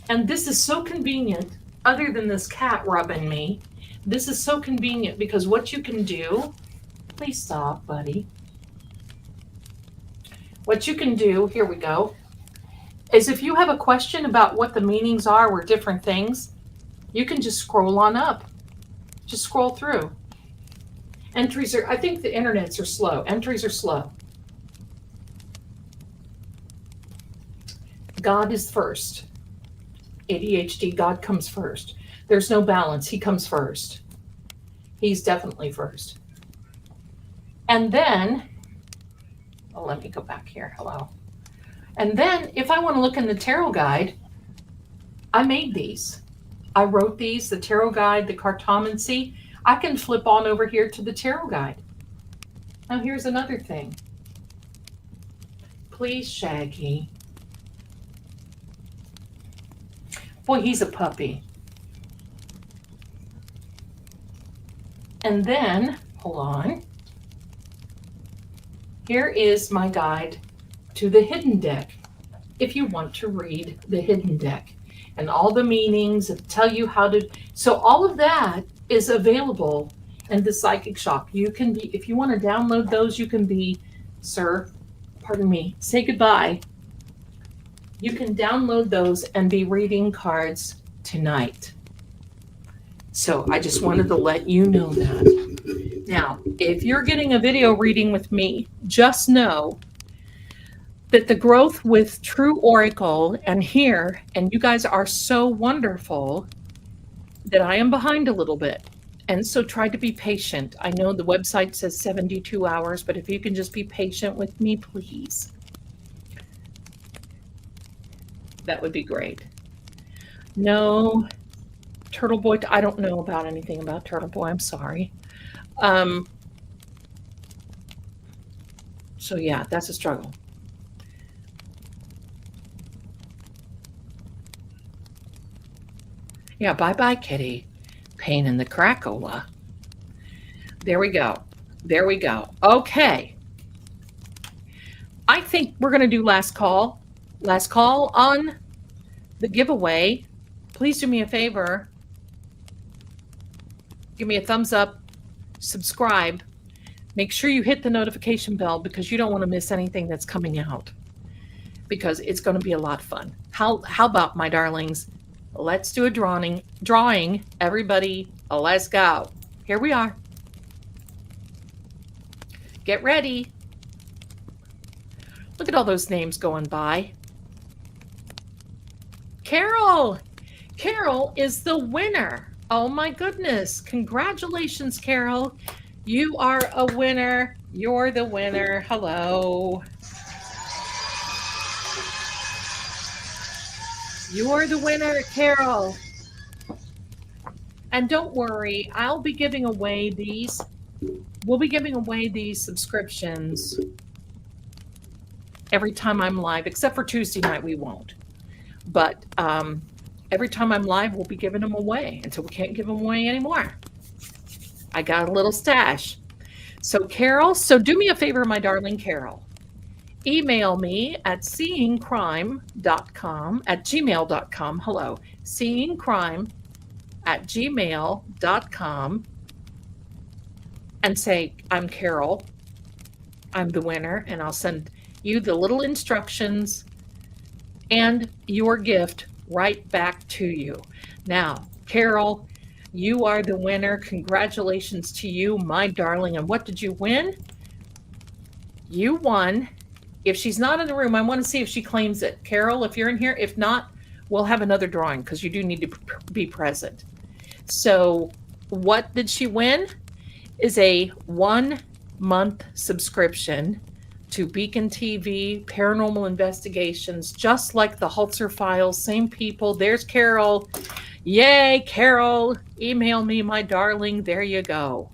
And this is so convenient, other than this cat rubbing me. This is so convenient because what you can do, please stop, buddy. what you can do, here we go, is if you have a question about what the meanings are or different things, you can just scroll on up. Just scroll through. Entries are, I think the internets are slow. Entries are slow. God is first. ADHD, God comes first. There's no balance. He comes first. He's definitely first. And then, oh, let me go back here. Hello. And then if I want to look in the tarot guide, I made these. I wrote these, the tarot guide, the Cartomancy. I can flip on over here to the tarot guide. Now here's another thing. Please, Shaggy. Boy, he's a puppy. And then, hold on. Here is my guide to the hidden deck. If you want to read the hidden deck and all the meanings and tell you how to, so all of that is available in the Psychic Shop. You can be, if you want to download those, you can be, sir, pardon me, say goodbye. You can download those and be reading cards tonight. So I just wanted to let you know that. Now, if you're getting a video reading with me, just know that the growth with True Oracle and here, and you guys are so wonderful, that I am behind a little bit. And so try to be patient. I know the website says 72 hours, but if you can just be patient with me, please. That would be great. No, Turtle Boy, I don't know about anything about Turtle Boy. I'm sorry. So yeah, that's a struggle. Yeah, bye-bye, kitty. Pain in the Cracola. There we go. There we go. Okay. I think we're going to do last call. Last call on the giveaway. Please do me a favor. Give me a thumbs up. Subscribe. Make sure you hit the notification bell because you don't want to miss anything that's coming out. Because it's going to be a lot of fun. How about, my darlings? Let's do a drawing. Everybody, let's go. Here we are. Get ready. Look at all those names going by. Carol. Carol is the winner. Oh my goodness. Congratulations, Carol. You are a winner. You're the winner. Hello. You're the winner, Carol. And don't worry, I'll be giving away these. We'll be giving away these subscriptions every time I'm live, except for Tuesday night, we won't. But every time I'm live, we'll be giving them away until we can't give them away anymore. I got a little stash. So Carol, so do me a favor, my darling Carol. Email me at seeingcrime.com at gmail.com. Hello, seeingcrime@gmail.com and say, I'm Carol. I'm the winner, and I'll send you the little instructions and your gift right back to you. Now, Carol, you are the winner. Congratulations to you, my darling. And what did you win? You won. If she's not in the room, I want to see if she claims it. Carol, if you're in here, if not, we'll have another drawing because you do need to be present. So what did she win? Is a 1-month subscription to Beacon TV, Paranormal Investigations, just like the Holzer Files, same people. There's Carol. Yay, Carol. Email me, my darling. There you go.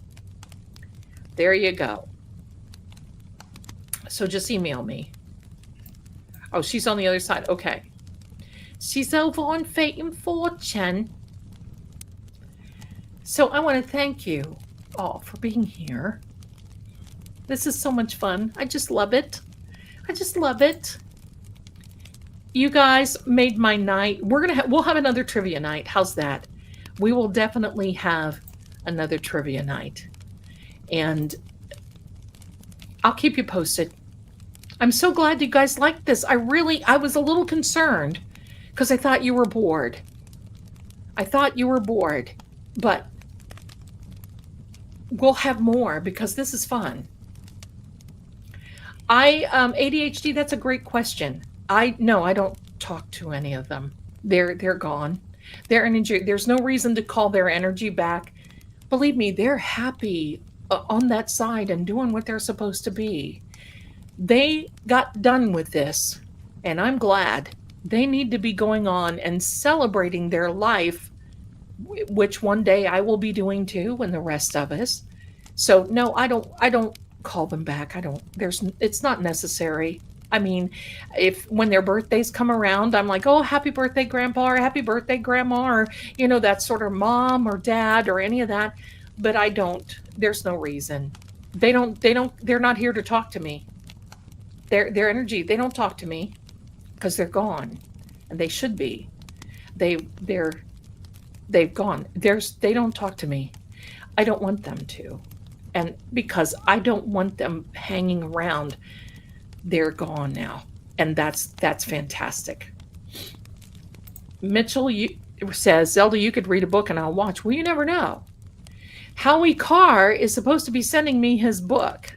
There you go. So just email me. Oh, she's on the other side. Okay. She's over on Fate and Fortune. So I want to thank you all for being here. This is so much fun. I just love it. I just love it. You guys made my night. We'll have another trivia night. How's that? We will definitely have another trivia night. And I'll keep you posted. I'm so glad you guys liked this. I was a little concerned because I thought you were bored. I thought you were bored, but we'll have more because this is fun. ADHD, that's a great question. No, I don't talk to any of them. They're gone. Their energy, there's no reason to call their energy back. Believe me, they're happy on that side and doing what they're supposed to be. They got done with this, and I'm glad. They need to be going on and celebrating their life, which one day I will be doing too, and the rest of us. So no, I don't call them back. I don't there's It's not necessary. I mean, if when their birthdays come around, I'm like, "Oh, happy birthday grandpa," or "Happy birthday grandma," or that sort of mom or dad or any of that, but I don't. There's no reason. They're not here to talk to me. Their energy, they don't talk to me because they're gone and they should be. They're they've gone. They don't talk to me. I don't want them to. And because I don't want them hanging around, they're gone now. And that's fantastic. Mitchell says, Zelda, you could read a book and I'll watch. Well, you never know. Howie Carr is supposed to be sending me his book.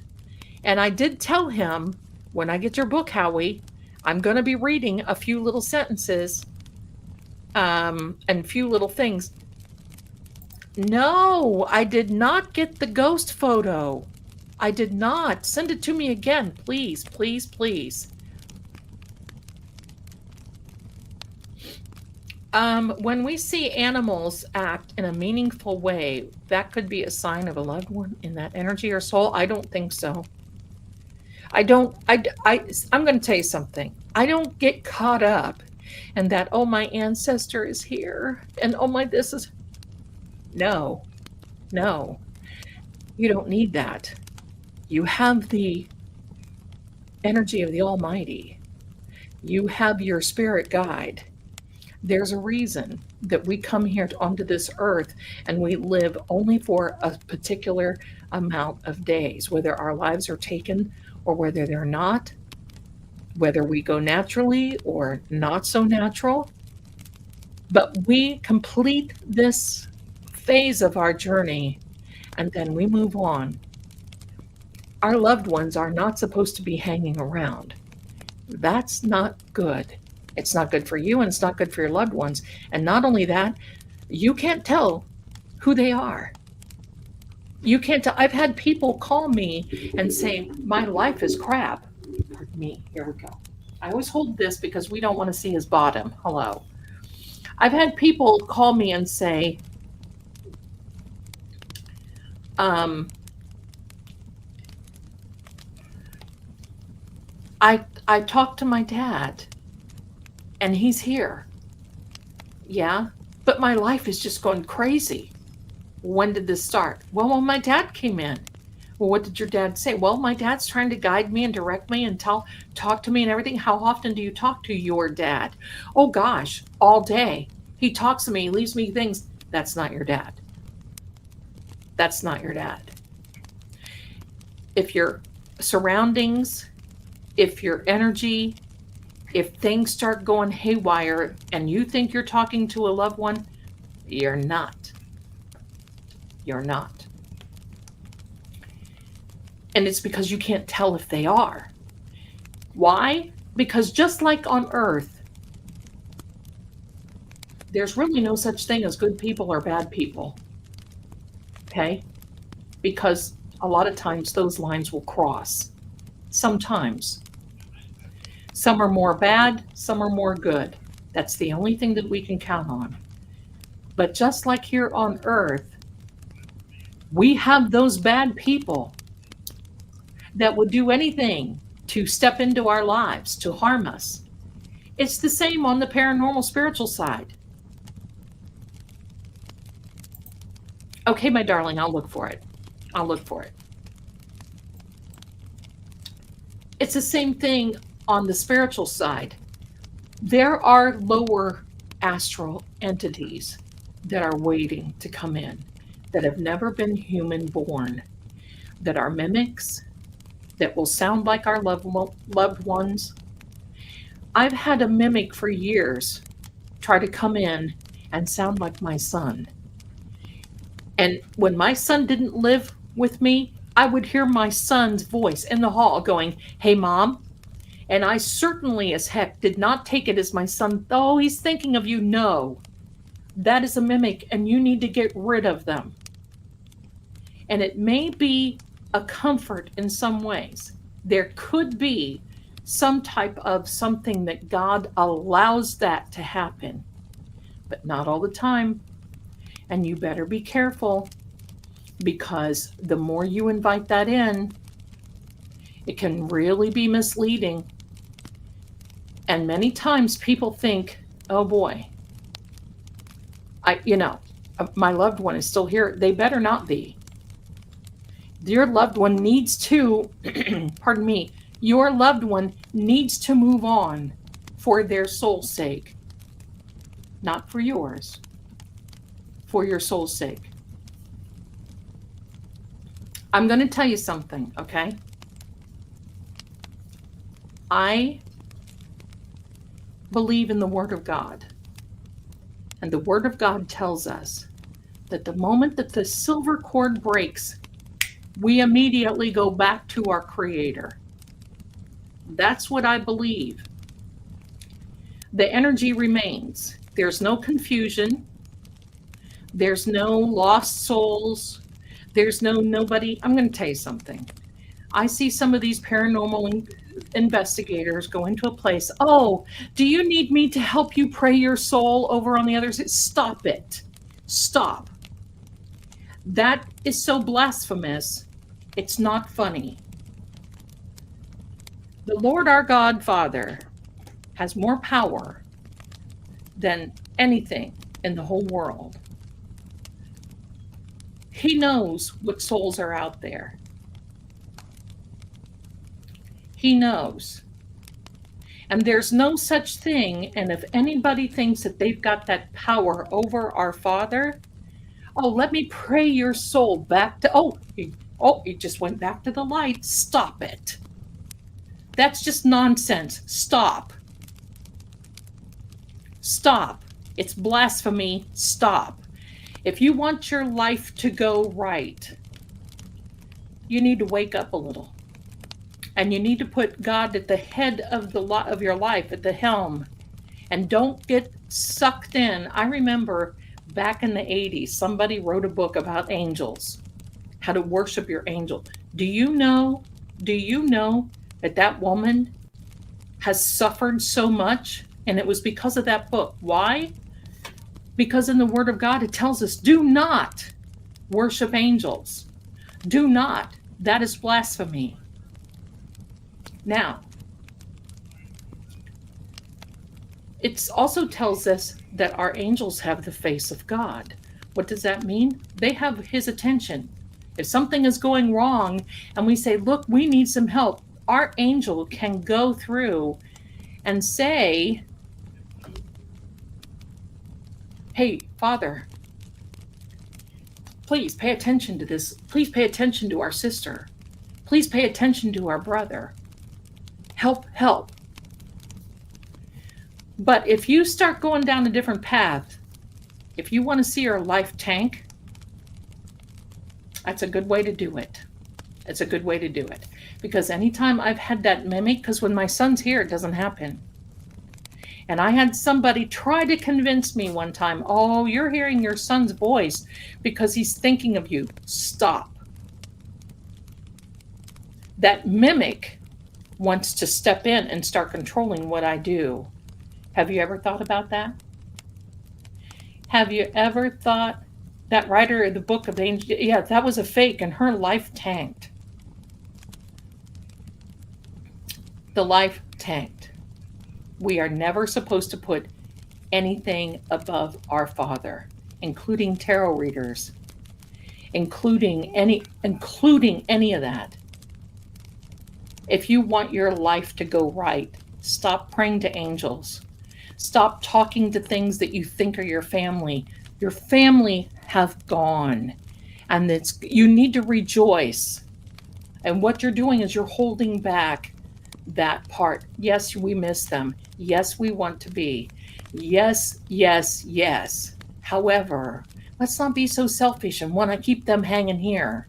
And I did tell him, when I get your book, Howie, I'm going to be reading a few little sentences and a few little things. No, I did not get the ghost photo. I did not. Send it to me again, please, please, please. When we see animals act in a meaningful way, that could be a sign of a loved one in that energy or soul. I don't think so. I'm going to tell you something. I don't get caught up in that, oh, my ancestor is here, and oh, my, this is, no, no, you don't need that. You have the energy of the Almighty. You have your spirit guide. There's a reason that we come here onto this earth and we live only for a particular amount of days, whether our lives are taken or whether they're not, whether we go naturally or not so natural. But we complete this phase of our journey and then we move on. Our loved ones are not supposed to be hanging around. That's not good. It's not good for you and it's not good for your loved ones. And not only that, you can't tell who they are. You can't tell. I've had people call me and say, my life is crap. Pardon me. Here we go. I always hold this because we don't want to see his bottom. Hello. I've had people call me and say, I talked to my dad and he's here. Yeah, but my life is just going crazy. When did this start? Well, when my dad came in. Well, what did your dad say? Well, my dad's trying to guide me and direct me and talk to me and everything. How often do you talk to your dad? Oh gosh, all day. He talks to me, he leaves me things. That's not your dad. That's not your dad. If your surroundings, if your energy, if things start going haywire and you think you're talking to a loved one, you're not. You're not. And it's because you can't tell if they are. Why? Because just like on Earth, there's really no such thing as good people or bad people. Okay? Because a lot of times those lines will cross. Sometimes. Some are more bad, some are more good. That's the only thing that we can count on. But just like here on Earth, we have those bad people that would do anything to step into our lives, to harm us. It's the same on the paranormal spiritual side. Okay, my darling, I'll look for it. I'll look for it. It's the same thing on the spiritual side. There are lower astral entities that are waiting to come in, that have never been human born, that are mimics, that will sound like our loved ones. I've had a mimic for years try to come in and sound like my son. And when my son didn't live with me, I would hear my son's voice in the hall going, "Hey, Mom." And I certainly as heck did not take it as my son, "Oh, he's thinking of you." No, that is a mimic and you need to get rid of them. And it may be a comfort in some ways. There could be some type of something that God allows that to happen, but not all the time. And you better be careful, because the more you invite that in, it can really be misleading. And many times people think, "Oh boy, my loved one is still here." They better not be. Your loved one needs to, pardon me, your loved one needs to move on for their soul's sake. Not for yours, for your soul's sake. I'm going to tell you something, okay? I believe in the Word of God. And the Word of God tells us that the moment that the silver cord breaks, we immediately go back to our Creator. That's what I believe. The energy remains. There's no confusion. There's no lost souls. There's nobody. I'm going to tell you something. I see some of these paranormal investigators go into a place. "Oh, do you need me to help you pray your soul over on the other side?" Stop it. Stop. That is so blasphemous. It's not funny. The Lord our God Father has more power than anything in the whole world. He knows what souls are out there. He knows. And there's no such thing. And if anybody thinks that they've got that power over our Father, "Oh, let me pray your soul back to," it just went back to the light. Stop it. That's just nonsense. Stop. Stop. It's blasphemy. Stop. If you want your life to go right, you need to wake up a little. And you need to put God at the head of your life, at the helm. And don't get sucked in. I remember back in the 80s, somebody wrote a book about angels, how to worship your angel. Do you know that woman has suffered so much? And it was because of that book. Why? Because in the Word of God, it tells us, do not worship angels. Do not. That is blasphemy. Now, it also tells us that our angels have the face of God. What does that mean? They have His attention. If something is going wrong and we say, "Look, we need some help," our angel can go through and say, "Hey, Father, please pay attention to this. Please pay attention to our sister. Please pay attention to our brother. Help, help." But if you start going down a different path, if you want to see your life tank, that's a good way to do it. It's a good way to do it. Because anytime I've had that mimic, because when my son's here, it doesn't happen. And I had somebody try to convince me one time, "Oh, you're hearing your son's voice because he's thinking of you." Stop. That mimic wants to step in and start controlling what I do. Have you ever thought about that? Have you ever thought that writer of the book of Angels, yeah, that was a fake and her life tanked. The life tanked. We are never supposed to put anything above our Father, including tarot readers, including any of that. If you want your life to go right, stop praying to angels. Stop talking to things that you think are your family. Your family have gone, and you need to rejoice And what you're doing is you're holding back that part. Yes, we miss them. Yes, we want to be. Yes, yes, yes. However, let's not be so selfish and want to keep them hanging here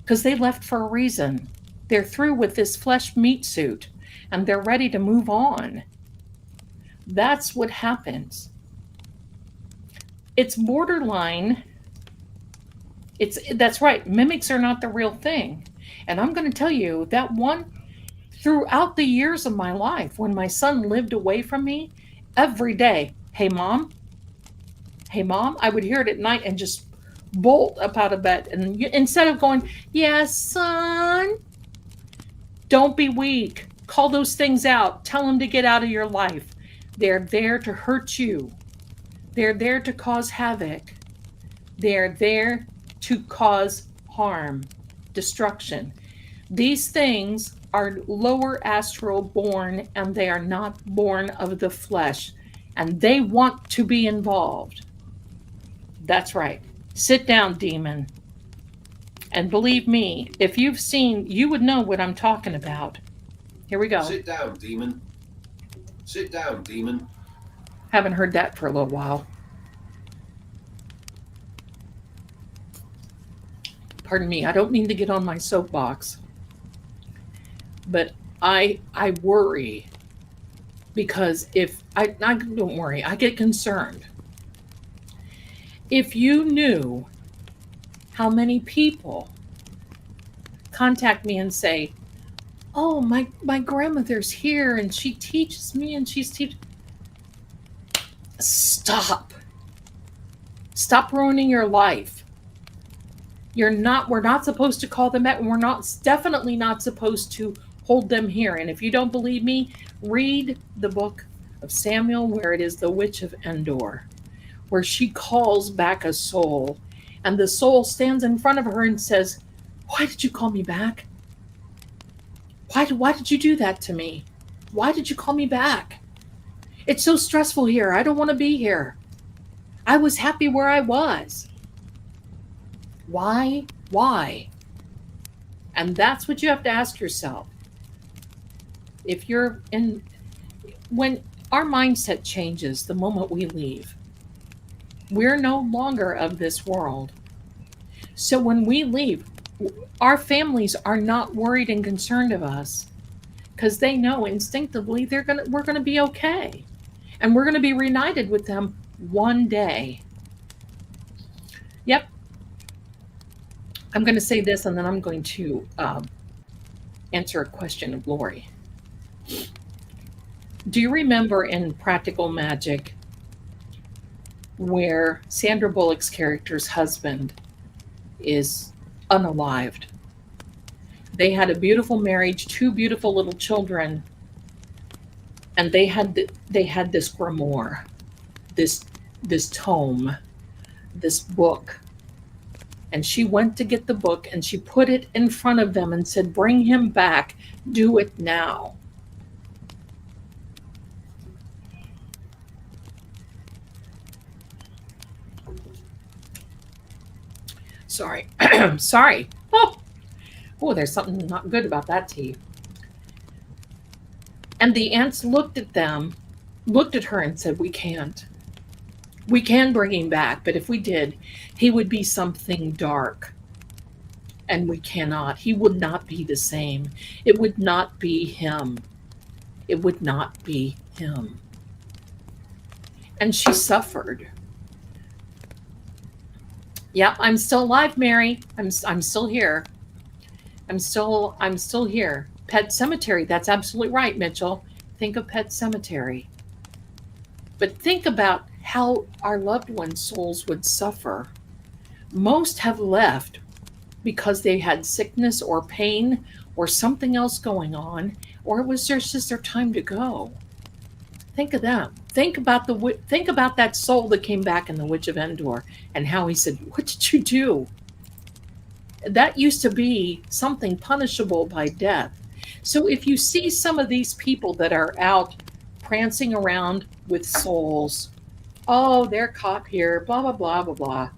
because they left for a reason. They're through with this flesh meat suit and they're ready to move on. That's what happens. It's borderline. That's right. Mimics are not the real thing. And I'm going to tell you that one throughout the years of my life when my son lived away from me, every day, hey mom, I would hear it at night and just bolt up out of bed. And instead of going, yes, son, don't be weak. Call those things out. Tell them to get out of your life. They're there to hurt you. They're there to cause havoc. They're there to cause harm, destruction. These things are lower astral born, and they are not born of the flesh, and they want to be involved. That's right. Sit down, demon. And believe me, if you've seen, you would know what I'm talking about. Here we go. Sit down, demon. Sit down, demon. Haven't heard that for a little while. Pardon me, I don't mean to get on my soapbox, but I worry because if I don't worry, I get concerned. If you knew how many people contact me and say, oh, my grandmother's here and she teaches me and she's teaching. Stop ruining your life. We're not supposed to call them back, and we're definitely not supposed to hold them here. And if you don't believe me, read the book of Samuel, where it is the witch of Endor, where she calls back a soul, and the soul stands in front of her and says, why did you call me back? Why did you do that to me? Why did you call me back? It's so stressful here. I don't want to be here. I was happy where I was. Why? And that's what you have to ask yourself. When our mindset changes the moment we leave, we're no longer of this world. So when we leave, our families are not worried and concerned of us because they know instinctively we're going to be okay. And we're going to be reunited with them one day. Yep. I'm going to say this, and then I'm going to answer a question of Lori. Do you remember in Practical Magic where Sandra Bullock's character's husband is unalived? They had a beautiful marriage, 2 beautiful little children, and they had this grimoire, this tome, this book. And she went to get the book and she put it in front of them and said, bring him back. Do it now. Sorry. Sorry. Oh, there's something not good about that tea. And the aunts looked at her and said, we can't. We can bring him back, but if we did, he would be something dark. And we cannot. He would not be the same. It would not be him. It would not be him. And she suffered. Yep, I'm still alive, Mary. I'm still here. I'm still here. Pet Cemetery. That's absolutely right, Mitchell. Think of Pet Cemetery. But think about how our loved ones' souls would suffer. Most have left because they had sickness or pain or something else going on, or it was just their time to go. Think of them. Think about that soul that came back in The Witch of Endor and how he said, what did you do? That used to be something punishable by death. So if you see some of these people that are out prancing around with souls, oh, they're caught here, blah, blah, blah, blah, blah.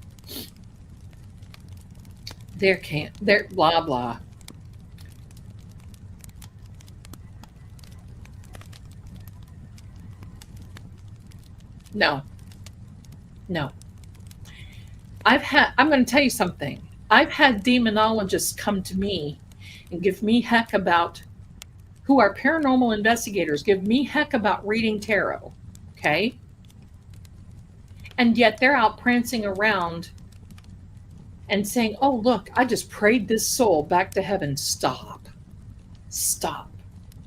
They're blah, blah. No, no. I'm going to tell you something. I've had demonologists come to me and give me heck about, who are paranormal investigators, give me heck about reading tarot. Okay. And yet they're out prancing around and saying, oh, look, I just prayed this soul back to heaven. Stop. Stop.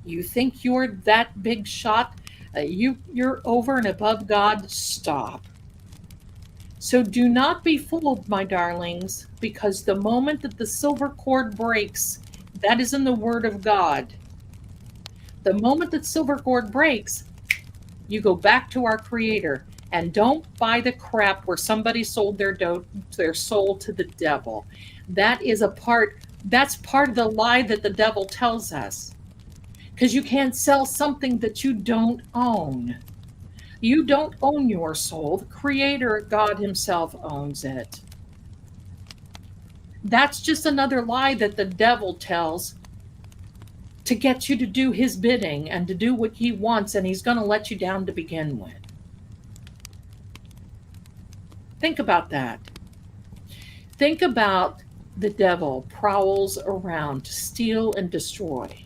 You think you're that big shot? You're over and above God? Stop. So do not be fooled, my darlings, because the moment that the silver cord breaks, that is in the Word of God. The moment that silver cord breaks, you go back to our Creator. And don't buy the crap where somebody sold their soul to the devil. That's part of the lie that the devil tells us. Because you can't sell something that you don't own. You don't own your soul. The Creator, God Himself, owns it. That's just another lie that the devil tells to get you to do his bidding and to do what he wants, and he's going to let you down to begin with. Think about that. Think about the devil prowls around to steal and destroy.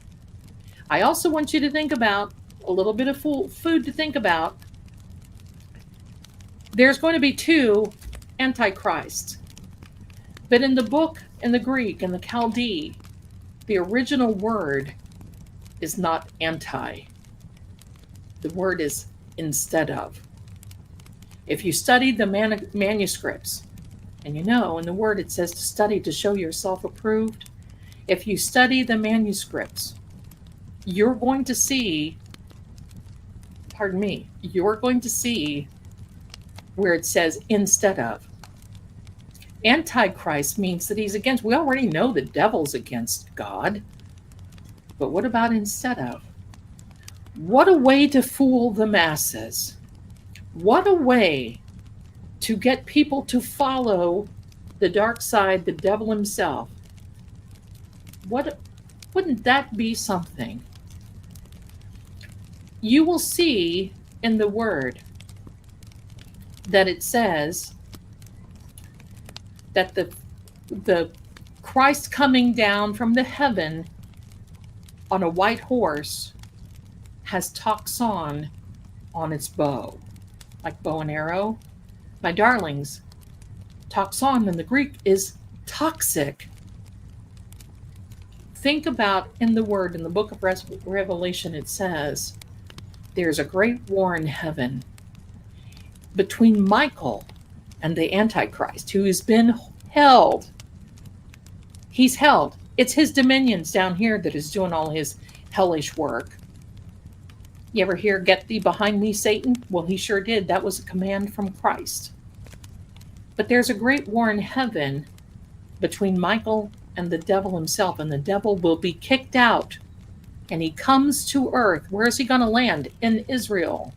I also want you to think about a little bit of food to think about. There's going to be two antichrists. But in the book, in the Greek, in the Chaldee, the original word is not anti. The word is instead of. If you study the manuscripts, and you know in the word it says to study to show yourself approved. If you study the manuscripts, you're going to see, you're going to see where it says instead of. Antichrist means that he's against. We already know the devil's against God. But what about instead of? What a way to fool the masses. What a way to get people to follow the dark side, the devil himself. Wouldn't that be something? You will see in the word that it says that the Christ coming down from the heaven on a white horse has toxon on its bow, like bow and arrow. My darlings, toxon in the Greek is toxic. Think about in the word, in the book of Revelation, it says, there's a great war in heaven between Michael and the Antichrist, who has been held. He's held. It's his dominions down here that is doing all his hellish work. You ever hear, get thee behind me, Satan? Well, he sure did. That was a command from Christ. But there's a great war in heaven between Michael and the devil himself, and the devil will be kicked out. And he comes to earth. Where is he going to land? In Israel.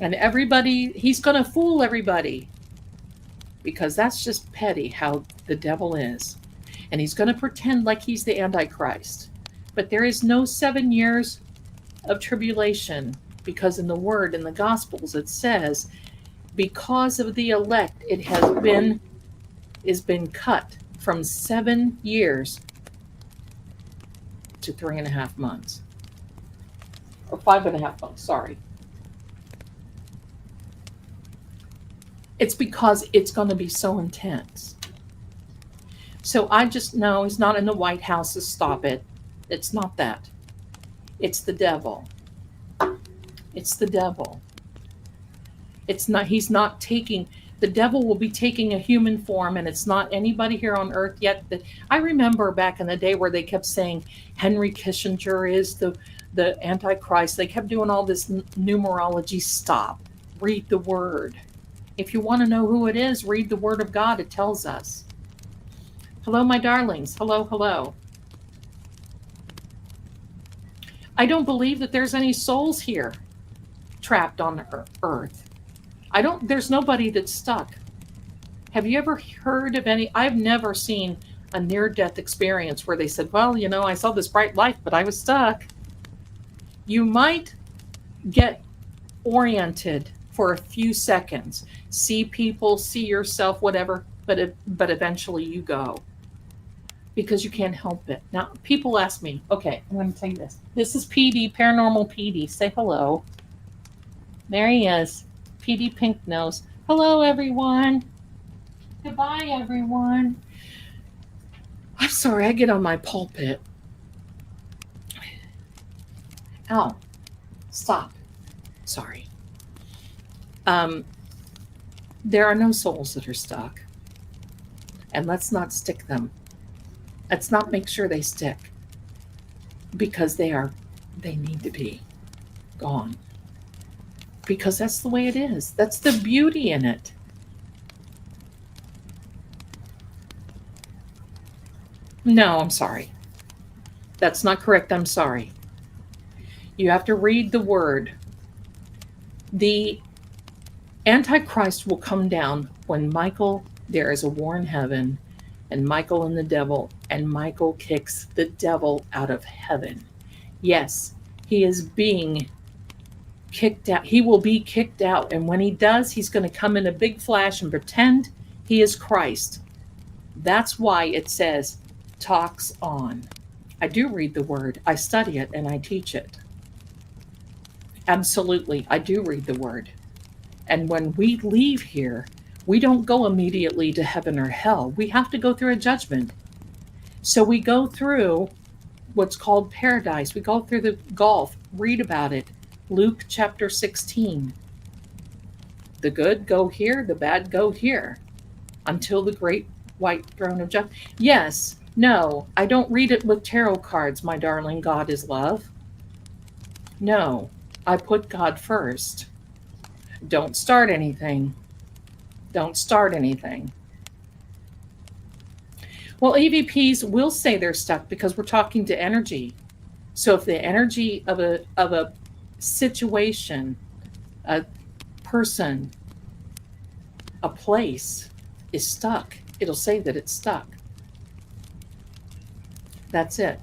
And everybody, he's going to fool everybody. Because that's just petty how the devil is. And he's going to pretend like he's the Antichrist. But there is no 7 years of tribulation, because in the word, in the Gospels, it says, because of the elect, it is been cut from 7 years to 3.5 months. Or 5.5 months, sorry. It's because it's going to be so intense. So I just know he's not in the White House to stop it. It's not that. It's the devil. It's the devil. It's not, he's not taking, the devil will be taking a human form, and it's not anybody here on earth yet. I remember back in the day where they kept saying Henry Kissinger is the Antichrist. They kept doing all this numerology. Stop. Read the word. If you want to know who it is, read the word of God. It tells us. Hello, my darlings. Hello, hello. I don't believe that there's any souls here trapped on earth. There's nobody that's stuck. Have you ever heard of any? I've never seen a near-death experience where they said, well, you know, I saw this bright light, but I was stuck. You might get oriented for a few seconds. See people, see yourself, whatever, but eventually you go because you can't help it. Now, people ask me, okay, I'm going to tell you this. This is PD, Paranormal PD. Say hello. There he is. PD Pink Nose. Hello, everyone. Goodbye, everyone. I'm sorry, I get on my pulpit. Ow. Stop. Sorry. There are no souls that are stuck. And let's not stick them. Let's not make sure they stick. Because they need to be gone. Because that's the way it is. That's the beauty in it. No, I'm sorry. That's not correct. I'm sorry. You have to read the word. The Antichrist will come down when there is a war in heaven, and Michael and the devil, and Michael kicks the devil out of heaven. Yes, he is being kicked out. He will be kicked out. And when he does, he's going to come in a big flash and pretend he is Christ. That's why it says, talks on. I do read the word. I study it and I teach it. Absolutely, I do read the word. And when we leave here, we don't go immediately to heaven or hell. We have to go through a judgment. So we go through what's called paradise. We go through the gulf. Read about it. Luke chapter 16. The good go here, the bad go here, until the great white throne of judgment. Yes, no, I don't read it with tarot cards, my darling. God is love. No, I put God first. Don't start anything. Don't start anything. Well, EVPs will say they're stuck because we're talking to energy. So if the energy of a situation, a person, a place is stuck, it'll say that it's stuck. That's it.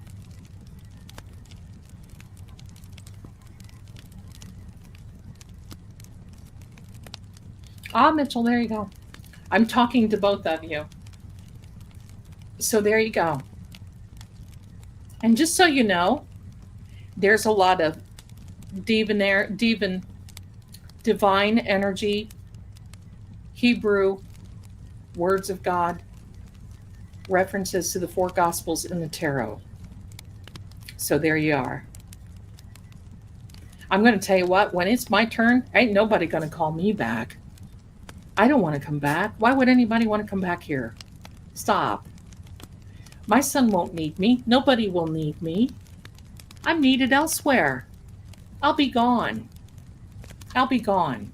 Mitchell, there you go. I'm talking to both of you. So there you go. And just so you know, there's a lot of divine energy, Hebrew, words of God, references to the 4 Gospels in the tarot. So there you are. I'm going to tell you what, when it's my turn, ain't nobody going to call me back. I don't want to come back. Why would anybody want to come back here? Stop. My son won't need me. Nobody will need me. I'm needed elsewhere. I'll be gone. I'll be gone.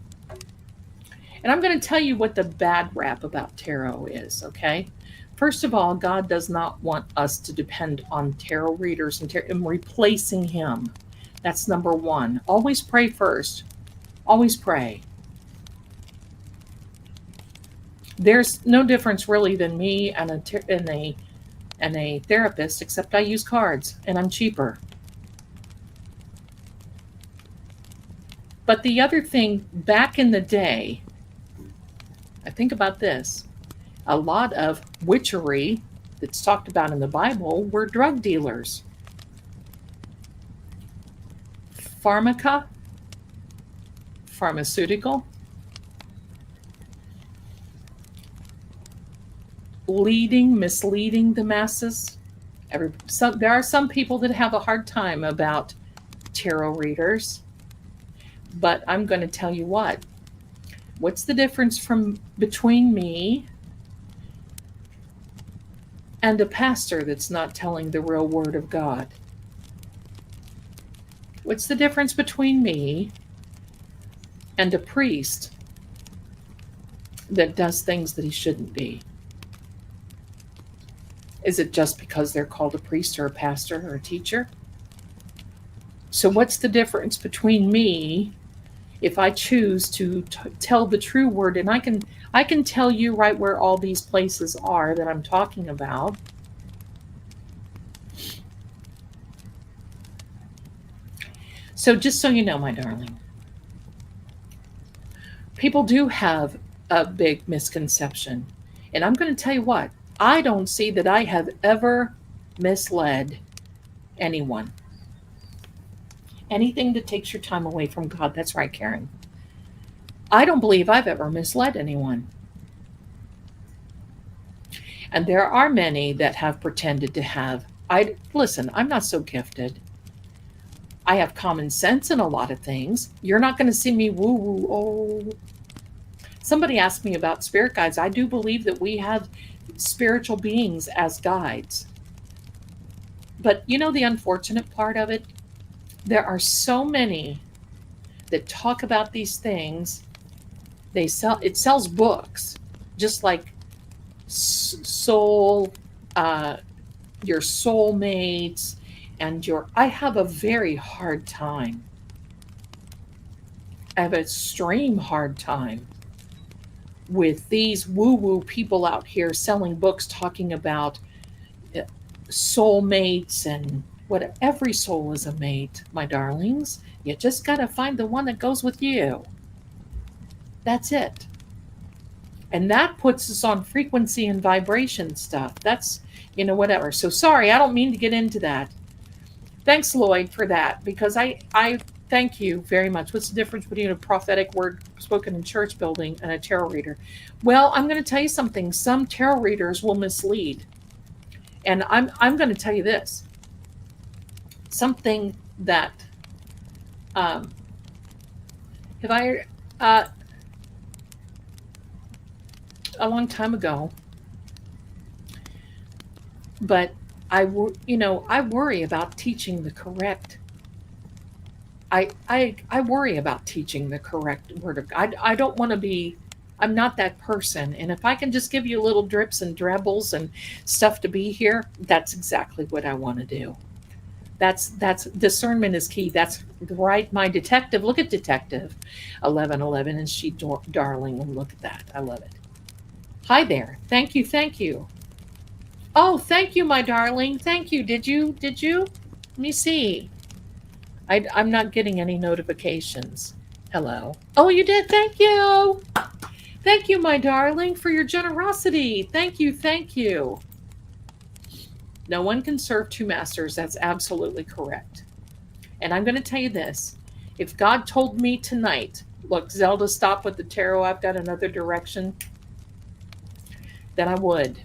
And I'm going to tell you what the bad rap about tarot is, okay? First of all, God does not want us to depend on tarot readers and replacing him. That's number one. Always pray first. Always pray. There's no difference really than me and a therapist, except I use cards and I'm cheaper. But the other thing, back in the day, I think about this, a lot of witchery that's talked about in the Bible were drug dealers. Pharmaceutical, misleading the masses. There are some people that have a hard time about tarot readers, but I'm going to tell you what's the difference between me and a pastor that's not telling the real word of God? What's the difference between me and a priest that does things that he shouldn't be? Is it just because they're called a priest or a pastor or a teacher? So what's the difference between me if I choose to tell the true word? And I can tell you right where all these places are that I'm talking about. So just so you know, my darling, People do have a big misconception. And I'm going to tell you what, I don't see that I have ever misled anyone. Anything that takes your time away from God, that's right, Karen. I don't believe I've ever misled anyone. And there are many that have pretended to have. Listen, I'm not so gifted. I have common sense in a lot of things. You're not going to see me woo woo. Oh, somebody asked me about spirit guides. I do believe that we have spiritual beings as guides. But you know the unfortunate part of it? There are so many that talk about these things. It sells books, just like soul, your soulmates, and I have a very hard time. I have an extreme hard time with these woo-woo people out here selling books talking about soulmates and what every soul is a mate, my darlings. You just got to find the one that goes with you. That's it. And that puts us on frequency and vibration stuff. That's, whatever. So sorry, I don't mean to get into that. Thanks, Lloyd, for that, because I thank you very much. What's the difference between a prophetic word spoken in church building and a tarot reader? Well, I'm going to tell you something. Some tarot readers will mislead. And I'm going to tell you this. Something that have I a long time ago, but I worry about teaching the correct. I worry about teaching the correct word of God. I don't want to be. I'm not that person. And if I can just give you little drips and drabbles and stuff to be here, that's exactly what I want to do. That's discernment is key. That's right. My detective. Look at detective 1111, and she darling, and look at that. I love it. Hi there. Thank you. Thank you. Oh, thank you, my darling. Thank you. Did you? Let me see. I'm not getting any notifications. Hello. Oh, you did. Thank you. Thank you, my darling, for your generosity. Thank you. Thank you. No one can serve two masters. That's absolutely correct. And I'm going to tell you this. If God told me tonight, look, Zelda, stop with the tarot. I've got another direction, then I would.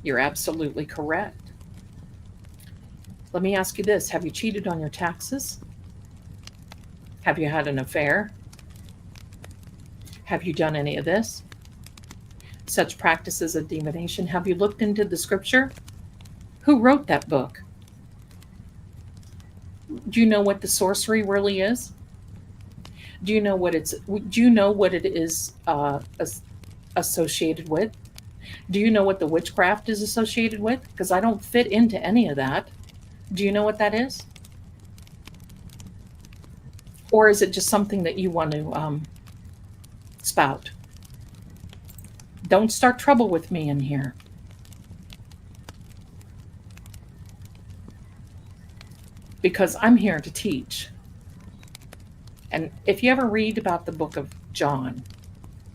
You're absolutely correct. Let me ask you this. Have you cheated on your taxes? Have you had an affair? Have you done any of this? Such practices of divination. Have you looked into the scripture? Who wrote that book? Do you know what the sorcery really is? Do you know what it is associated with? Do you know what the witchcraft is associated with? Because I don't fit into any of that. Do you know what that is? Or is it just something that you want to spout? Don't start trouble with me in here. Because I'm here to teach. And if you ever read about the book of John,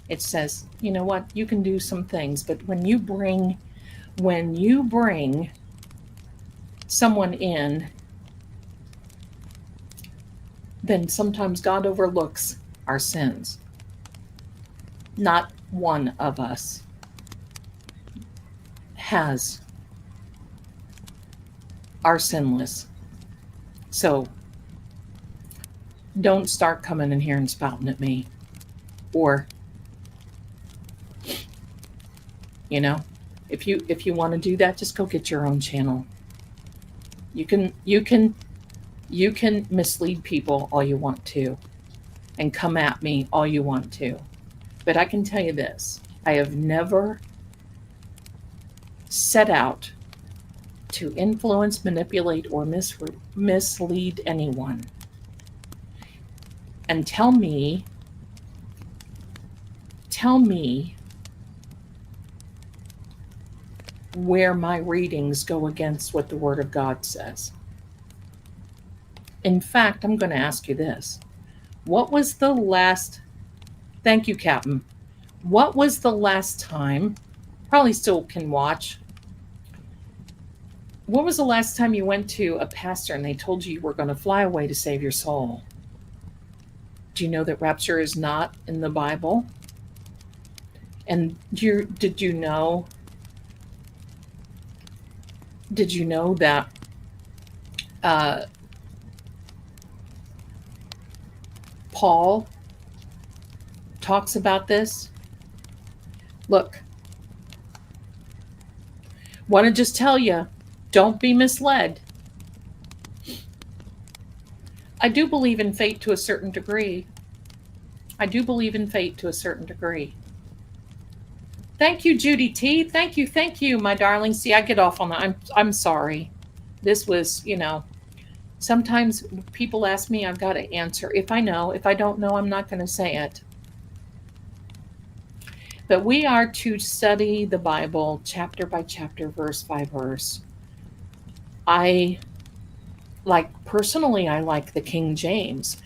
it says, you know what, you can do some things, but when you bring someone in, then sometimes God overlooks our sins. Not one of us are sinless. So don't start coming in here and spouting at me. Or, if you want to do that, just go get your own channel. You can mislead people all you want to and come at me all you want to. But I can tell you this, I have never set out to influence, manipulate, or mislead anyone. And tell me where my readings go against what the Word of God says. In fact, I'm going to ask you this. What was the last, thank you, Captain. What was the last time, probably still can watch, when was the last time you went to a pastor and they told you were going to fly away to save your soul? Do you know that rapture is not in the Bible? And did you know that Paul talks about this? Look, want to just tell you, don't be misled. I do believe in fate to a certain degree. I do believe in fate to a certain degree. Thank you, Judy T. Thank you, my darling. See, I get off on that. I'm sorry. This was, sometimes people ask me, I've got to answer. If I know, if I don't know, I'm not going to say it. But we are to study the Bible chapter by chapter, verse by verse. Personally, I like the King James.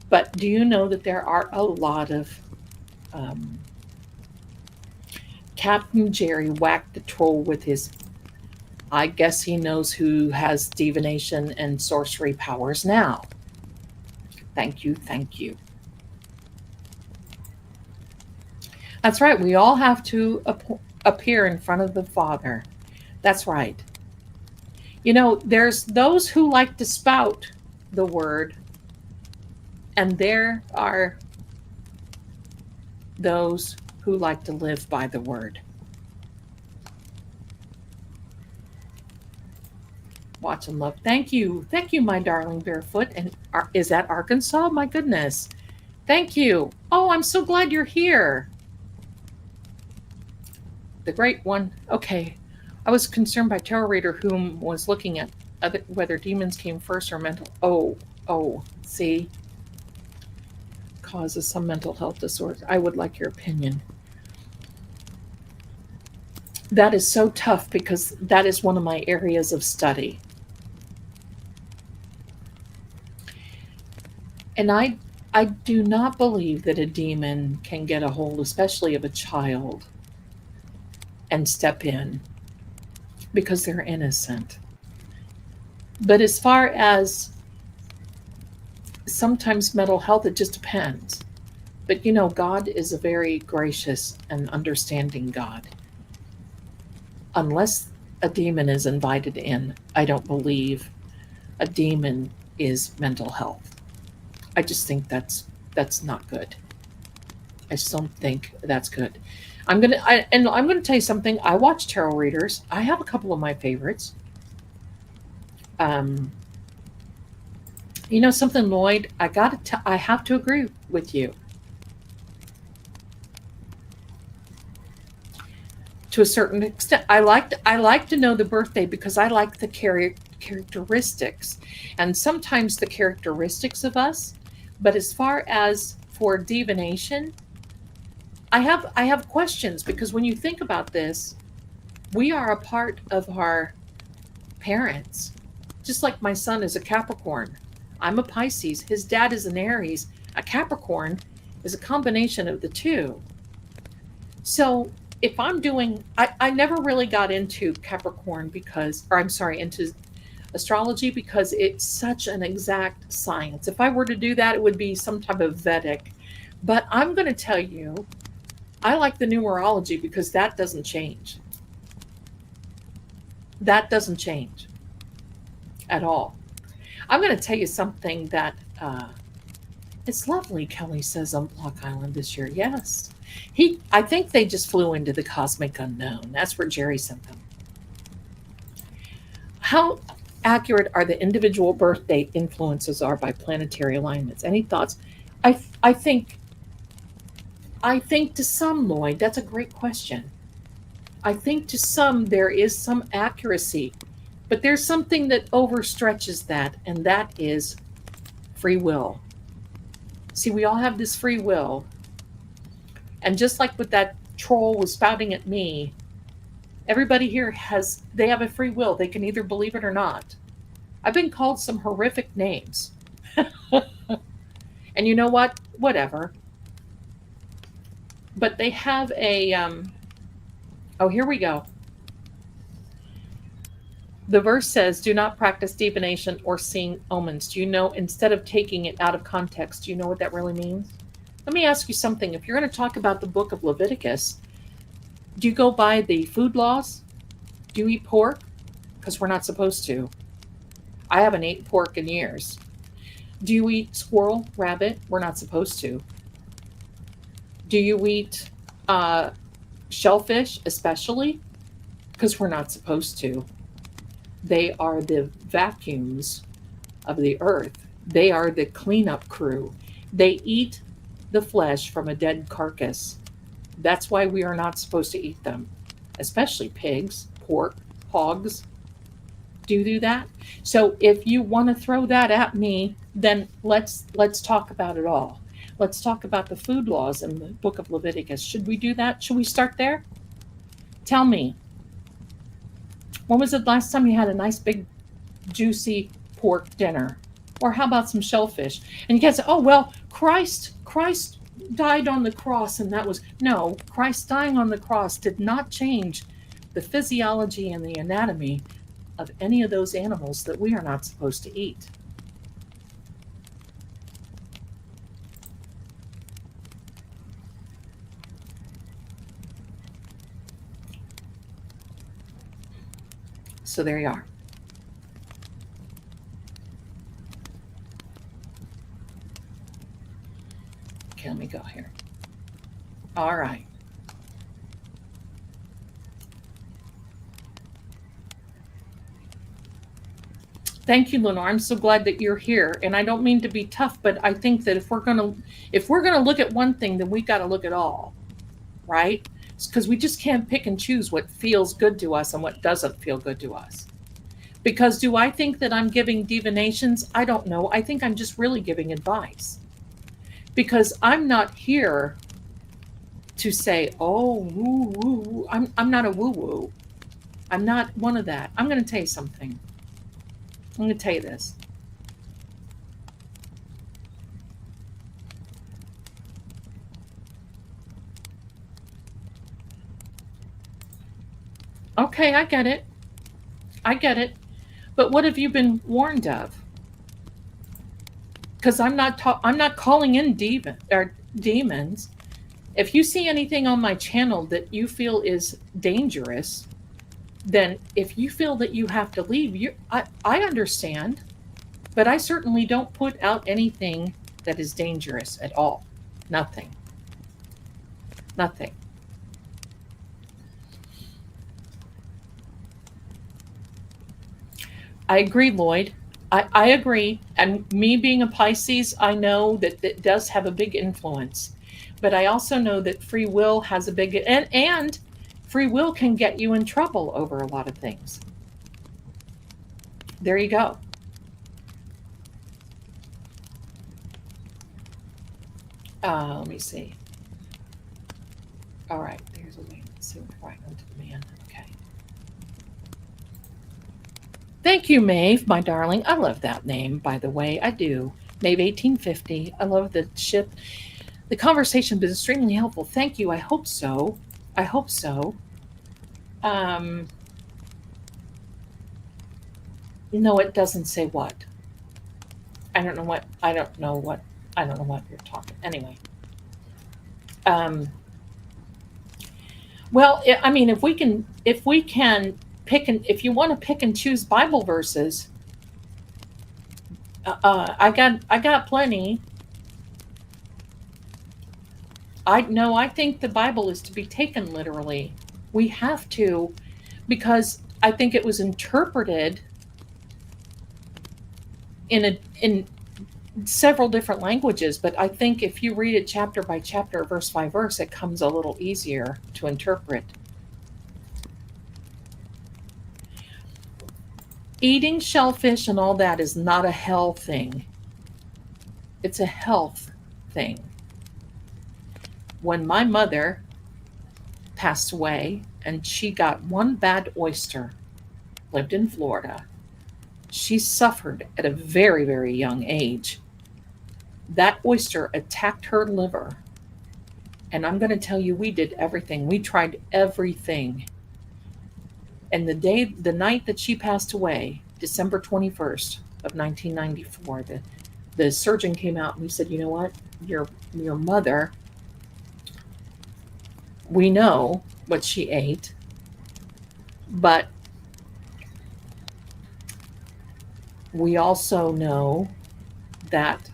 But do you know that there are a lot of Captain Jerry whacked the troll with his, I guess he knows who has divination and sorcery powers now. Thank you. That's right. We all have to appear in front of the Father. That's right. There's those who like to spout the word, and there are those who like to live by the word. Watch and love. Thank you, my darling Barefoot. And is that Arkansas? My goodness. Thank you. Oh, I'm so glad you're here. The great one. Okay. I was concerned by tarot reader whom was looking at whether demons came first or mental. Oh, see? Causes some mental health disorders. I would like your opinion. That is so tough because that is one of my areas of study. And I do not believe that a demon can get a hold, especially of a child, and step in because they're innocent. But as far as sometimes mental health, it just depends. But God is a very gracious and understanding God. Unless a demon is invited in, I don't believe a demon is mental health. I just think that's not good. I just don't think that's good. I'm gonna tell you something. I watch tarot readers. I have a couple of my favorites. Something, Lloyd? I have to agree with you. To a certain extent, I like to know the birthday because I like the characteristics, and sometimes the characteristics of us. But as far as for divination, I have questions because when you think about this, we are a part of our parents. Just like my son is a Capricorn. I'm a Pisces. His dad is an Aries. A Capricorn is a combination of the two. So if I'm doing, I never really got into Capricorn into astrology because it's such an exact science. If I were to do that, it would be some type of Vedic. But I'm going to tell you, I like the numerology because that doesn't change. That doesn't change at all. I'm going to tell you something that it's lovely, Kelly says, on Block Island this year. Yes. I think they just flew into the cosmic unknown. That's where Jerry sent them. How accurate are the individual birth date influences are by planetary alignments? Any thoughts? I think to some, Lloyd, that's a great question. I think to some there is some accuracy, but there's something that overstretches that, and that is free will. See, we all have this free will. And just like with that troll was spouting at me, everybody here they have a free will. They can either believe it or not. I've been called some horrific names. And you know what? Whatever. But they have a, oh, here we go. The verse says, do not practice divination or seeing omens. Do you know, instead of taking it out of context, do you know what that really means? Let me ask you something. If you're going to talk about the book of Leviticus, do you go by the food laws? Do you eat pork? Because we're not supposed to. I haven't eaten pork in years. Do you eat squirrel, rabbit? We're not supposed to. Do you eat shellfish, especially? Because we're not supposed to. They are the vacuums of the earth. They are the cleanup crew. They eat the flesh from a dead carcass. That's why we are not supposed to eat them, especially pigs, pork, hogs. Do you do that? So if you want to throw that at me, then let's talk about it all. Let's talk about the food laws in the book of Leviticus. Should we do that? Should we start there? Tell me, when was the last time you had a nice big juicy pork dinner? Or how about some shellfish? And you can say, oh, well, Christ died on the cross, and that was, no, Christ dying on the cross did not change the physiology and the anatomy of any of those animals that we are not supposed to eat. So there you are. Okay, let me go here. All right. Thank you, Lenore. I'm so glad that you're here. And I don't mean to be tough, but I think that if we're gonna look at one thing, then we got to look at all, right? Because we just can't pick and choose what feels good to us and what doesn't feel good to us. Because do I think that I'm giving divinations? I don't know. I think I'm just really giving advice. Because I'm not here to say, oh, woo woo. I'm not a woo woo. I'm not one of that. I'm going to tell you something. I'm going to tell you this. Okay, I get it. I get it. But what have you been warned of? Because I'm not calling in demons. If you see anything on my channel that you feel is dangerous, then if you feel that you have to leave, I understand. But I certainly don't put out anything that is dangerous at all. Nothing. Nothing. I agree, Lloyd. I agree. And me being a Pisces, I know that it does have a big influence. But I also know that free will has a big, and free will can get you in trouble over a lot of things. There you go. Let me see. All right, there's a way. Let's see what right onto the man. Okay. Thank you, Maeve, my darling. I love that name, by the way. I do. Maeve 1850. I love the ship. The conversation has been extremely helpful. Thank you. I hope so. I hope so. No, it doesn't say what. I don't know what you're talking. Anyway. Well, I mean, if we can pick and if you want to pick and choose Bible verses, I got plenty. I think the Bible is to be taken literally. We have to, because I think it was interpreted in several different languages, but I think if you read it chapter by chapter, verse by verse, it comes a little easier to interpret. Eating shellfish and all that is not a hell thing. It's a health thing. When my mother passed away and she got one bad oyster, lived in Florida, she suffered at a very, very young age That oyster attacked her liver. And I'm going to tell you, we did everything. We tried everything. And the night that she passed away, December 21st of 1994, the surgeon came out and he said, you know what? Your mother, we know what she ate, but we also know that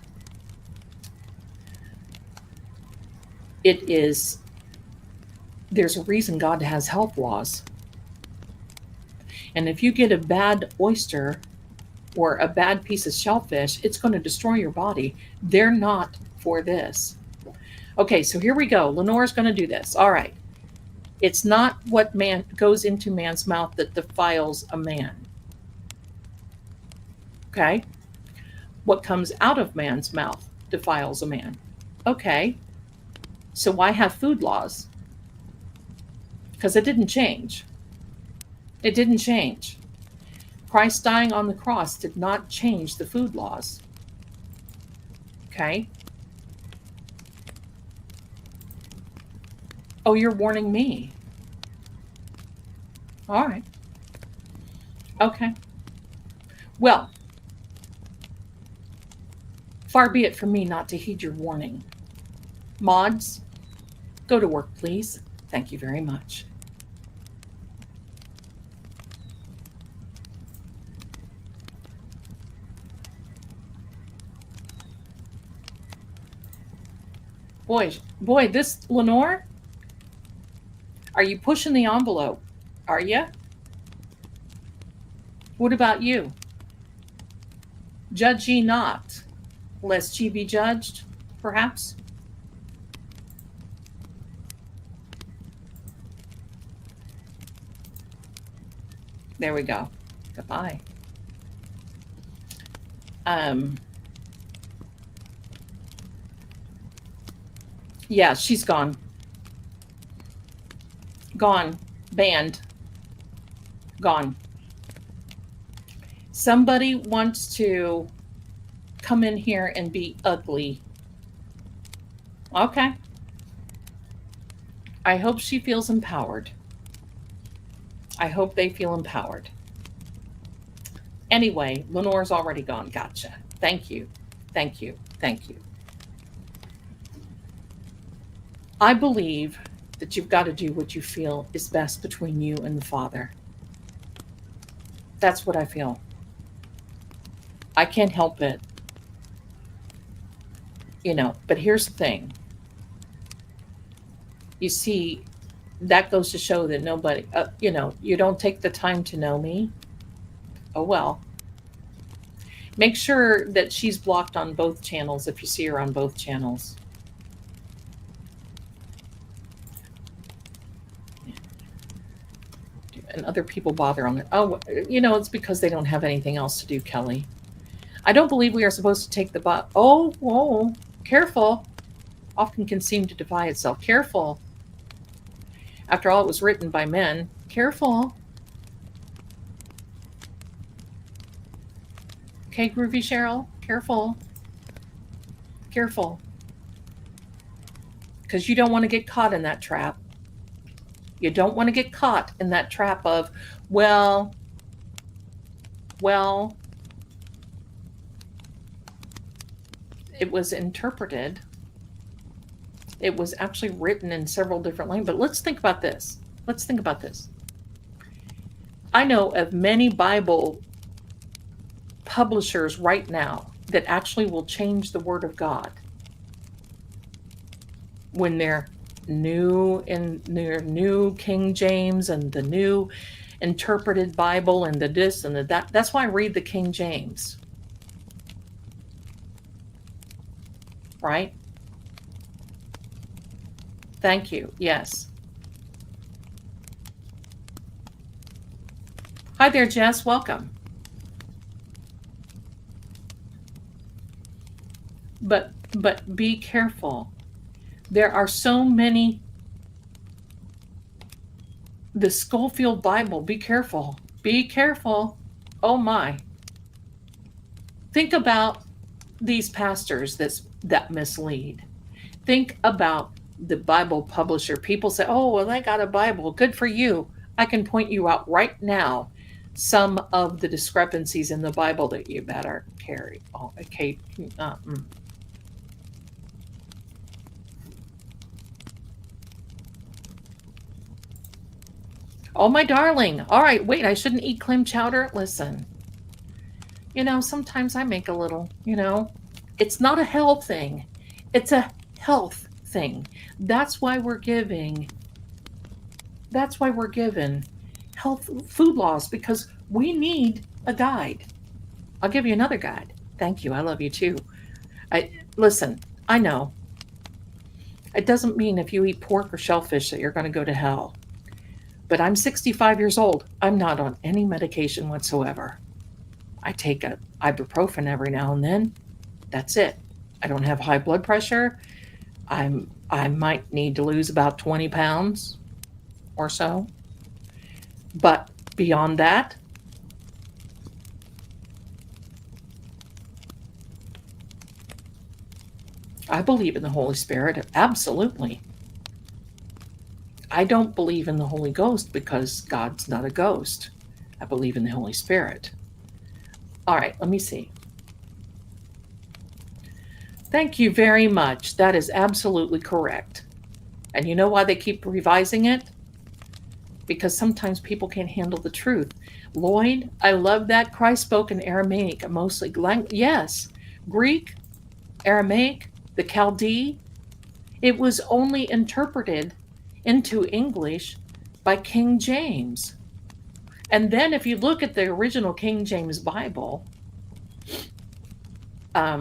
there's a reason God has health laws. And if you get a bad oyster or a bad piece of shellfish, it's going to destroy your body. They're not for this. Okay, so here we go. Lenore's going to do this. All right. It's not what man goes into man's mouth that defiles a man. Okay? What comes out of man's mouth defiles a man. Okay. So why have food laws? Because it didn't change. It didn't change. Christ dying on the cross did not change the food laws. Okay? Oh, you're warning me. All right. Okay. Well, far be it from me not to heed your warning. Mods, go to work, please. Thank you very much. Boy, this Lenore, are you pushing the envelope? Are you? What about you? Judge ye not, lest ye be judged, perhaps? There we go. Goodbye. Yeah, she's gone. Gone. Banned. Gone. Somebody wants to come in here and be ugly. Okay. I hope she feels empowered. I hope they feel empowered. Anyway, Lenore's already gone. Gotcha. Thank you. Thank you. Thank you. I believe that you've got to do what you feel is best between you and the Father. That's what I feel. I can't help it. But here's the thing. You see, that goes to show that nobody, you don't take the time to know me. Oh, well. Make sure that she's blocked on both channels if you see her on both channels. And other people bother on it. Oh, it's because they don't have anything else to do, Kelly. I don't believe we are supposed to take the bot. Oh, whoa, careful. Often can seem to defy itself. Careful. After all, it was written by men. Careful. Okay, Groovy Cheryl. Careful. Careful. Because you don't want to get caught in that trap. You don't want to get caught in that trap of, well, it was interpreted. It was actually written in several different languages. But let's think about this. I know of many Bible publishers right now that actually will change the Word of God when they're new in their new King James and the new interpreted Bible and the this and the that. That's why I read the King James. Right? Thank you. Yes. Hi there, Jess. Welcome. But be careful. There are so many. The Schofield Bible, be careful. Be careful. Oh my. Think about these pastors that mislead. Think about the Bible publisher. People say, oh, well, I got a Bible. Good for you. I can point you out right now some of the discrepancies in the Bible that you better carry. Oh, okay. Oh, my darling. All right, wait, I shouldn't eat clam chowder? Listen, sometimes I make a little, it's not a health thing, it's a health thing. That's why we're giving, that's why we're given health food laws, because we need a guide. I'll give you another guide. Thank you. I love you too. Listen, I know it doesn't mean if you eat pork or shellfish that you're going to go to hell. But I'm 65 years old. I'm not on any medication whatsoever. I take a ibuprofen every now and then. That's it. I don't have high blood pressure. I might need to lose about 20 pounds or so. But beyond that, I believe in the Holy Spirit. Absolutely. I don't believe in the Holy Ghost because God's not a ghost. I believe in the Holy Spirit. All right, let me see. Thank you very much. That is absolutely correct. And you know why they keep revising it? Because sometimes people can't handle the truth. Lloyd, I love that. Christ spoke in Aramaic, mostly. Yes, Greek, Aramaic, the Chaldee. It was only interpreted into English by King James. And then if you look at the original King James Bible, in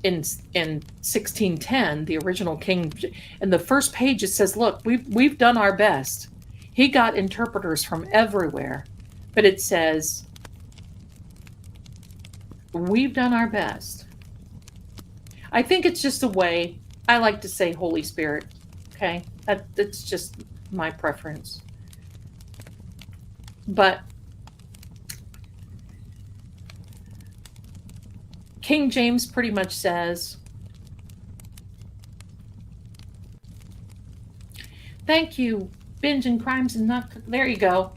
1610, the original King, in the first page it says, look, we've done our best. He got interpreters from everywhere, but it says, we've done our best. I think it's just a way, I like to say Holy Spirit, okay? That's just my preference. But King James pretty much says, thank you, Binge and Crimes and Not, there you go.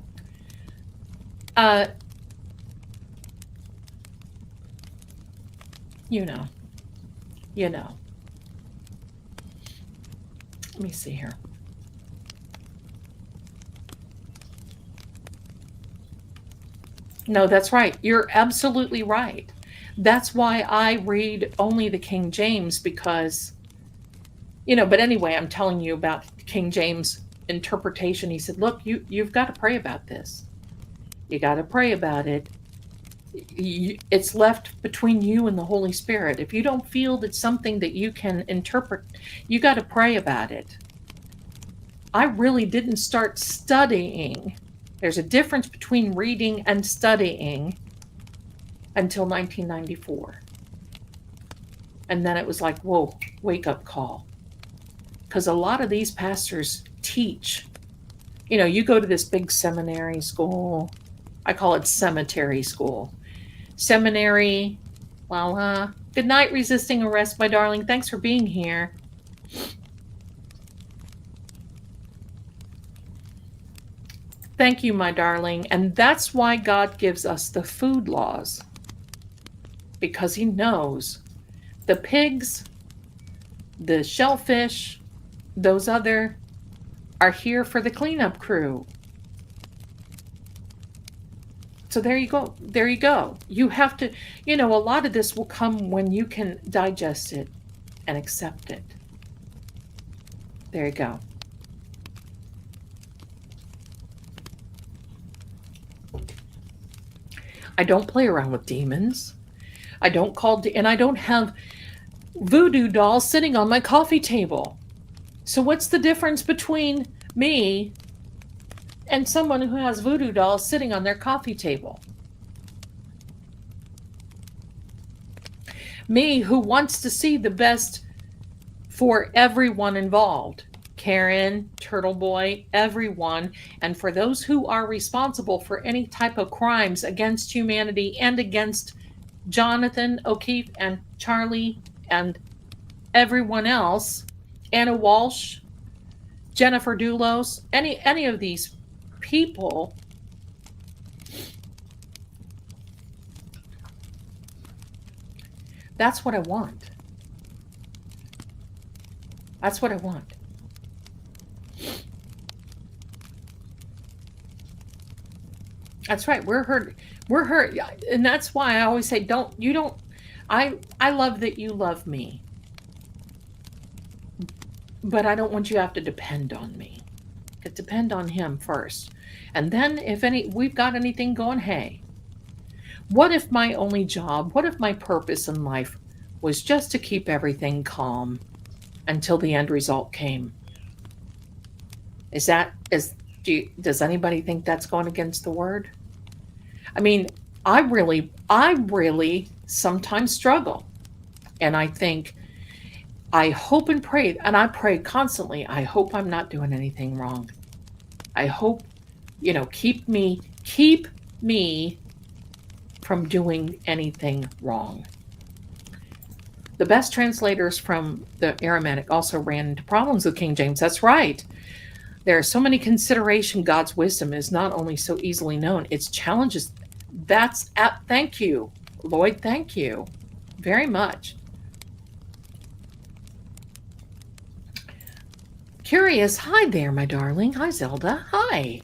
You know. Let me see here. No, that's right. You're absolutely right. That's why I read only the King James, because, but anyway, I'm telling you about King James interpretation. He said, look, you've got to pray about this. You got to pray about it. It's left between you and the Holy Spirit. If you don't feel that something that you can interpret, you got to pray about it. I really didn't start studying. There's a difference between reading and studying until 1994. And then it was like, whoa, wake up call. Because a lot of these pastors teach, you go to this big seminary school. I call it cemetery school. Seminary, well, good night, resisting arrest, my darling. Thanks for being here. Thank you, my darling. And that's why God gives us the food laws. Because he knows the pigs, the shellfish, those other are here for the cleanup crew. So there you go. There you go. You have to, a lot of this will come when you can digest it and accept it. There you go. I don't play around with demons. I don't and I don't have voodoo dolls sitting on my coffee table. So what's the difference between me and someone who has voodoo dolls sitting on their coffee table? Me, who wants to see the best for everyone involved. Karen, Turtle Boy, everyone, and for those who are responsible for any type of crimes against humanity and against Jonathan O'Keefe and Charlie and everyone else, Anna Walsh, Jennifer Dulos, any of these people, that's what I want. That's what I want. That's right. We're hurt. We're hurt. And that's why I always say, I love that you love me, but I don't want you to have to depend on me. Depend on him first. And then if we've got anything going, hey, what if my only job, what if my purpose in life was just to keep everything calm until the end result came? Does anybody think that's going against the word? I mean, I really sometimes struggle. And I think, I hope and pray, and I pray constantly, I hope I'm not doing anything wrong. I hope, keep me from doing anything wrong. The best translators from the Aramaic also ran into problems with King James. That's right. There are so many consideration. God's wisdom is not only so easily known, its challenges. Thank you, Lloyd. Thank you very much. Curious. Hi there, my darling. Hi, Zelda. Hi.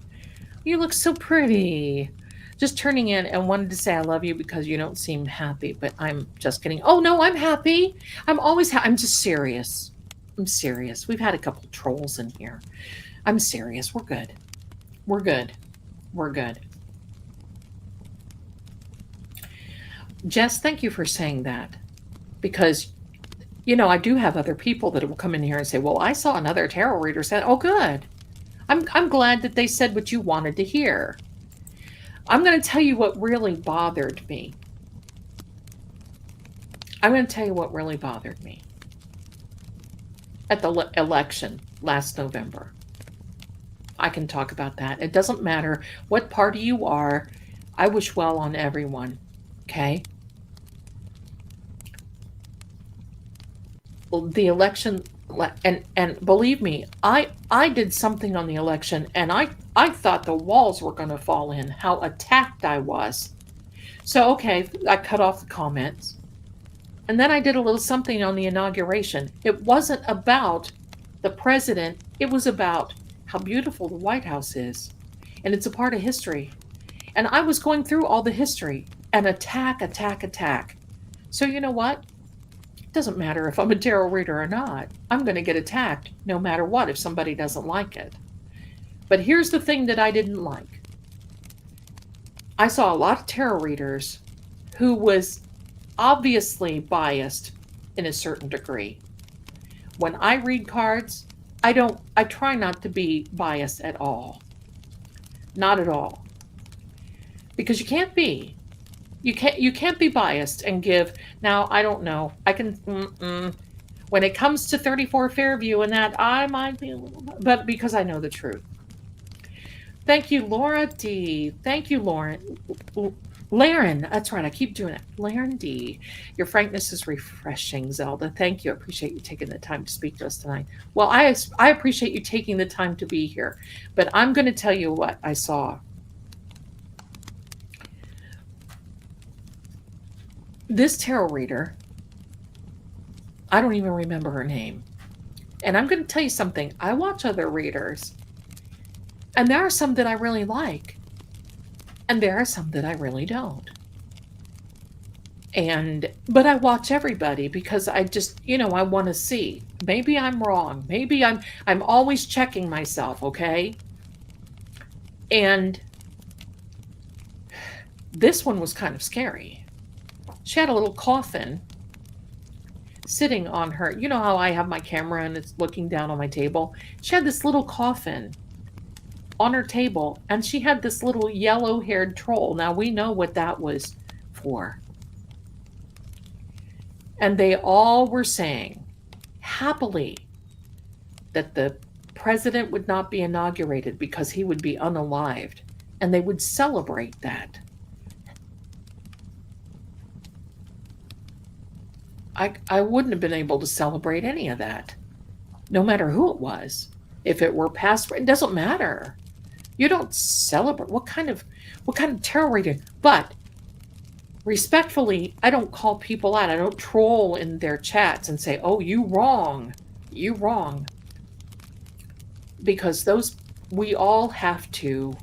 You look so pretty. Just turning in and wanted to say I love you because you don't seem happy, but I'm just kidding. Oh, no, I'm happy. I'm always I'm just serious. I'm serious. We've had a couple trolls in here. I'm serious. We're good. We're good. We're good. Jess, thank you for saying that, because I do have other people that will come in here and say, well, I saw another tarot reader said, oh, good. I'm glad that they said what you wanted to hear. I'm going to tell you what really bothered me. I'm going to tell you what really bothered me at the election last November. I can talk about that. It doesn't matter what party you are. I wish well on everyone. Okay? Well, the election, and believe me, I did something on the election, and I thought the walls were going to fall in, how attacked I was. So, okay, I cut off the comments. And then I did a little something on the inauguration. It wasn't about the president. It was about how beautiful the White House is. And it's a part of history. And I was going through all the history and attack. So you know what? It doesn't matter if I'm a tarot reader or not. I'm going to get attacked no matter what if somebody doesn't like it. But here's the thing that I didn't like. I saw a lot of tarot readers who was obviously biased in a certain degree. When I read cards, I try not to be biased at all. Not at all. Because you can't be. You can't be biased and give. Now, I don't know. I can, when it comes to 34 Fairview and that, I might be a little, but because I know the truth. Thank you, Laura D. Thank you, Laren, that's right, I keep doing it. Laren D. Your frankness is refreshing, Zelda. Thank you. I appreciate you taking the time to speak to us tonight. Well, I appreciate you taking the time to be here, but I'm going to tell you what I saw. This tarot reader, I don't even remember her name. And I'm going to tell you something. I watch other readers, and there are some that I really like. And there are some that I really don't. But I watch everybody because I just, I want to see. Maybe I'm wrong. Maybe I'm always checking myself, okay? And this one was kind of scary. She had a little coffin sitting on her. You know how I have my camera and it's looking down on my table? She had this little coffin on her table, and she had this little yellow-haired troll. Now, we know what that was for. And they all were saying, happily, that the president would not be inaugurated because he would be unalived, and they would celebrate that. I wouldn't have been able to celebrate any of that, no matter who it was. If it were past, it doesn't matter. You don't celebrate what kind of tarot reading. But respectfully, I don't call people out. I don't troll in their chats and say, "Oh, you wrong. You wrong." Because we all have to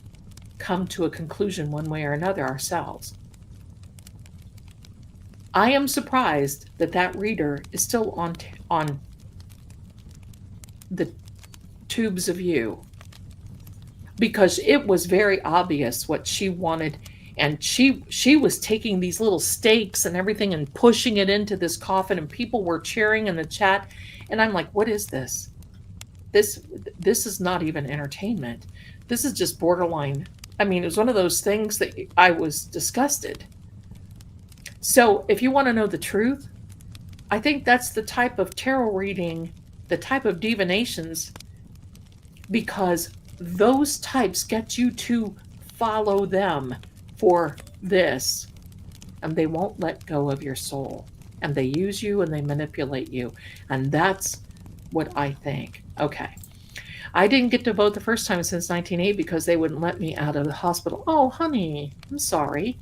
come to a conclusion one way or another ourselves. I am surprised that that reader is still on the tubes of you, because it was very obvious what she wanted, and she was taking these little stakes and everything and pushing it into this coffin, and people were cheering in the chat, and I'm like, what is this? This is not even entertainment. This is just borderline. I mean, it was one of those things that I was disgusted. So if you want to know the truth, I think that's the type of tarot reading, the type of divinations, because those types get you to follow them for this, and they won't let go of your soul, and they use you and they manipulate you, and that's what I think. Okay. I didn't get to vote the first time since 1980 because they wouldn't let me out of the hospital. Oh, honey, I'm sorry.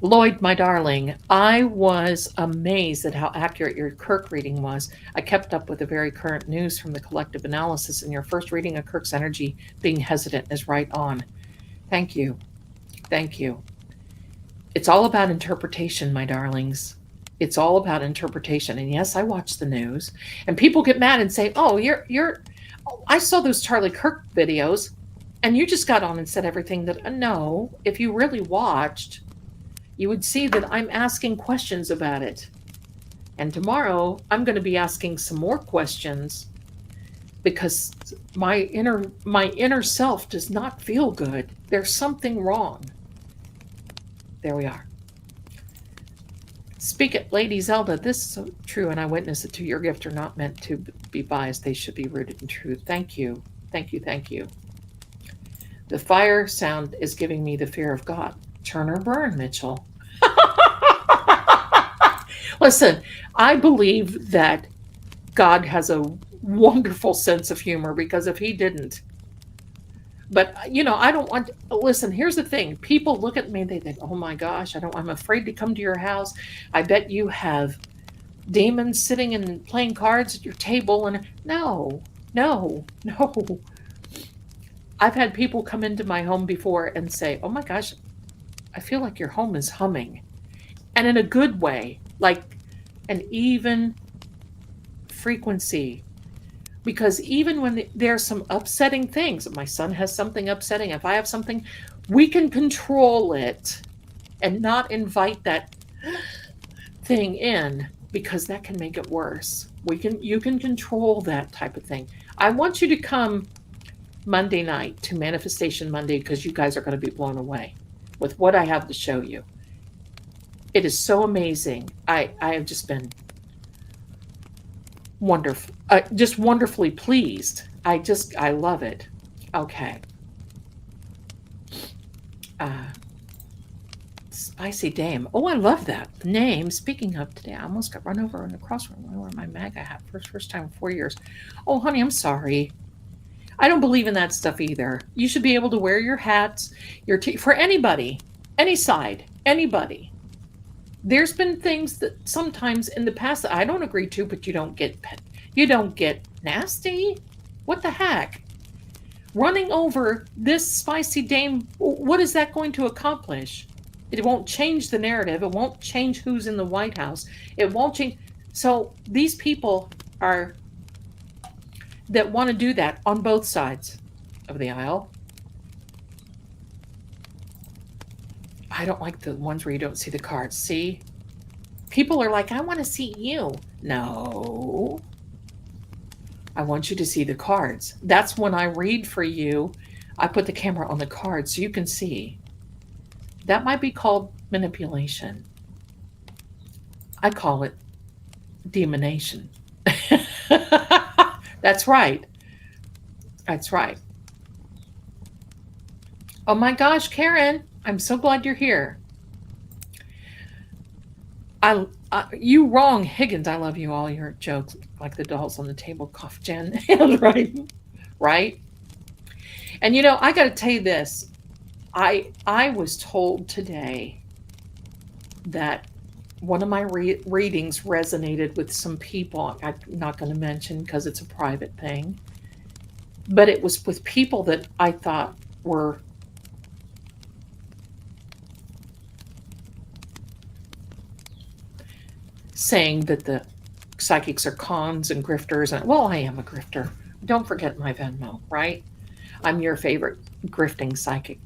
Lloyd, my darling, I was amazed at how accurate your Kirk reading was. I kept up with the very current news from the collective analysis, and your first reading of Kirk's energy being hesitant is right on. Thank you. Thank you. It's all about interpretation, my darlings. It's all about interpretation. And yes, I watch the news, and people get mad and say, "Oh, I saw those Charlie Kirk videos, and you just got on and said everything that." No, if you really watched, you would see that I'm asking questions about it. And tomorrow I'm going to be asking some more questions, because my inner self does not feel good. There's something wrong. There we are. Speak it, Lady Zelda. This is so true, and I witness it too. Your gifts are not meant to be biased. They should be rooted in truth. Thank you. Thank you. Thank you. The fire sound is giving me the fear of God. Turn or burn, Mitchell. Listen, I believe that God has a wonderful sense of humor, because if he didn't, but I don't want to, listen, here's the thing. People look at me, they think, "Oh my gosh, I'm afraid to come to your house. I bet you have demons sitting and playing cards at your table." And no. I've had people come into my home before and say, "Oh my gosh, I feel like your home is humming." And in a good way, like an even frequency. Because even when there's some upsetting things, if my son has something upsetting, if I have something, we can control it and not invite that thing in, because that can make it worse. You can control that type of thing. I want you to come Monday night to Manifestation Monday, because you guys are going to be blown away with what I have to show you. It is so amazing. I have just been wonderful, just wonderfully pleased. I love it. Okay. Spicy Dame. Oh, I love that name. Speaking of today, I almost got run over in the crossroom. I wore my MAGA hat first time in 4 years. Oh, honey, I'm sorry. I don't believe in that stuff either. You should be able to wear your hats, for anybody, any side, anybody. There's been things that sometimes in the past that I don't agree to, but you don't get nasty. What the heck? Running over this Spicy Dame, what is that going to accomplish? It won't change the narrative. It won't change who's in the White House. It won't change. So these people that want to do that on both sides of the aisle. I don't like the ones where you don't see the cards. See? People are like, "I want to see you." No. I want you to see the cards. That's when I read for you. I put the camera on the cards so you can see. That might be called manipulation. I call it demonation. That's right. That's right. Oh my gosh, Karen, I'm so glad you're here. You wrong, Higgins. I love you. All your jokes, like the dolls on the table, cough, Jen. Right, right. And I got to tell you this. I was told today that one of my readings resonated with some people. I'm not going to mention because it's a private thing, but it was with people that I thought were saying that the psychics are cons and grifters. And well, I am a grifter. Don't forget my Venmo, right? I'm your favorite grifting psychic.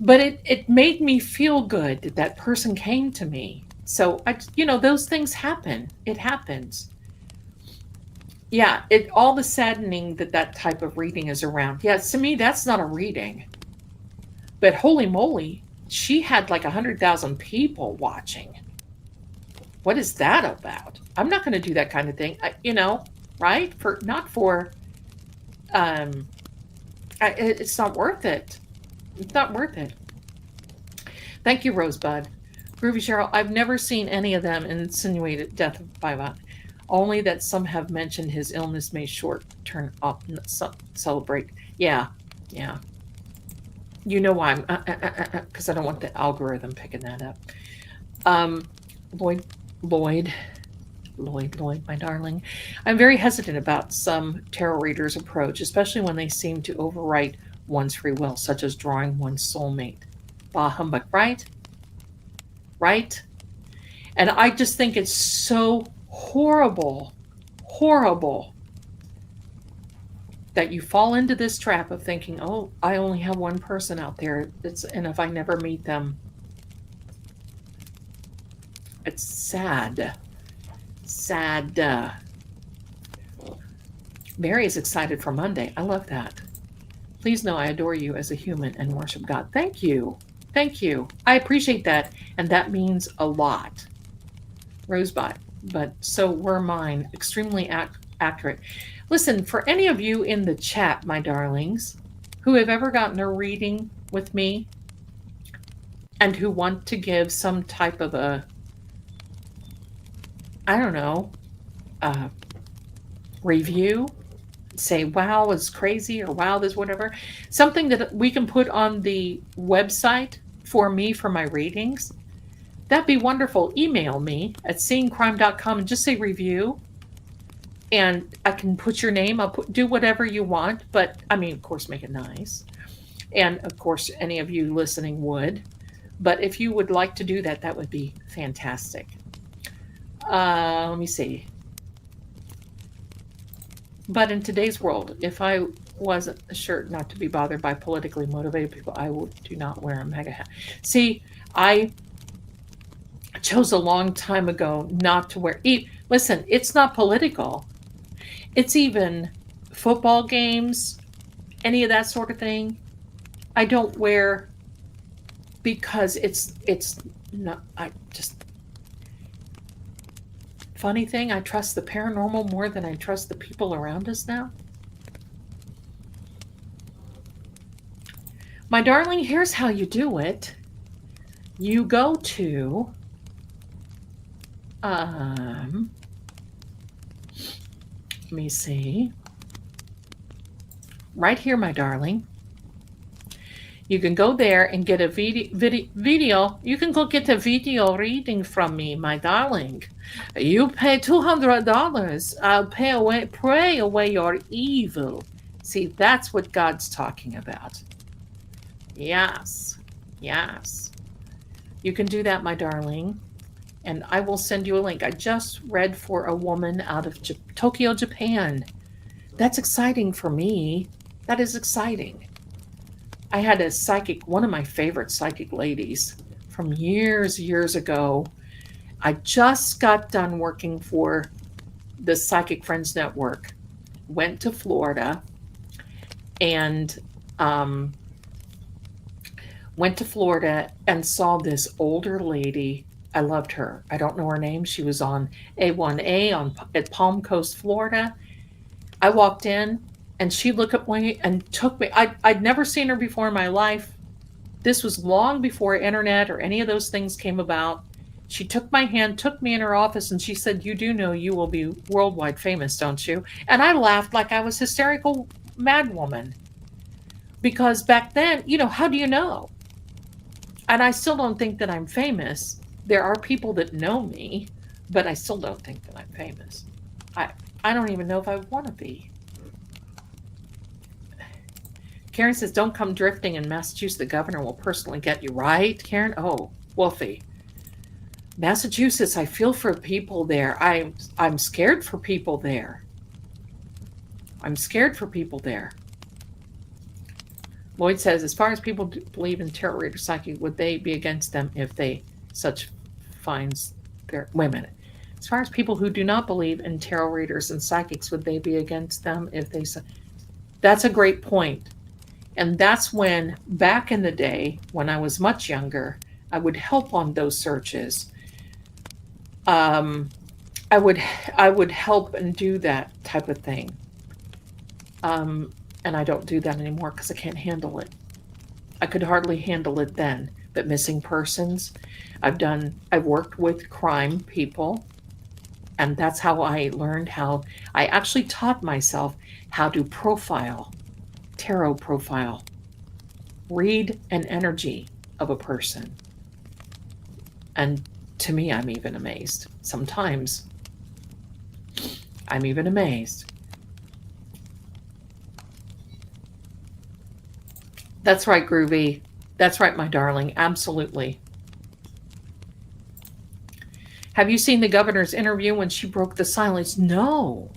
But it made me feel good that that person came to me. So those things happen. It happens. Yeah, it all the saddening that that type of reading is around. Yeah, to me that's not a reading. But holy moly, she had like 100,000 people watching. What is that about? I'm not going to do that kind of thing. Right? For not for it's not worth it. It's not worth it. Thank you, Rosebud. Groovy Cheryl, I've never seen any of them insinuate death by violence. Only that some have mentioned his illness may short turn up celebrate. Yeah, yeah. You know why I'm because I don't want the algorithm picking that up. Lloyd, my darling. I'm very hesitant about some tarot readers' approach, especially when they seem to overwrite one's free will, such as drawing one's soulmate. Bah humbug, right? Right? And I just think it's so horrible that you fall into this trap of thinking, oh, I only have one person out there. And if I never meet them, it's sad. Sad. Mary is excited for Monday. I love that. Please know I adore you as a human and worship God. Thank you. Thank you. I appreciate that. And that means a lot. Rosebud. But so were mine. Extremely accurate. Listen, for any of you in the chat, my darlings, who have ever gotten a reading with me and who want to give some type of a, I don't know, review, say, wow, it's crazy, or wow, this, whatever, something that we can put on the website for me for my readings, that'd be wonderful. Email me at seeingcrime.com and just say review. And I can put your name, I'll do whatever you want, but I mean, of course, make it nice. And of course, any of you listening would. But if you would like to do that, that would be fantastic. Let me see. But in today's world, if I wasn't sure not to be bothered by politically motivated people, I do not wear a MAGA hat. See, I chose a long time ago not to wear. Listen, it's not political. It's even football games, any of that sort of thing. I don't wear because it's not. I just. Funny thing, I trust the paranormal more than I trust the people around us now. My darling, here's how you do it. You go to let me see. Right here, my darling. You can go there and get a video. You can go get a video reading from me, my darling. You pay $200. I'll pray away your evil. See, that's what God's talking about. Yes, yes. You can do that, my darling. And I will send you a link. I just read for a woman out of Tokyo, Japan. That's exciting for me. That is exciting. I had a psychic, one of my favorite psychic ladies from years ago. I just got done working for the Psychic Friends Network, went to Florida, and saw this older lady. I loved her. I don't know her name. She was on A1A at Palm Coast, Florida. I walked in, and she looked at me and took me. I'd never seen her before in my life. This was long before internet or any of those things came about. She took my hand, took me in her office, and she said, "You do know you will be worldwide famous, don't you?" And I laughed like I was hysterical madwoman. Because back then, how do you know? And I still don't think that I'm famous. There are people that know me, but I still don't think that I'm famous. I don't even know if I want to be. Karen says, "Don't come drifting in Massachusetts. The governor will personally get you." Right, Karen? Oh, Wolfie. Massachusetts, I feel for people there. I'm scared for people there. I'm scared for people there. Lloyd says, "As far as people believe in tarot reader psychic, would they be against them if they such finds their..." Wait a minute. As far as people who do not believe in tarot readers and psychics, would they be against them if they... That's a great point. And that's when, back in the day, when I was much younger, I would help on those searches. I would help and do that type of thing. And I don't do that anymore because I can't handle it. I could hardly handle it then. But missing persons, I've worked with crime people, and that's how I learned I actually taught myself how to tarot profile, read an energy of a person. And to me, I'm even amazed. Sometimes I'm even amazed. That's right, Groovy. That's right, my darling. Absolutely. Have you seen the governor's interview when she broke the silence? No.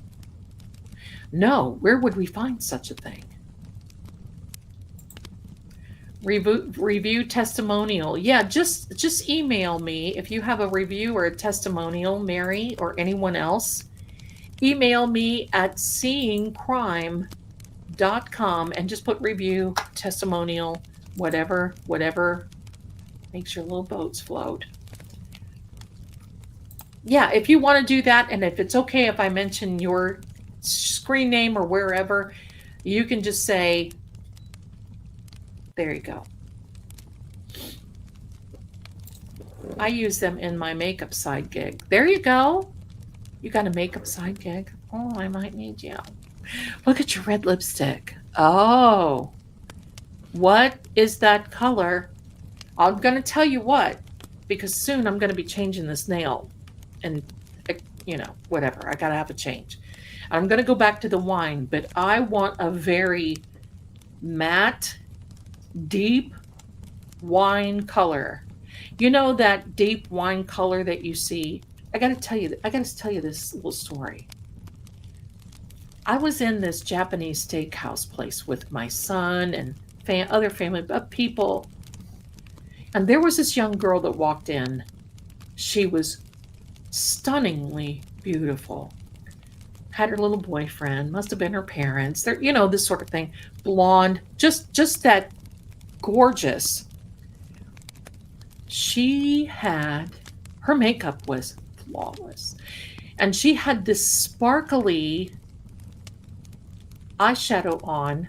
No. Where would we find such a thing? Review testimonial. Yeah, just email me if you have a review or a testimonial, Mary, or anyone else. Email me at seeingcrime.com and just put review, testimonial, whatever. Makes your little boats float. Yeah, if you want to do that, and if it's okay if I mention your screen name or wherever, you can just say, there you go. I use them in my makeup side gig. There you go. You got a makeup side gig? Oh, I might need you. Look at your red lipstick. Oh, what is that color? I'm going to tell you what, because soon I'm going to be changing this nail. And, whatever. I got to have a change. I'm going to go back to the wine, but I want a very matte, deep wine color. You know that deep wine color that you see? I got to tell you this little story. I was in this Japanese steakhouse place with my son and other family people. And there was this young girl that walked in. She was stunningly beautiful. Had her little boyfriend, must have been her parents. They're, this sort of thing. Blonde, just that gorgeous. Her makeup was flawless. And she had this sparkly eyeshadow on,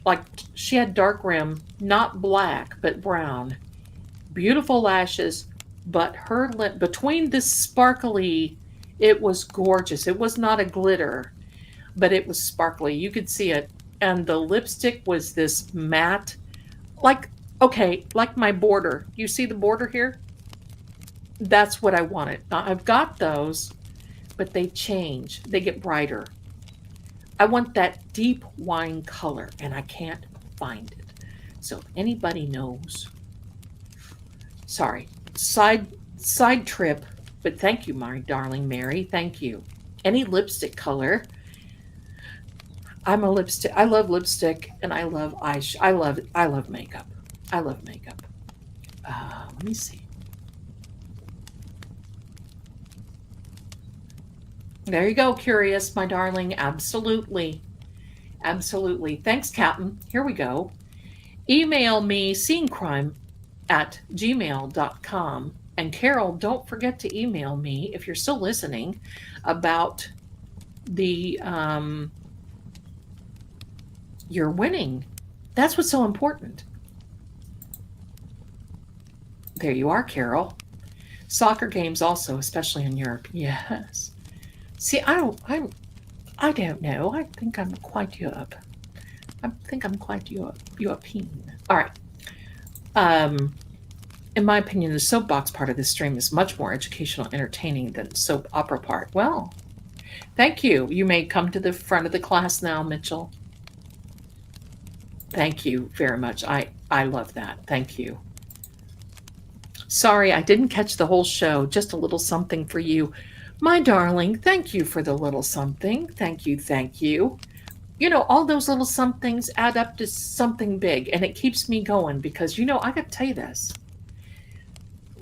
like she had dark rim, not black, but brown. Beautiful lashes, but her lip, between this sparkly, it was gorgeous. It was not a glitter, but it was sparkly. You could see it. And the lipstick was this matte, like my border. You see the border here? That's what I wanted. Now, I've got those, but they change. They get brighter. I want that deep wine color, and I can't find it. So if anybody knows, sorry, side trip, but thank you, my darling Mary. Thank you. Any lipstick color. I love lipstick, and I love I love makeup. I love makeup. Let me see. There you go, Curious, my darling. Absolutely. Absolutely. Thanks, Captain. Here we go. Email me seeingcrime@gmail.com. And Carol, don't forget to email me if you're still listening about the you're winning. That's what's so important. There you are, Carol. Soccer games also, especially in Europe. Yes. See, I don't know. I think I'm quite Europe. I think I'm quite European. All right. Um, in my opinion, the soapbox part of this stream is much more educational, entertaining than soap opera part. Well, thank you. You may come to the front of the class now, Mitchell. Thank you very much. I love that. Thank you. Sorry, I didn't catch the whole show. Just a little something for you. My darling, thank you for the little something. Thank you, thank you. You know, all those little somethings add up to something big, and it keeps me going because, you know, I got to tell you this.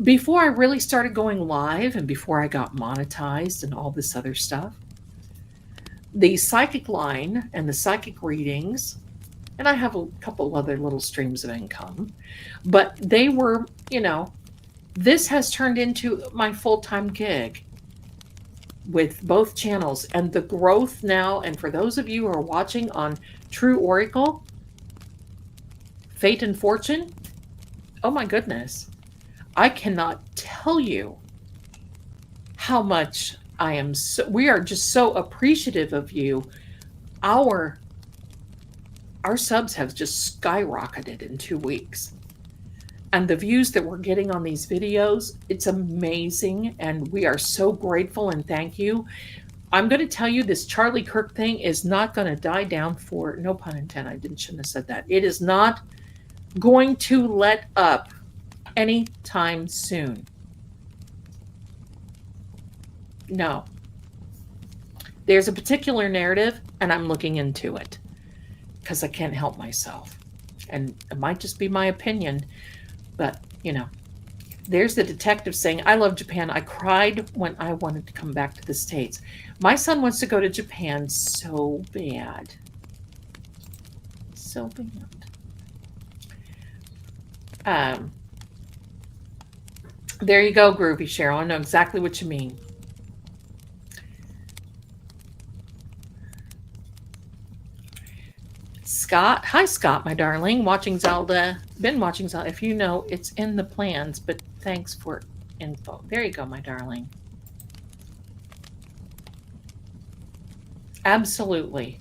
Before I really started going live and before I got monetized and all this other stuff, the psychic line and the psychic readings, and I have a couple other little streams of income, but they were, you know, this has turned into my full-time gig with both channels, and the growth now, and for those of you who are watching on True Oracle, Fate and Fortune, oh my goodness, I cannot tell you how much we are just so appreciative of you. Our subs have just skyrocketed in 2 weeks. And the views that we're getting on these videos, it's amazing. And we are so grateful and thank you. I'm going to tell you this Charlie Kirk thing is not going to die down for, no pun intended, shouldn't have said that. It is not going to let up anytime soon. No. There's a particular narrative, and I'm looking into it because I can't help myself. And it might just be my opinion, but, you know, there's the detective saying, I love Japan. I cried when I wanted to come back to the States. My son wants to go to Japan so bad. So bad. There you go, Groovy Cheryl. I know exactly what you mean. Scott. Hi, Scott, my darling. Watching Zelda. Been watching Zelda. If you know, it's in the plans, but thanks for info. There you go, my darling. Absolutely.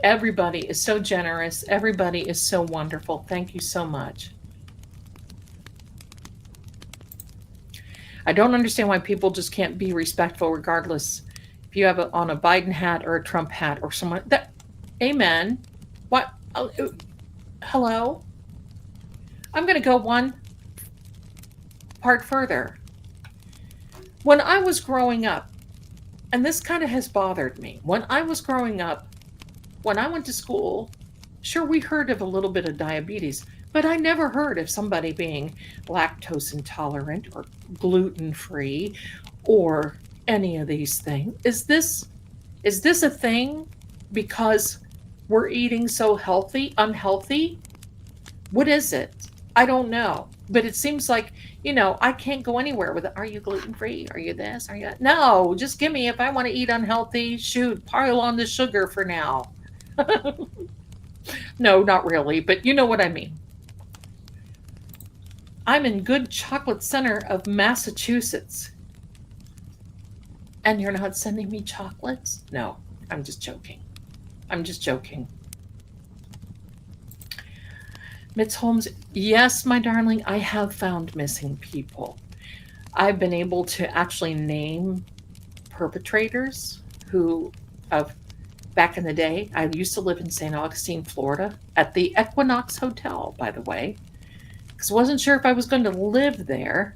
Everybody is so generous. Everybody is so wonderful. Thank you so much. I don't understand why people just can't be respectful regardless if you have on a Biden hat or a Trump hat or someone that, amen. What? Hello? I'm going to go one part further. When I was growing up, and this kind of has bothered me, when I was growing up, when I went to school, sure, we heard of a little bit of diabetes, but I never heard of somebody being lactose intolerant or gluten-free or any of these things. Is this a thing because we're eating so unhealthy? What is it? I don't know. But it seems like, you know, I can't go anywhere with it. Are you gluten-free? Are you this? Are you that? No, just give me, if I want to eat unhealthy, shoot, pile on the sugar for now. No, not really, but you know what I mean. I'm in good chocolate center of Massachusetts. And you're not sending me chocolates? No, I'm just joking. I'm just joking. Mitz Holmes, yes, my darling, I have found missing people. I've been able to actually name perpetrators who, back in the day, I used to live in St. Augustine, Florida, at the Equinox Hotel, by the way, because I wasn't sure if I was going to live there.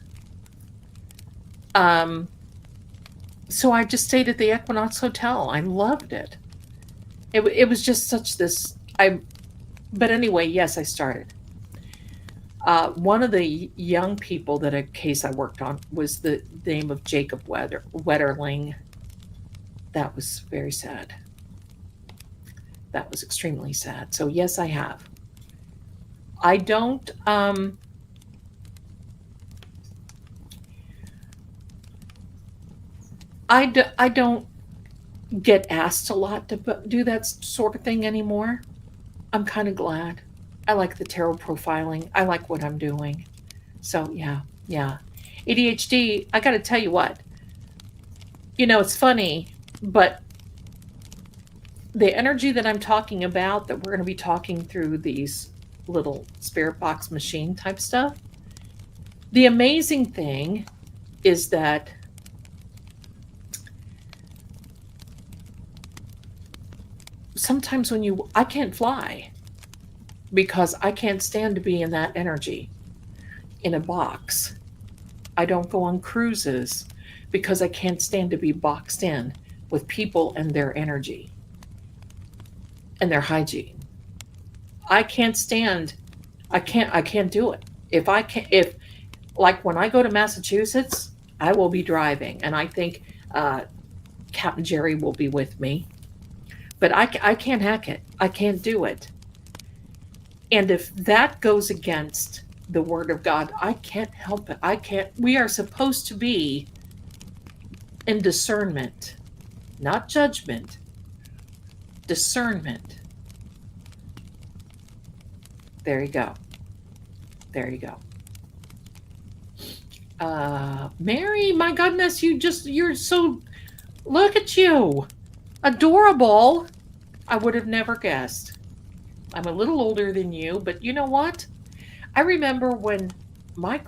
So I just stayed at the Equinox Hotel. I loved it. It was just such this, but anyway, yes, I started. One of the young people that a case I worked on was the name of Jacob Wetterling. That was very sad. That was extremely sad. So yes, I have. I don't, I don't get asked a lot to do that sort of thing anymore. I'm kind of glad. I like the tarot profiling. I like what I'm doing. So yeah. ADHD, I got to tell you what. It's funny, but the energy that I'm talking about, that we're going to be talking through these little spirit box machine type stuff, the amazing thing is that sometimes I can't fly because I can't stand to be in that energy in a box. I don't go on cruises because I can't stand to be boxed in with people and their energy and their hygiene. I can't stand. I can't do it. If like when I go to Massachusetts, I will be driving, and I think uh, Captain Jerry will be with me. But I can't hack it. I can't do it. And if that goes against the word of God, I can't help it. I can't. We are supposed to be in discernment, not judgment, discernment. There you go. There you go. Mary, my goodness, you're so, look at you. Adorable. I would have never guessed. I'm a little older than you, but you know what? I remember when my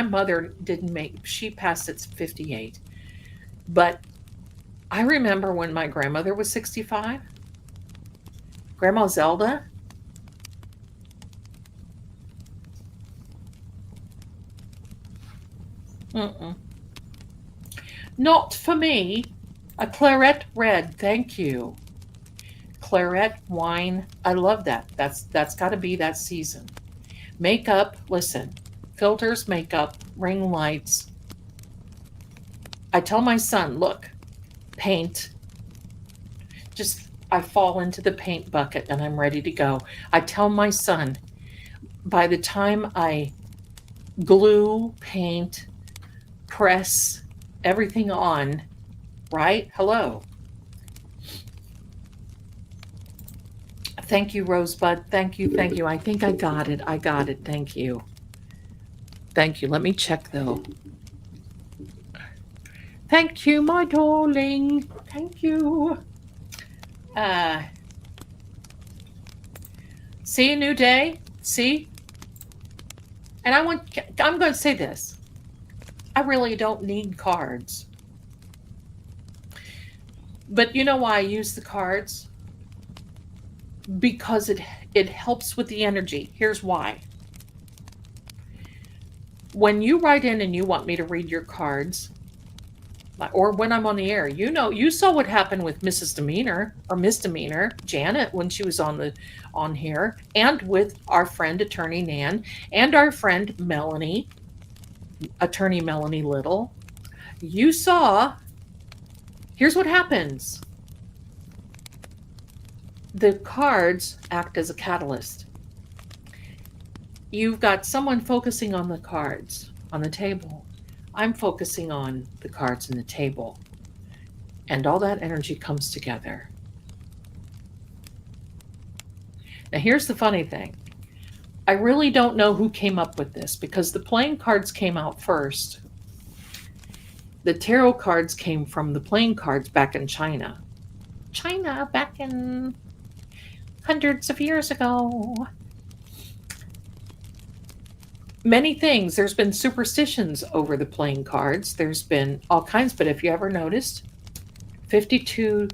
mother didn't make, she passed at 58. But I remember when my grandmother was 65. Grandma Zelda. Mm-mm. Not for me. A claret red, thank you. Claret wine, I love that. That's got to be that season. Makeup, listen, filters, makeup, ring lights. I tell my son, look, paint. Just I fall into the paint bucket and I'm ready to go. I tell my son, by the time I glue, paint, press everything on, right? Hello. Thank you, Rosebud. Thank you. Thank you. I think I got it. I got it. Thank you. Thank you. Let me check though. Thank you, my darling. Thank you. See a new day? See? And I'm going to say this. I really don't need cards. But you know why I use the cards? Because it helps with the energy. Here's why. When you write in and you want me to read your cards, or when I'm on the air, you saw what happened with Mrs. Demeanor or Misdemeanor, Janet, when she was on here, and with our friend Attorney Nan and our friend Melanie, Attorney Melanie Little. You saw, here's what happens. The cards act as a catalyst. You've got someone focusing on the cards on the table. I'm focusing on the cards in the table. And all that energy comes together. Now, here's the funny thing. I really don't know who came up with this because the playing cards came out first. The tarot cards came from the playing cards back in China. China back in hundreds of years ago. Many things. There's been superstitions over the playing cards. There's been all kinds, but if you ever noticed, 52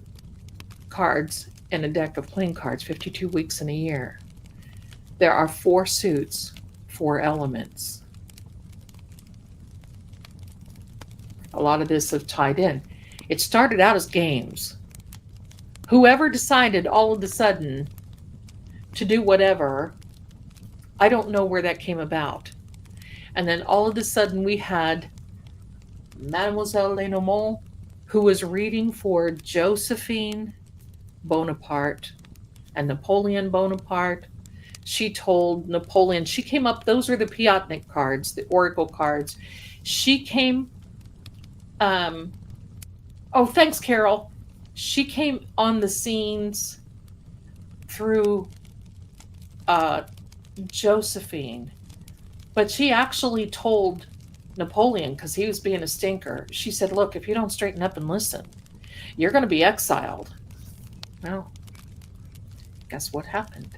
cards in a deck of playing cards, 52 weeks in a year. There are 4 suits, 4 elements. A lot of this have tied in. It started out as games. Whoever decided all of a sudden to do whatever, I don't know where that came about. And then all of a sudden we had Mademoiselle Lenormand, who was reading for Josephine Bonaparte and Napoleon Bonaparte. She told Napoleon, she came up, those are the Piotnik cards, the oracle cards. She came, oh, thanks, Carol. She came on the scenes through Josephine. But she actually told Napoleon, because he was being a stinker, she said, look, if you don't straighten up and listen, you're going to be exiled. Well, guess what happened?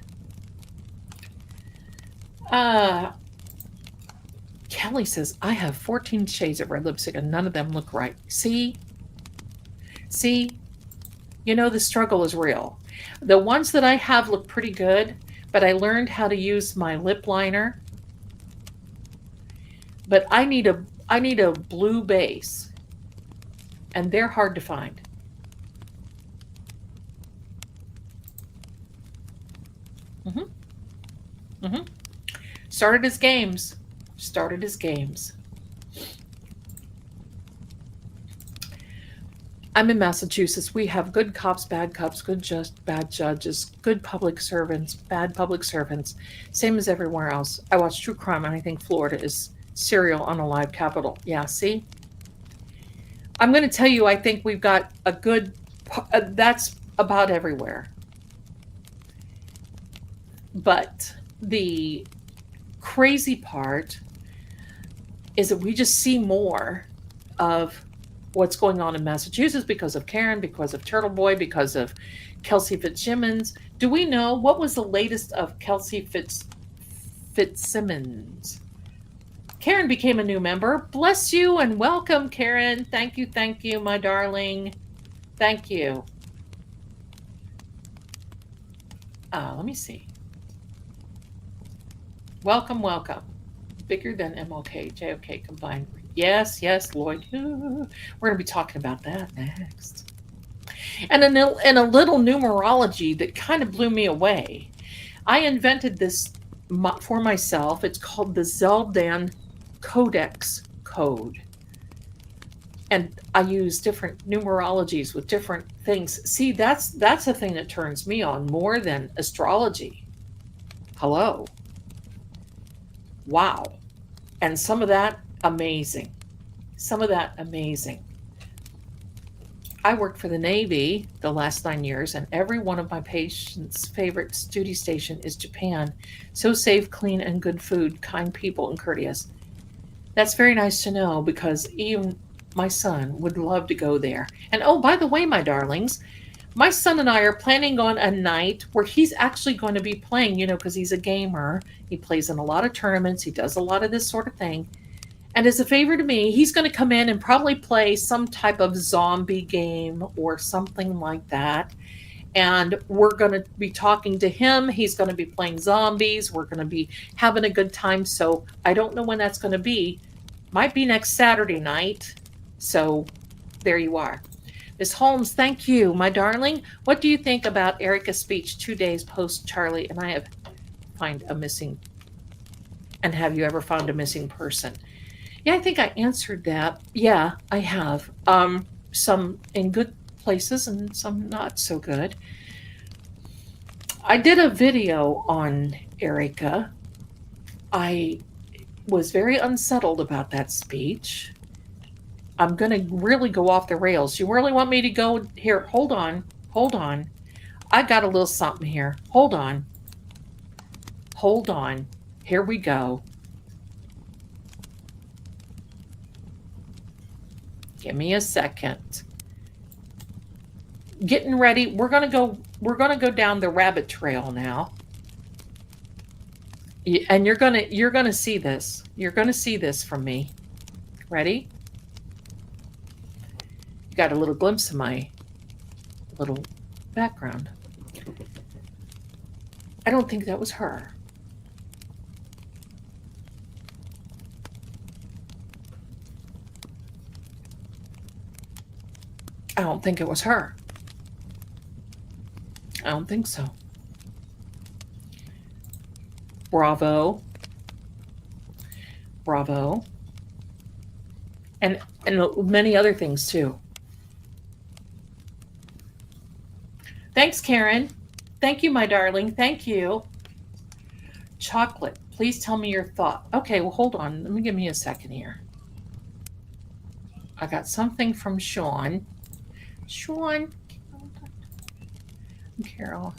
Kelly says, I have 14 shades of red lipstick and none of them look right. See? You know the struggle is real. The ones that I have look pretty good, but I learned how to use my lip liner. But I need a blue base, and they're hard to find. Started as games. I'm in Massachusetts. We have good cops, bad cops, bad judges, good public servants, bad public servants, same as everywhere else. I watch true crime, and I think Florida is serial unalive capital. Yeah, see? I'm going to tell you, I think we've got a good, that's about everywhere. But the crazy part is that we just see more of what's going on in Massachusetts because of Karen, because of Turtle Boy, because of Kelsey Fitzsimmons. Do we know what was the latest of Kelsey Fitzsimmons? Karen became a new member. Bless you and welcome, Karen. Thank you, my darling. Thank you. Let me see. Welcome. Bigger than MLK, JFK combined. Yes, Lloyd. We're going to be talking about that next. And a little numerology that kind of blew me away. I invented this for myself. It's called the Zeldan Codex Code. And I use different numerologies with different things. See, that's a thing that turns me on more than astrology. Hello. Wow. And some of that, amazing. I worked for the Navy the last 9 years, and every one of my patients' favorite duty station is Japan. So safe, clean, and good food, kind people, and courteous. That's very nice to know, because even my son would love to go there. And oh, by the way, my darlings, my son and I are planning on a night where he's actually going to be playing, because he's a gamer. He plays in a lot of tournaments. He does a lot of this sort of thing. And as a favor to me, he's going to come in and probably play some type of zombie game or something like that. And we're going to be talking to him. He's going to be playing zombies. We're going to be having a good time. So I don't know when that's going to be. Might be next Saturday night. So there you are. Miss Holmes, thank you, my darling. What do you think about Erica's speech 2 days post Charlie and I have found a missing? And have you ever found a missing person? Yeah, I think I answered that. Yeah, I have. Some in good places and some not so good. I did a video on Erica. I was very unsettled about that speech. I'm going to really go off the rails. You really want me to go here? Hold on. I got a little something here. Hold on. Here we go. Give me a second. Getting ready. We're going to go down the rabbit trail now. And you're going to see this. You're going to see this from me. Ready? You got a little glimpse of my little background. I don't think that was her. I don't think it was her. I don't think so. Bravo. And many other things too. Thanks, Karen. Thank you, my darling. Thank you. Chocolate. Please tell me your thought. Okay, well, hold on. Give me a second here. I got something from Sean. Carol.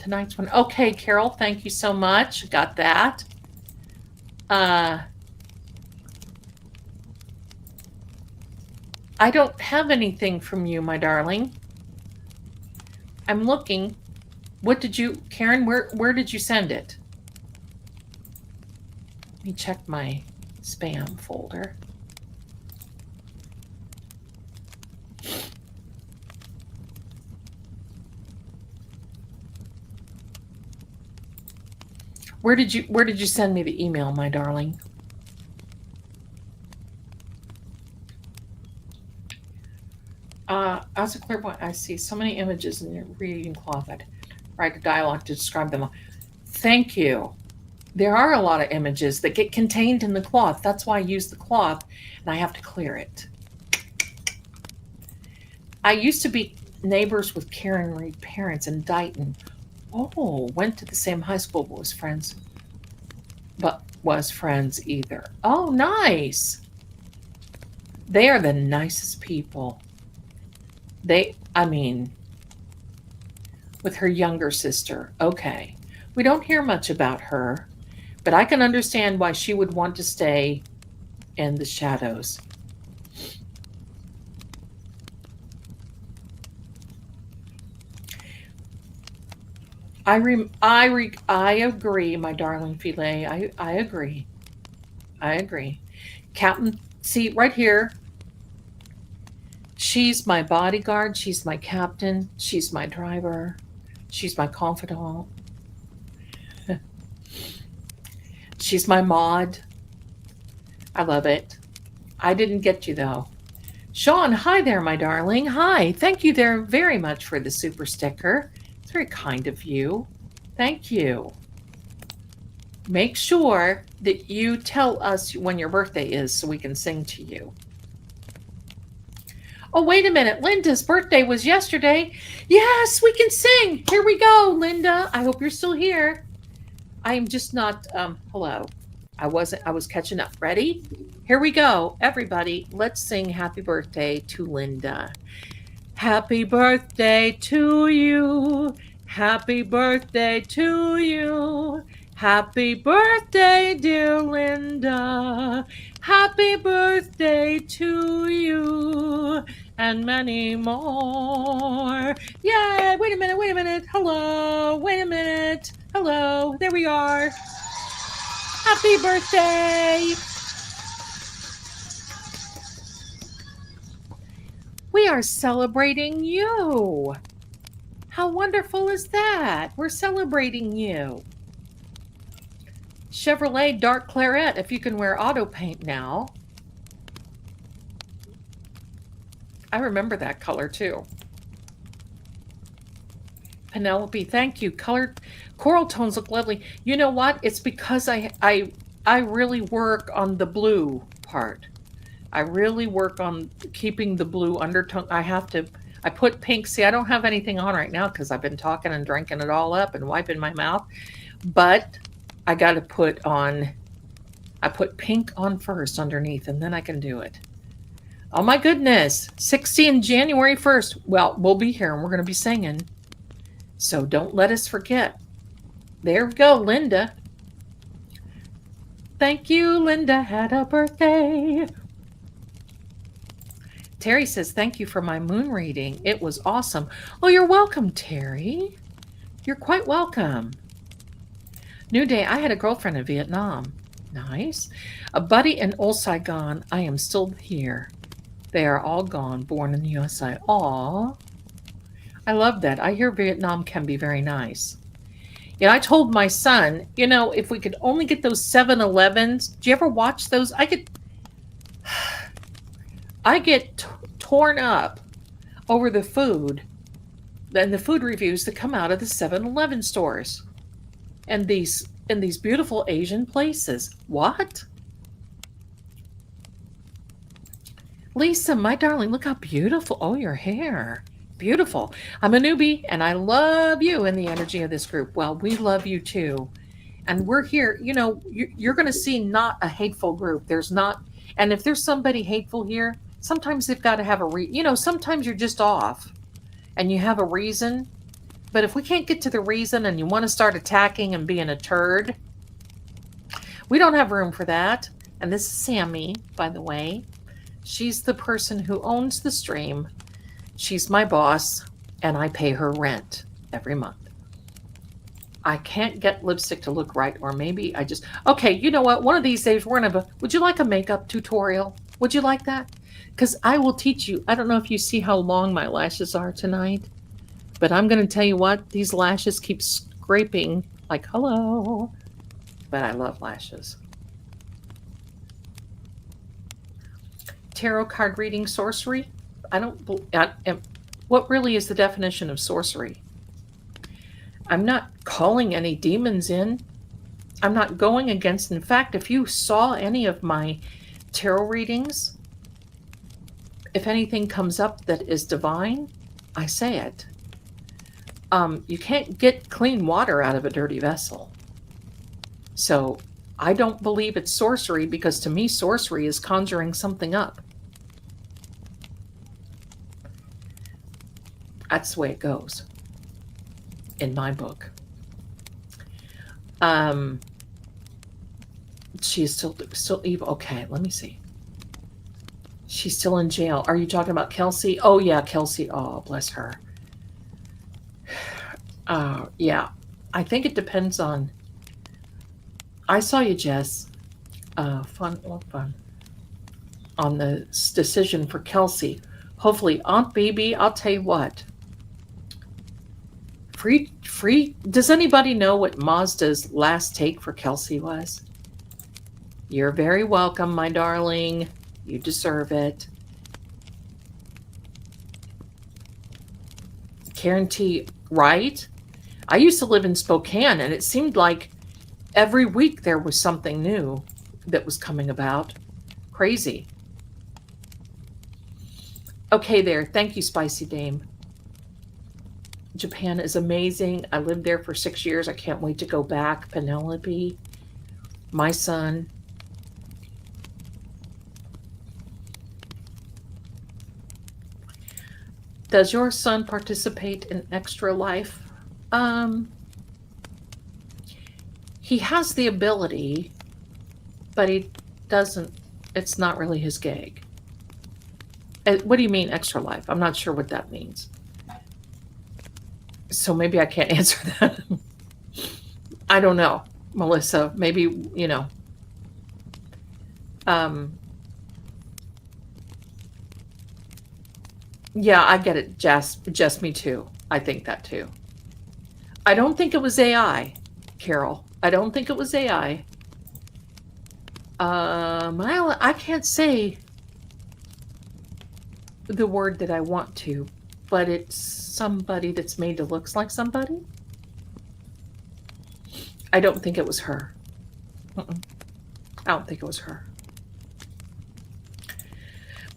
Tonight's one. Okay, Carol, thank you so much. Got that. I don't have anything from you, my darling. I'm looking. What did you, Karen, where did you send it? Let me check my spam folder. Where did you send me the email, my darling? As a clairvoyant, I see so many images in your reading cloth. I'd write a dialogue to describe them all. Thank you. There are a lot of images that get contained in the cloth. That's why I use the cloth, and I have to clear it. I used to be neighbors with Karen Reed parents in Dighton. Oh, went to the same high school, but was friends either. Oh, nice. They are the nicest people. With her younger sister. Okay. We don't hear much about her, but I can understand why she would want to stay in the shadows. I agree, my darling filet. I agree. Captain, see right here. She's my bodyguard. She's my captain. She's my driver. She's my confidant. She's my mod. I love it. I didn't get you though. Sean, hi there, my darling. Hi. Thank you there very much for the super sticker. It's very kind of you. Thank you. Make sure that you tell us when your birthday is so we can sing to you. Oh, wait a minute. Linda's birthday was yesterday. Yes, we can sing. Here we go, Linda. I hope you're still here. I am just not, hello. I was catching up. Ready? Here we go. Everybody, let's sing happy birthday to Linda. Happy birthday to you. Happy birthday to you. Happy birthday, dear Linda. Happy birthday to you. And many more. Yay! Wait a minute. Hello. Wait a minute. Hello. There we are. Happy birthday. We are celebrating you. How wonderful is that? We're celebrating you. Chevrolet Dark Claret, if you can wear auto paint now. I remember that color too. Penelope, thank you. Coral tones look lovely. You know what? It's because I really work on the blue part. I really work on keeping the blue undertone. I put pink. See, I don't have anything on right now because I've been talking and drinking it all up and wiping my mouth. But I got to I put pink on first underneath and then I can do it. Oh my goodness. 16 January 1st. Well, we'll be here and we're going to be singing. So don't let us forget. There we go, Linda. Thank you, Linda had a birthday. Terry says, thank you for my moon reading. It was awesome. Oh, you're welcome, Terry. You're quite welcome. New day, I had a girlfriend in Vietnam. Nice. A buddy in old Saigon. I am still here. They are all gone, born in the USA. Aw. I love that. I hear Vietnam can be very nice. I told my son, if we could only get those 7-Elevens. Do you ever watch those? I get torn up over the food and the food reviews that come out of the 7-Eleven stores and these beautiful Asian places. What? Lisa, my darling, look how beautiful. Oh, your hair. Beautiful. I'm a newbie and I love you and the energy of this group. Well, we love you too. And we're here, you're going to see not a hateful group. And if there's somebody hateful here, sometimes they've got to have sometimes you're just off and you have a reason. But if we can't get to the reason and you want to start attacking and being a turd, we don't have room for that. And this is Sammy, by the way. She's the person who owns the stream. She's my boss, and I pay her rent every month. I can't get lipstick to look right, or maybe I just... Okay, you know what? One of these days, we're going to... Would you like a makeup tutorial? Would you like that? Because I will teach you. I don't know if you see how long my lashes are tonight, but I'm going to tell you what. These lashes keep scraping like, hello. But I love lashes. Tarot card reading sorcery? What really is the definition of sorcery? I'm not calling any demons in. I'm not going against. In fact, if you saw any of my tarot readings, if anything comes up that is divine, I say it. You can't get clean water out of a dirty vessel. So I don't believe it's sorcery, because to me, sorcery is conjuring something up. That's the way it goes in my book. She's still evil. Okay, let me see. She's still in jail. Are you talking about Kelsey? Oh yeah, Kelsey. Oh, bless her. Yeah, I think it depends on. I saw you, Jess. Fun on the decision for Kelsey. Hopefully, Aunt Baby. I'll tell you what. Free. Does anybody know what Mazda's last take for Kelsey was? You're very welcome, my darling. You deserve it. Karen T. Right? I used to live in Spokane, and it seemed like every week there was something new that was coming about. Crazy. Okay there. Thank you, Spicy Dame. Japan is amazing. I lived there for 6 years. I can't wait to go back. Penelope, my son. Does your son participate in Extra Life? He has the ability, but he doesn't. It's not really his gig. What do you mean, Extra Life? I'm not sure what that means. So maybe I can't answer that. I don't know, Melissa. Maybe, you know. Yeah, I get it, Jess. Just me too. I think that too. I don't think it was AI, Carol. I don't think it was AI. I can't say the word that I want to, but it's somebody that's made to look like somebody. I don't think it was her. I don't think it was her.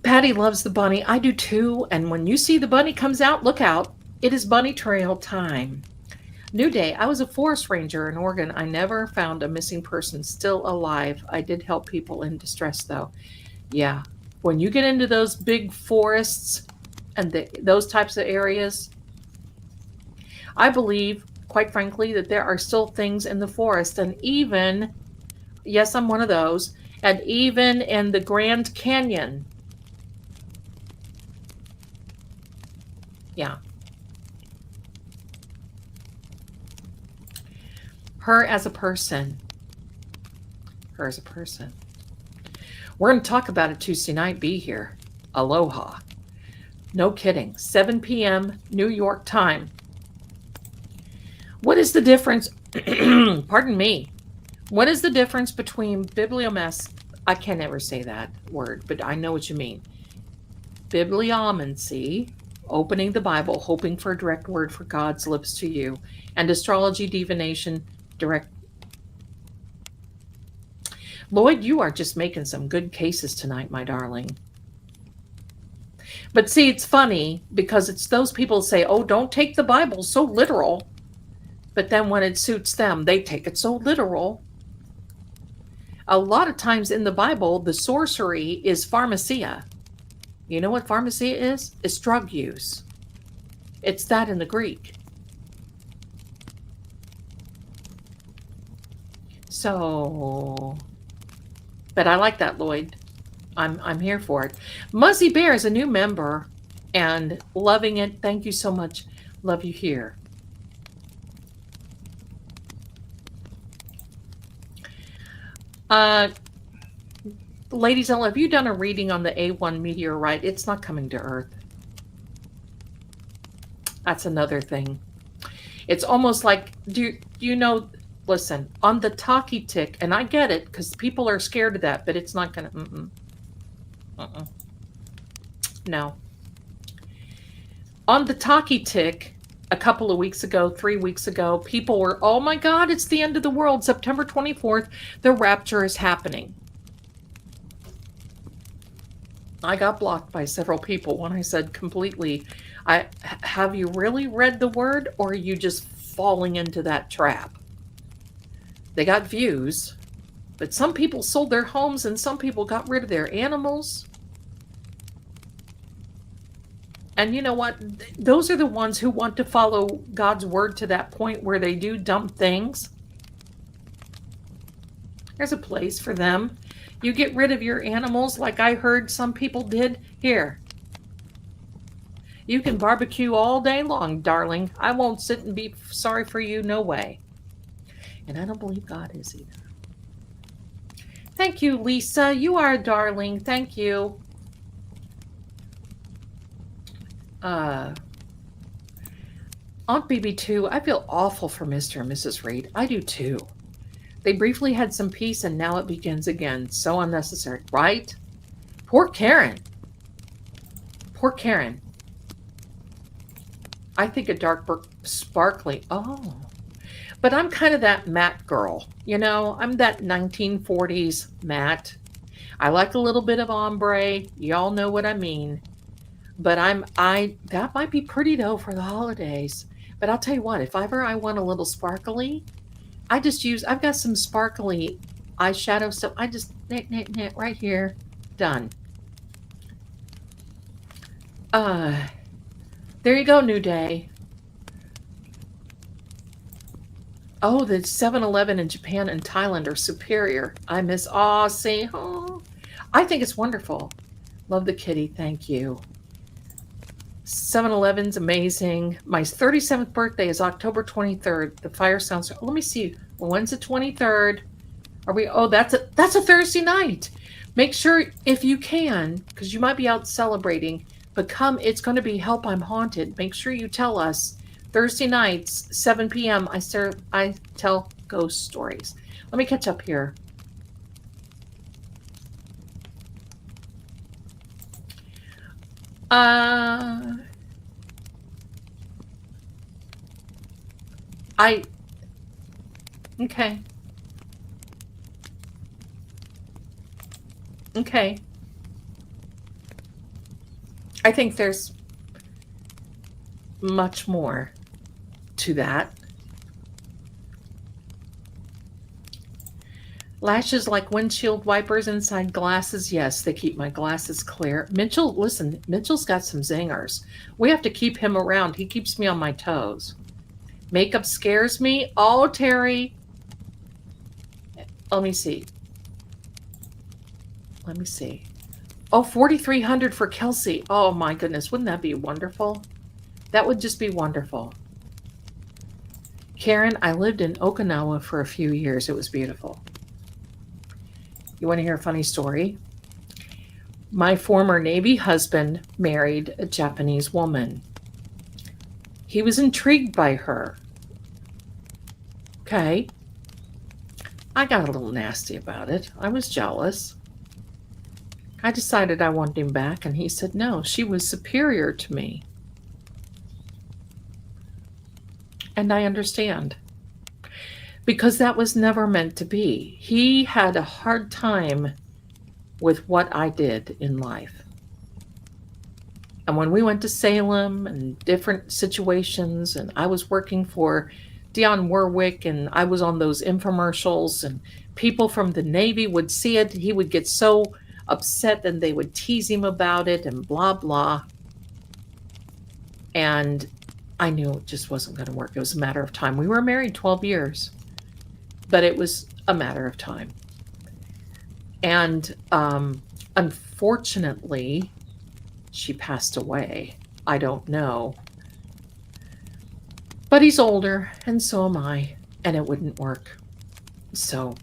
Patty loves the bunny. I do too. And when you see the bunny comes out, look out. It is bunny trail time. New day. I was a forest ranger in Oregon. I never found a missing person still alive. I did help people in distress, though. Yeah. When you get into those big forests and those types of areas, I believe, quite frankly, that there are still things in the forest. And even, yes, I'm one of those, and even in the Grand Canyon. Yeah. Her as a person. Her as a person. We're going to talk about it Tuesday night. Be here. Aloha. No kidding. 7 p.m. New York time. What is the difference? Pardon me. What is the difference between bibliomancy? I can't ever say that word, but I know what you mean. Bibliomancy, opening the Bible, hoping for a direct word for God's lips to you, and astrology, divination, direct. Lloyd, you are just making some good cases tonight, my darling. But see, it's funny because it's those people say, oh, don't take the Bible so literal. But then when it suits them, they take it so literal. A lot of times in the Bible, the sorcery is pharmacia. You know what pharmacia is? It's drug use. It's that in the Greek. So, but I like that, Lloyd. I'm here for it. Muzzy Bear is a new member and loving it. Thank you so much. Love you here. Lady Zelda, have you done a reading on the A1 meteorite? It's not coming to Earth. That's another thing. It's almost like, do you know, listen, on the talkie tick, and I get it because people are scared of that, but it's not going to, no. On the talkie tick, a couple of weeks ago, 3 weeks ago, people were, oh my God, it's the end of the world. September 24th, the rapture is happening. I got blocked by several people when I said completely, have you really read the word, or are you just falling into that trap? They got views, but some people sold their homes and some people got rid of their animals. And you know what? Those are the ones who want to follow God's word to that point where they do dumb things. There's a place for them. You get rid of your animals like I heard some people did. Here. You can barbecue all day long, darling. I won't sit and be sorry for you. No way. And I don't believe God is either. Thank you, Lisa. You are a darling. Thank you. Aunt BB2, I feel awful for Mr. and Mrs. Reed. I do too. They briefly had some peace and now it begins again. So unnecessary, right? Poor Karen. Poor Karen. I think a dark, sparkly. Oh. But I'm kind of that matte girl. You know, I'm that 1940s matte. I like a little bit of ombre. Y'all know what I mean. But that might be pretty though for the holidays. But I'll tell you what, if ever I want a little sparkly, I've got some sparkly eyeshadow stuff. I just knit right here. Done. There you go, New Day. Oh, the 7-Eleven in Japan and Thailand are superior. I miss Aussie. Oh, I think it's wonderful. Love the kitty. Thank you. 7-Eleven's amazing. My 37th birthday is October 23rd. The fire sounds. Let me see. When's the 23rd? Are we? Oh, that's a Thursday night. Make sure if you can, because you might be out celebrating. But come, it's going to be Help I'm Haunted. Make sure you tell us. Thursday nights, 7 p.m. I tell ghost stories. Let me catch up here. Okay. Okay. I think there's much more to that. Lashes like windshield wipers inside glasses. Yes, they keep my glasses clear. Mitchell's got some zingers. We have to keep him around. He keeps me on my toes. Makeup scares me. Oh, Terry. Let me see. Oh, 4,300 for Kelsey. Oh my goodness. Wouldn't that be wonderful? That would just be wonderful. Karen, I lived in Okinawa for a few years. It was beautiful. You want to hear a funny story? My former Navy husband married a Japanese woman. He was intrigued by her. Okay. I got a little nasty about it. I was jealous. I decided I wanted him back, and he said no, she was superior to me. And I understand. Because that was never meant to be. He had a hard time with what I did in life. And when we went to Salem and different situations, and I was working for Dionne Warwick, and I was on those infomercials, and people from the Navy would see it, he would get so upset, and they would tease him about it, and blah, blah. And I knew it just wasn't going to work. It was a matter of time. We were married 12 years. but it was a matter of time. And unfortunately, she passed away. I don't know. But he's older, and so am I, and it wouldn't work. So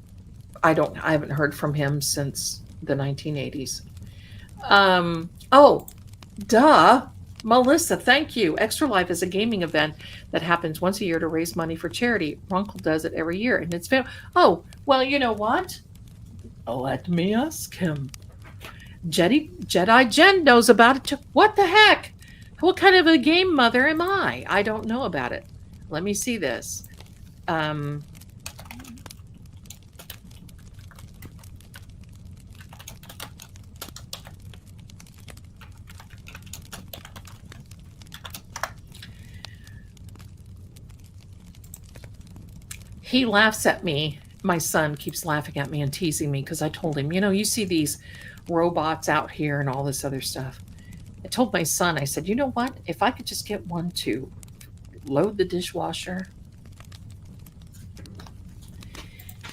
I haven't heard from him since the 1980s. Oh, duh. Melissa, thank you. Extra Life is a gaming event that happens once a year to raise money for charity. Runkle does it every year, and it's oh, well, you know what? Let me ask him. Jedi Jen knows about it too. What the heck? What kind of a game mother am I? I don't know about it. Let me see this. He laughs at me. My son keeps laughing at me and teasing me because I told him, you see these robots out here and all this other stuff. I told my son, I said, you know what? If I could just get one to load the dishwasher.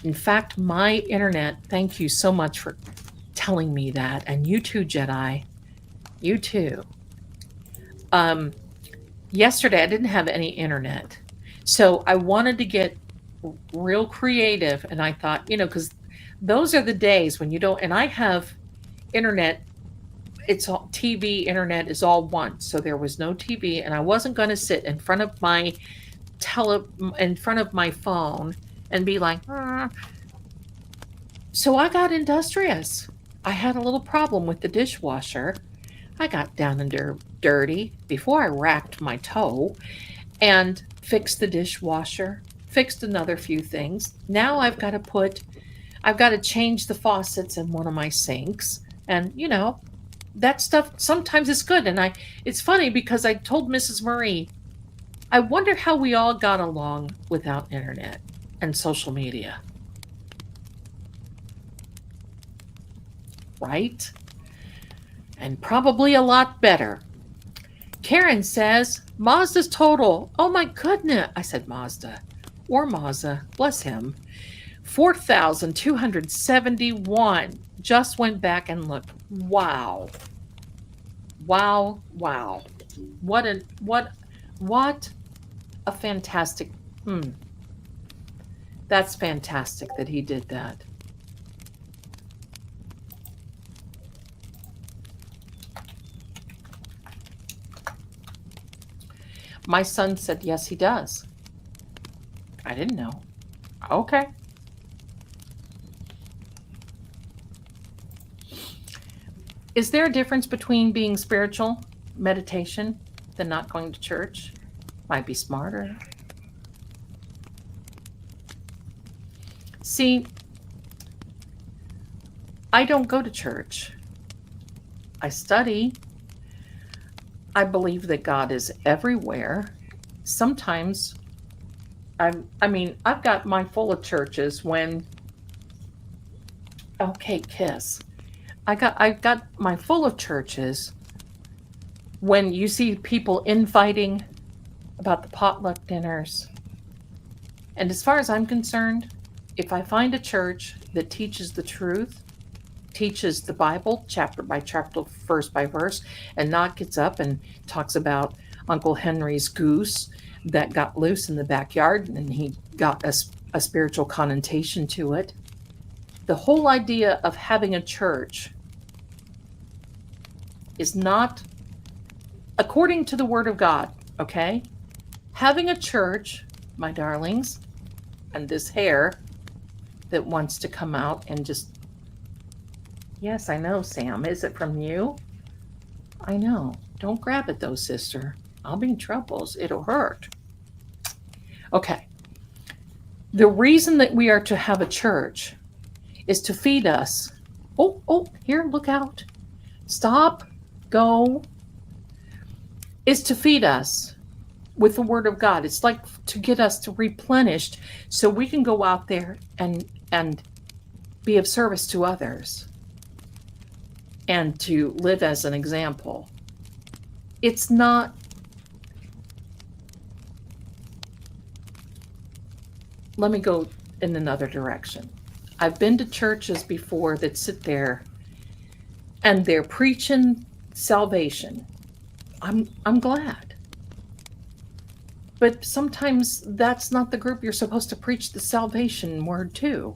In fact, my internet, thank you so much for telling me that. And you too, Jedi. You too. Yesterday, I didn't have any internet. So I wanted to get real creative. And I thought, because those are the days when you don't, and I have internet, it's all TV, internet is all one. So there was no TV, and I wasn't going to sit in front of my phone and be like, So I got industrious. I had a little problem with the dishwasher. I got down and dirty before I racked my toe and fixed the dishwasher, fixed another few things. Now I've got to change the faucets in one of my sinks. And, that stuff sometimes is good. And it's funny because I told Mrs. Marie, I wonder how we all got along without internet and social media. Right? And probably a lot better. Karen says, Mazda's total. Oh my goodness. I said Mazda. Or Mazda. Bless him. 4,271. Just went back and looked. Wow. Wow. Wow. What a fantastic. That's fantastic that he did that. My son said, yes, he does. I didn't know. Okay. Is there a difference between being spiritual, meditation, than not going to church? Might be smarter. See, I don't go to church. I study. I believe that God is everywhere. Sometimes, I've got my full of churches when, okay, kiss. I've got my full of churches when you see people infighting about the potluck dinners. And as far as I'm concerned, if I find a church that teaches the truth, teaches the Bible chapter by chapter, verse by verse, and not gets up and talks about Uncle Henry's goose that got loose in the backyard and he got a spiritual connotation to it. The whole idea of having a church is not according to the Word of God, okay? Having a church, my darlings, and this hair that wants to come out and just, yes, I know, Sam. Is it from you? I know. Don't grab it though, sister. I'll be in troubles. It'll hurt. Okay. The reason that we are to have a church is to feed us. Oh, here, look out. Stop. Go. Is to feed us with the Word of God. It's like to get us to replenished so we can go out there and be of service to others and to live as an example. It's not, let me go in another direction. I've been to churches before that sit there and they're preaching salvation. I'm glad. But sometimes that's not the group you're supposed to preach the salvation word to.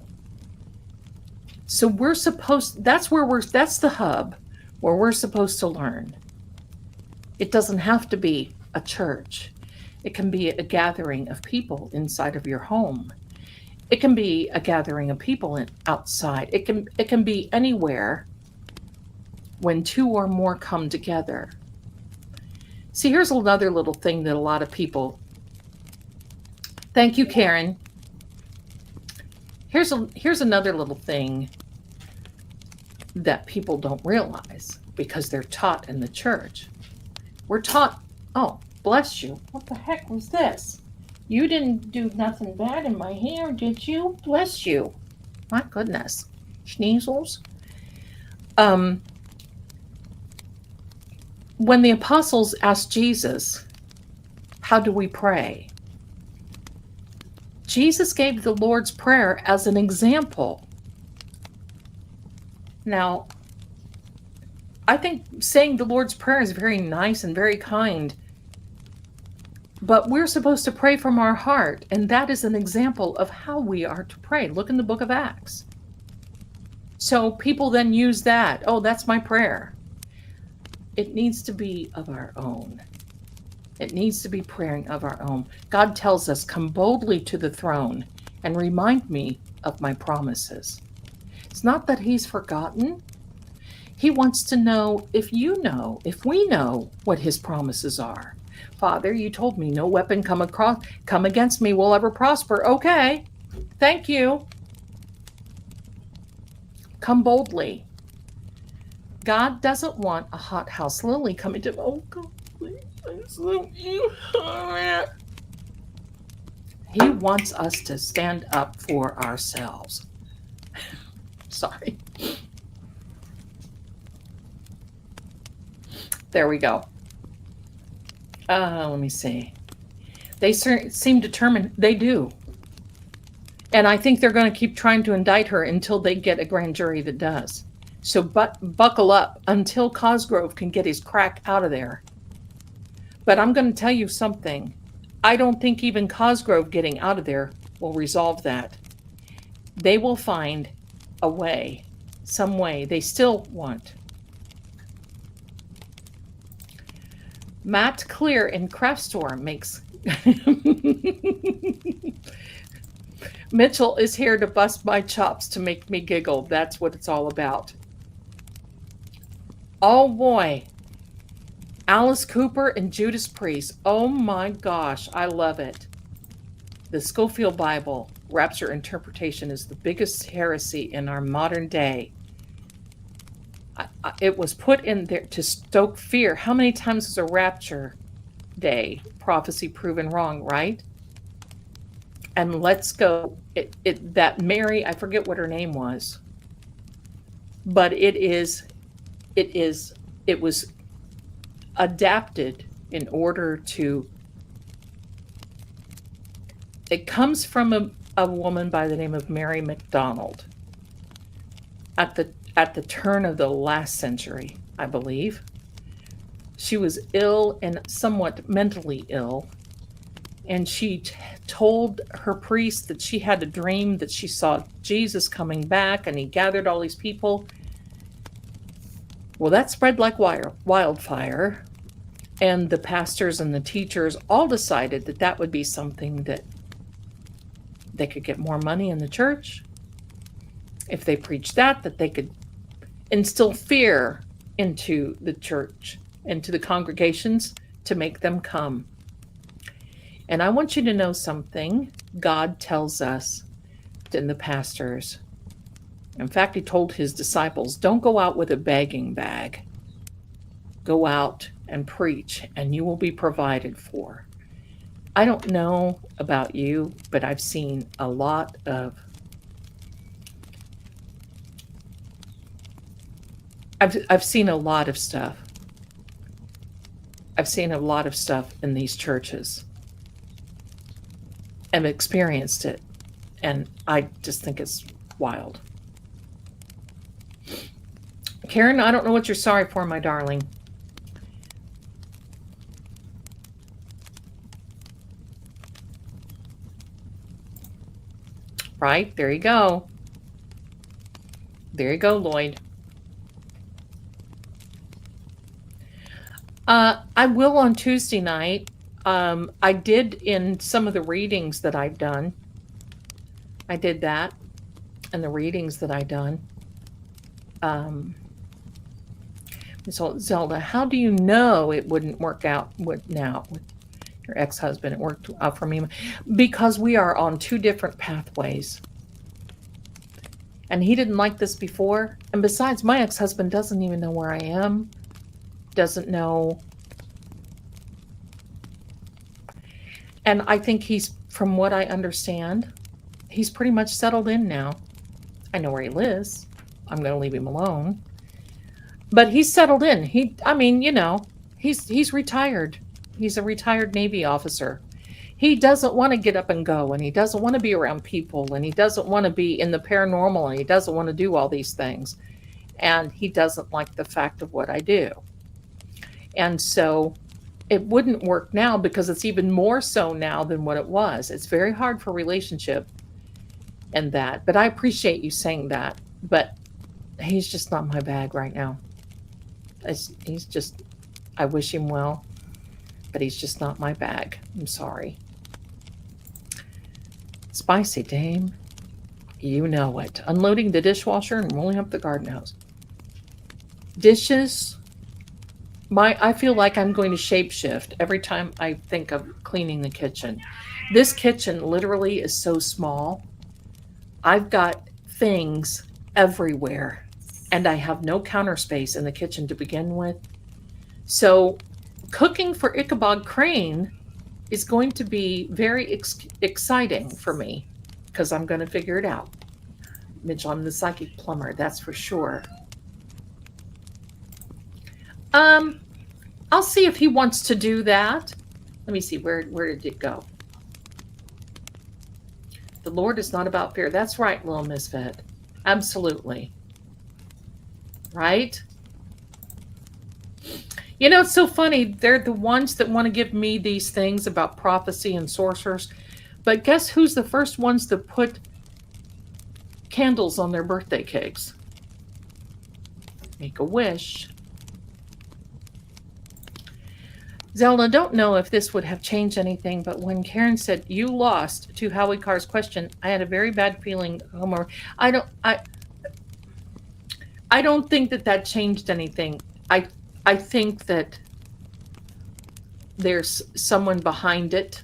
So that's the hub where we're supposed to learn. It doesn't have to be a church. It can be a gathering of people inside of your home. It can be a gathering of people outside. It can be anywhere when two or more come together. See, here's another little thing that a lot of people. Thank you, Karen. Here's another little thing that people don't realize because they're taught in the church. We're taught, oh, bless you. What the heck was this? You didn't do nothing bad in my hair, did you? Bless you. My goodness. Schneezels. When the apostles asked Jesus, how do we pray? Jesus gave the Lord's Prayer as an example. Now, I think saying the Lord's Prayer is very nice and very kind, but we're supposed to pray from our heart, and that is an example of how we are to pray. Look in the book of Acts. So people then use that. Oh, that's my prayer. It needs to be of our own. It needs to be praying of our own. God tells us, come boldly to the throne and remind me of my promises. It's not that he's forgotten. He wants to know if we know what his promises are. Father, you told me no weapon come against me will ever prosper. Okay, thank you. Come boldly. God doesn't want a hothouse lily coming to, oh God, please, I just love you. He wants us to stand up for ourselves. Sorry. There we go. Let me see. They seem determined. They do. And I think they're going to keep trying to indict her until they get a grand jury that does. So buckle up until Cosgrove can get his crack out of there. But I'm going to tell you something. I don't think even Cosgrove getting out of there will resolve that. They will find a way, some way. They still want. Matt Clear in Craft Store makes... Mitchell is here to bust my chops to make me giggle. That's what it's all about. Oh boy. Alice Cooper and Judas Priest. Oh my gosh, I love it. The Scofield Bible, rapture interpretation, is the biggest heresy in our modern day. It was put in there to stoke fear. How many times is a rapture day prophecy proven wrong, right? And let's go. That Mary, I forget what her name was, but it was adapted in order to. It comes from a woman by the name of Mary MacDonald at the turn of the last century, I believe. She was ill and somewhat mentally ill, and she told her priest that she had a dream that she saw Jesus coming back and he gathered all these people. Well, that spread like wildfire, and the pastors and the teachers all decided that that would be something that they could get more money in the church. If they preached that they could instill fear into the church, into the congregations, to make them come. And I want you to know something. God tells us in the pastors. In fact, he told his disciples, don't go out with a begging bag. Go out and preach, and you will be provided for. I don't know about you, but I've seen a lot of I've seen a lot of stuff. I've seen a lot of stuff in these churches. I've experienced it. And I just think it's wild. Karen, I don't know what you're sorry for, my darling. Right? There you go. There you go, Lloyd. I will on Tuesday night. I did in some of the readings that I've done. I did that in the readings that I've done. So Zelda, how do you know it wouldn't work out with your ex-husband? It worked out for me because we are on two different pathways. And he didn't like this before. And besides, my ex-husband doesn't even know where I am. Doesn't know. And I think from what I understand, he's pretty much settled in now. I know where he lives. I'm going to leave him alone. But he's settled in. He's retired. He's a retired Navy officer. He doesn't want to get up and go, and he doesn't want to be around people, and he doesn't want to be in the paranormal, and he doesn't want to do all these things. And he doesn't like the fact of what I do. And so it wouldn't work now because it's even more so now than what it was. It's very hard for relationship and that. But I appreciate you saying that. But he's just not my bag right now. He's just, I wish him well, but he's just not my bag. I'm sorry. Spicy Dame, you know it. Unloading the dishwasher and rolling up the garden hose. Dishes, I feel like I'm going to shapeshift every time I think of cleaning the kitchen. This kitchen literally is so small. I've got things everywhere, and I have no counter space in the kitchen to begin with. So cooking for Ichabod Crane is going to be very exciting for me because I'm going to figure it out. Mitchell, I'm the psychic plumber, that's for sure. I'll see if he wants to do that. Let me see, where did it go? The Lord is not about fear. That's right, little misfit. Absolutely. Right? You know, it's so funny. They're the ones that want to give me these things about prophecy and sorcerers. But guess who's the first ones to put candles on their birthday cakes? Make a wish. Zelda, don't know if this would have changed anything, but when Karen said you lost to Howie Carr's question, I had a very bad feeling. Homer, I don't think that changed anything. I think that there's someone behind it.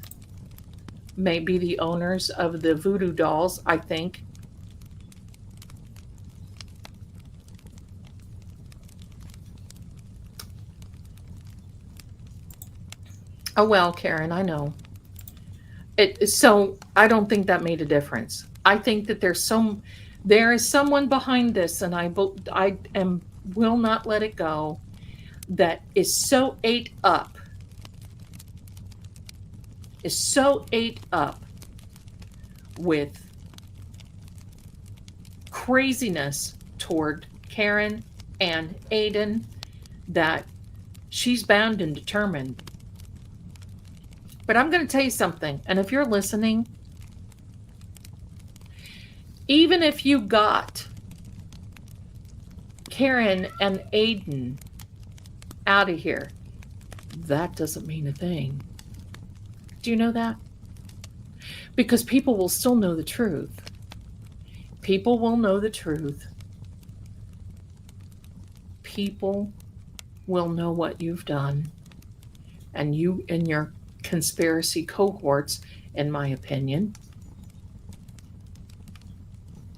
Maybe the owners of the voodoo dolls, I think. Oh, well, Karen, I know. So I don't think that made a difference. I think that there is someone behind this, and I will not let it go, that is so ate up with craziness toward Karen and Aiden that she's bound and determined. But I'm going to tell you something, and if you're listening, even if you got Karen and Aiden out of here, that doesn't mean a thing. Do you know that? Because people will still know the truth. People will know the truth. People will know what you've done. And you and your conspiracy cohorts, in my opinion,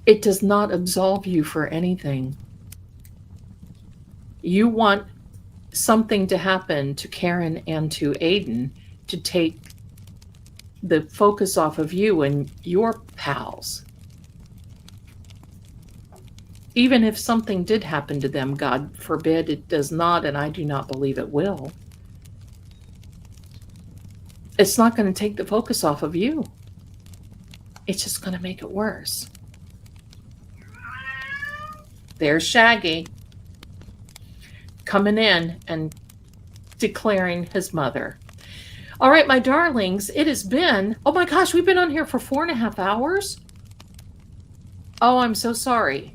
it does not absolve you for anything. You want something to happen to Karen and to Aiden to take the focus off of you and your pals. Even if something did happen to them, God forbid it does not, and I do not believe it will, it's not going to take the focus off of you. it's just going to make it worse. There's Shaggy coming in and declaring his mother. All right, my darlings, it has been, oh my gosh, we've been on here for 4.5 hours. Oh, I'm so sorry.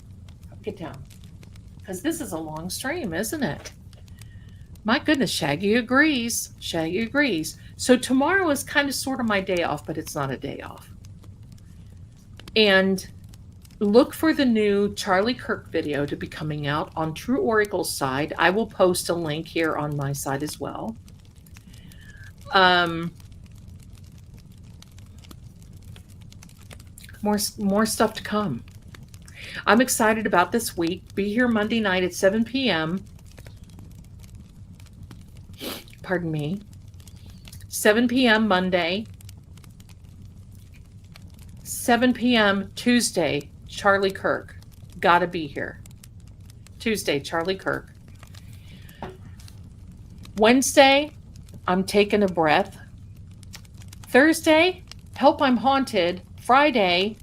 Get down. Because this is a long stream, isn't it? My goodness, Shaggy agrees. Shaggy agrees. So tomorrow is kind of sort of my day off, but it's not a day off. And look for the new Charlie Kirk video to be coming out on True Oracle's side. I will post a link here on my side as well. More stuff to come. I'm excited about this week. Be here Monday night at 7 p.m. Pardon me. 7 p.m. Monday. 7 p.m. Tuesday, Charlie Kirk. Gotta be here. Tuesday, Charlie Kirk. Wednesday, I'm taking a breath. Thursday, Help I'm Haunted. Friday,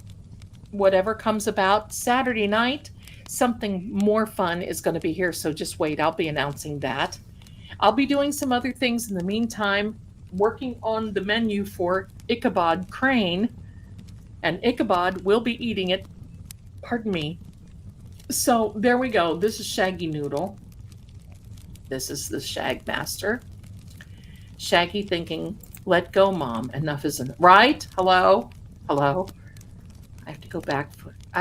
whatever comes about. Saturday night, something more fun is going to be here, so just wait. I'll be announcing that. I'll be doing some other things in the meantime, working on the menu for Ichabod Crane, and Ichabod will be eating it. Pardon me. So there we go. This is Shaggy Noodle. This is the Shag Master. Shaggy thinking, let go, Mom. Enough is enough. Right? Hello? Hello? I have to go back for, I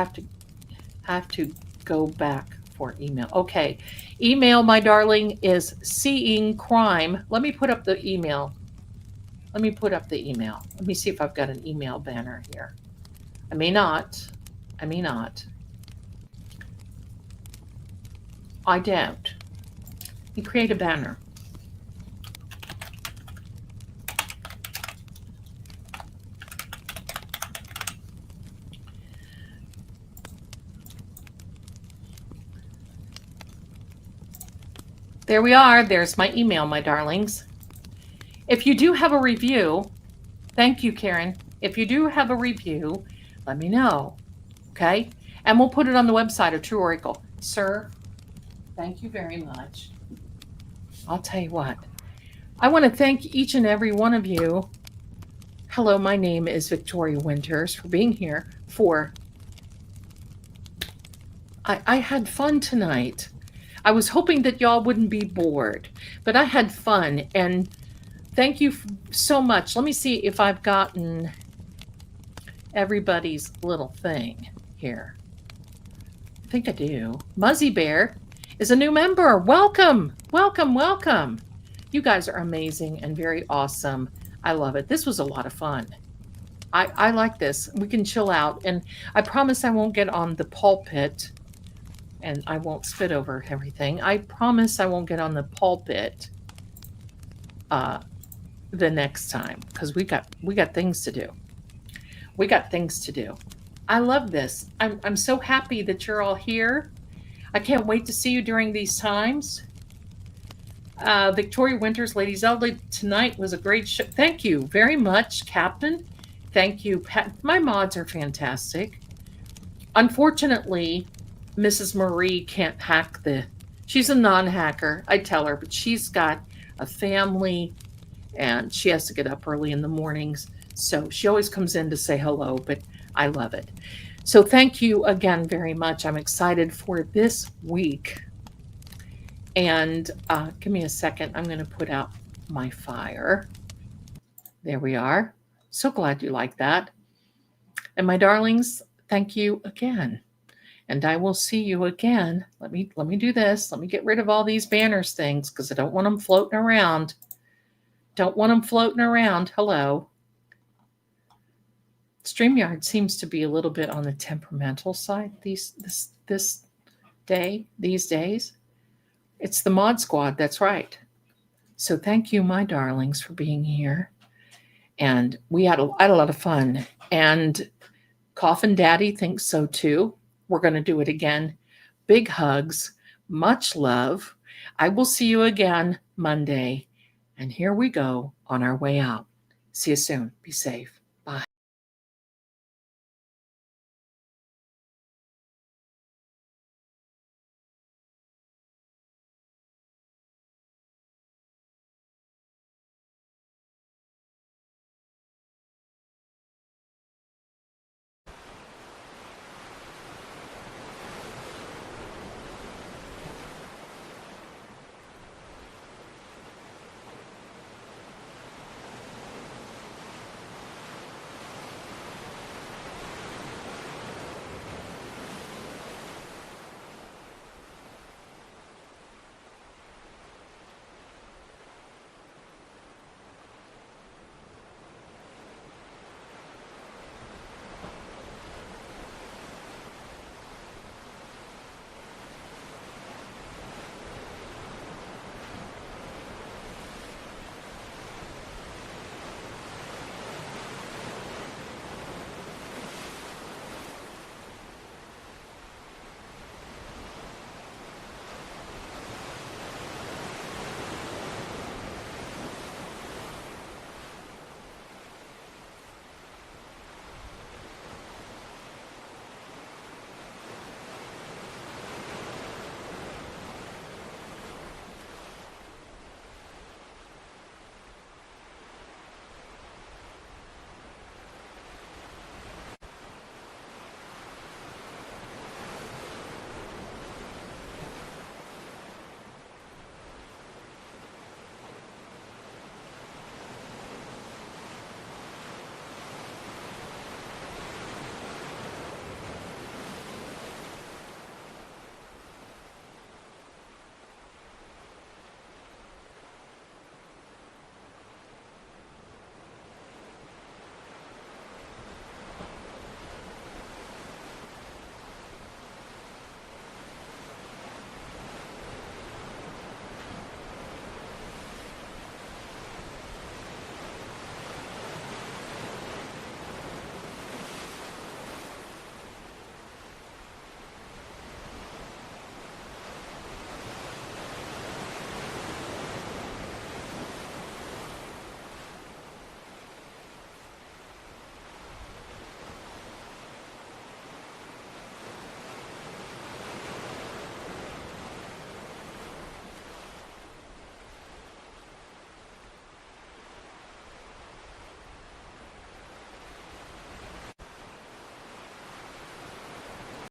have to go back for email. Okay. Email, my darling, is seeing crime. Let me put up the email. Let me put up the email. Let me see if I've got an email banner here. I may not. I may not. I doubt. You create a banner. There we are. There's my email, my darlings. If you do have a review, thank you, Karen. If you do have a review, let me know. Okay? And we'll put it on the website of True Oracle. Sir, thank you very much. I'll tell you what. I want to thank each and every one of you. Hello, my name is Victoria Winters, for being here. I had fun tonight. I was hoping that y'all wouldn't be bored, but I had fun, and thank you so much. Let me see if I've gotten everybody's little thing here. I think I do. Muzzy Bear is a new member. Welcome, welcome, welcome. You guys are amazing and very awesome. I love it. This was a lot of fun. I like this. We can chill out, and I promise I won't get on the pulpit and I won't spit over everything. I promise I won't get on the pulpit the next time, because we got things to do. We got things to do. I love this. I'm so happy that you're all here. I can't wait to see you during these times. Victoria Winters, Lady Zelda, tonight was a great show. Thank you very much, Captain. Thank you, Pat. My mods are fantastic. Unfortunately, Mrs. Marie can't hack she's a non-hacker, I tell her, but she's got a family and she has to get up early in the mornings. So she always comes in to say hello, but I love it. So thank you again very much. I'm excited for this week. And give me a second. I'm going to put out my fire. There we are. So glad you like that. And my darlings, thank you again. And I will see you again. Let me do this. Let me get rid of all these banners things because I don't want them floating around. Don't want them floating around. Hello. StreamYard seems to be a little bit on the temperamental side these days. It's the Mod Squad, that's right. So thank you, my darlings, for being here. And we had a lot of fun. And Coffin Daddy thinks so too. We're going to do it again. Big hugs. Much love. I will see you again Monday. And here we go on our way out. See you soon. Be safe.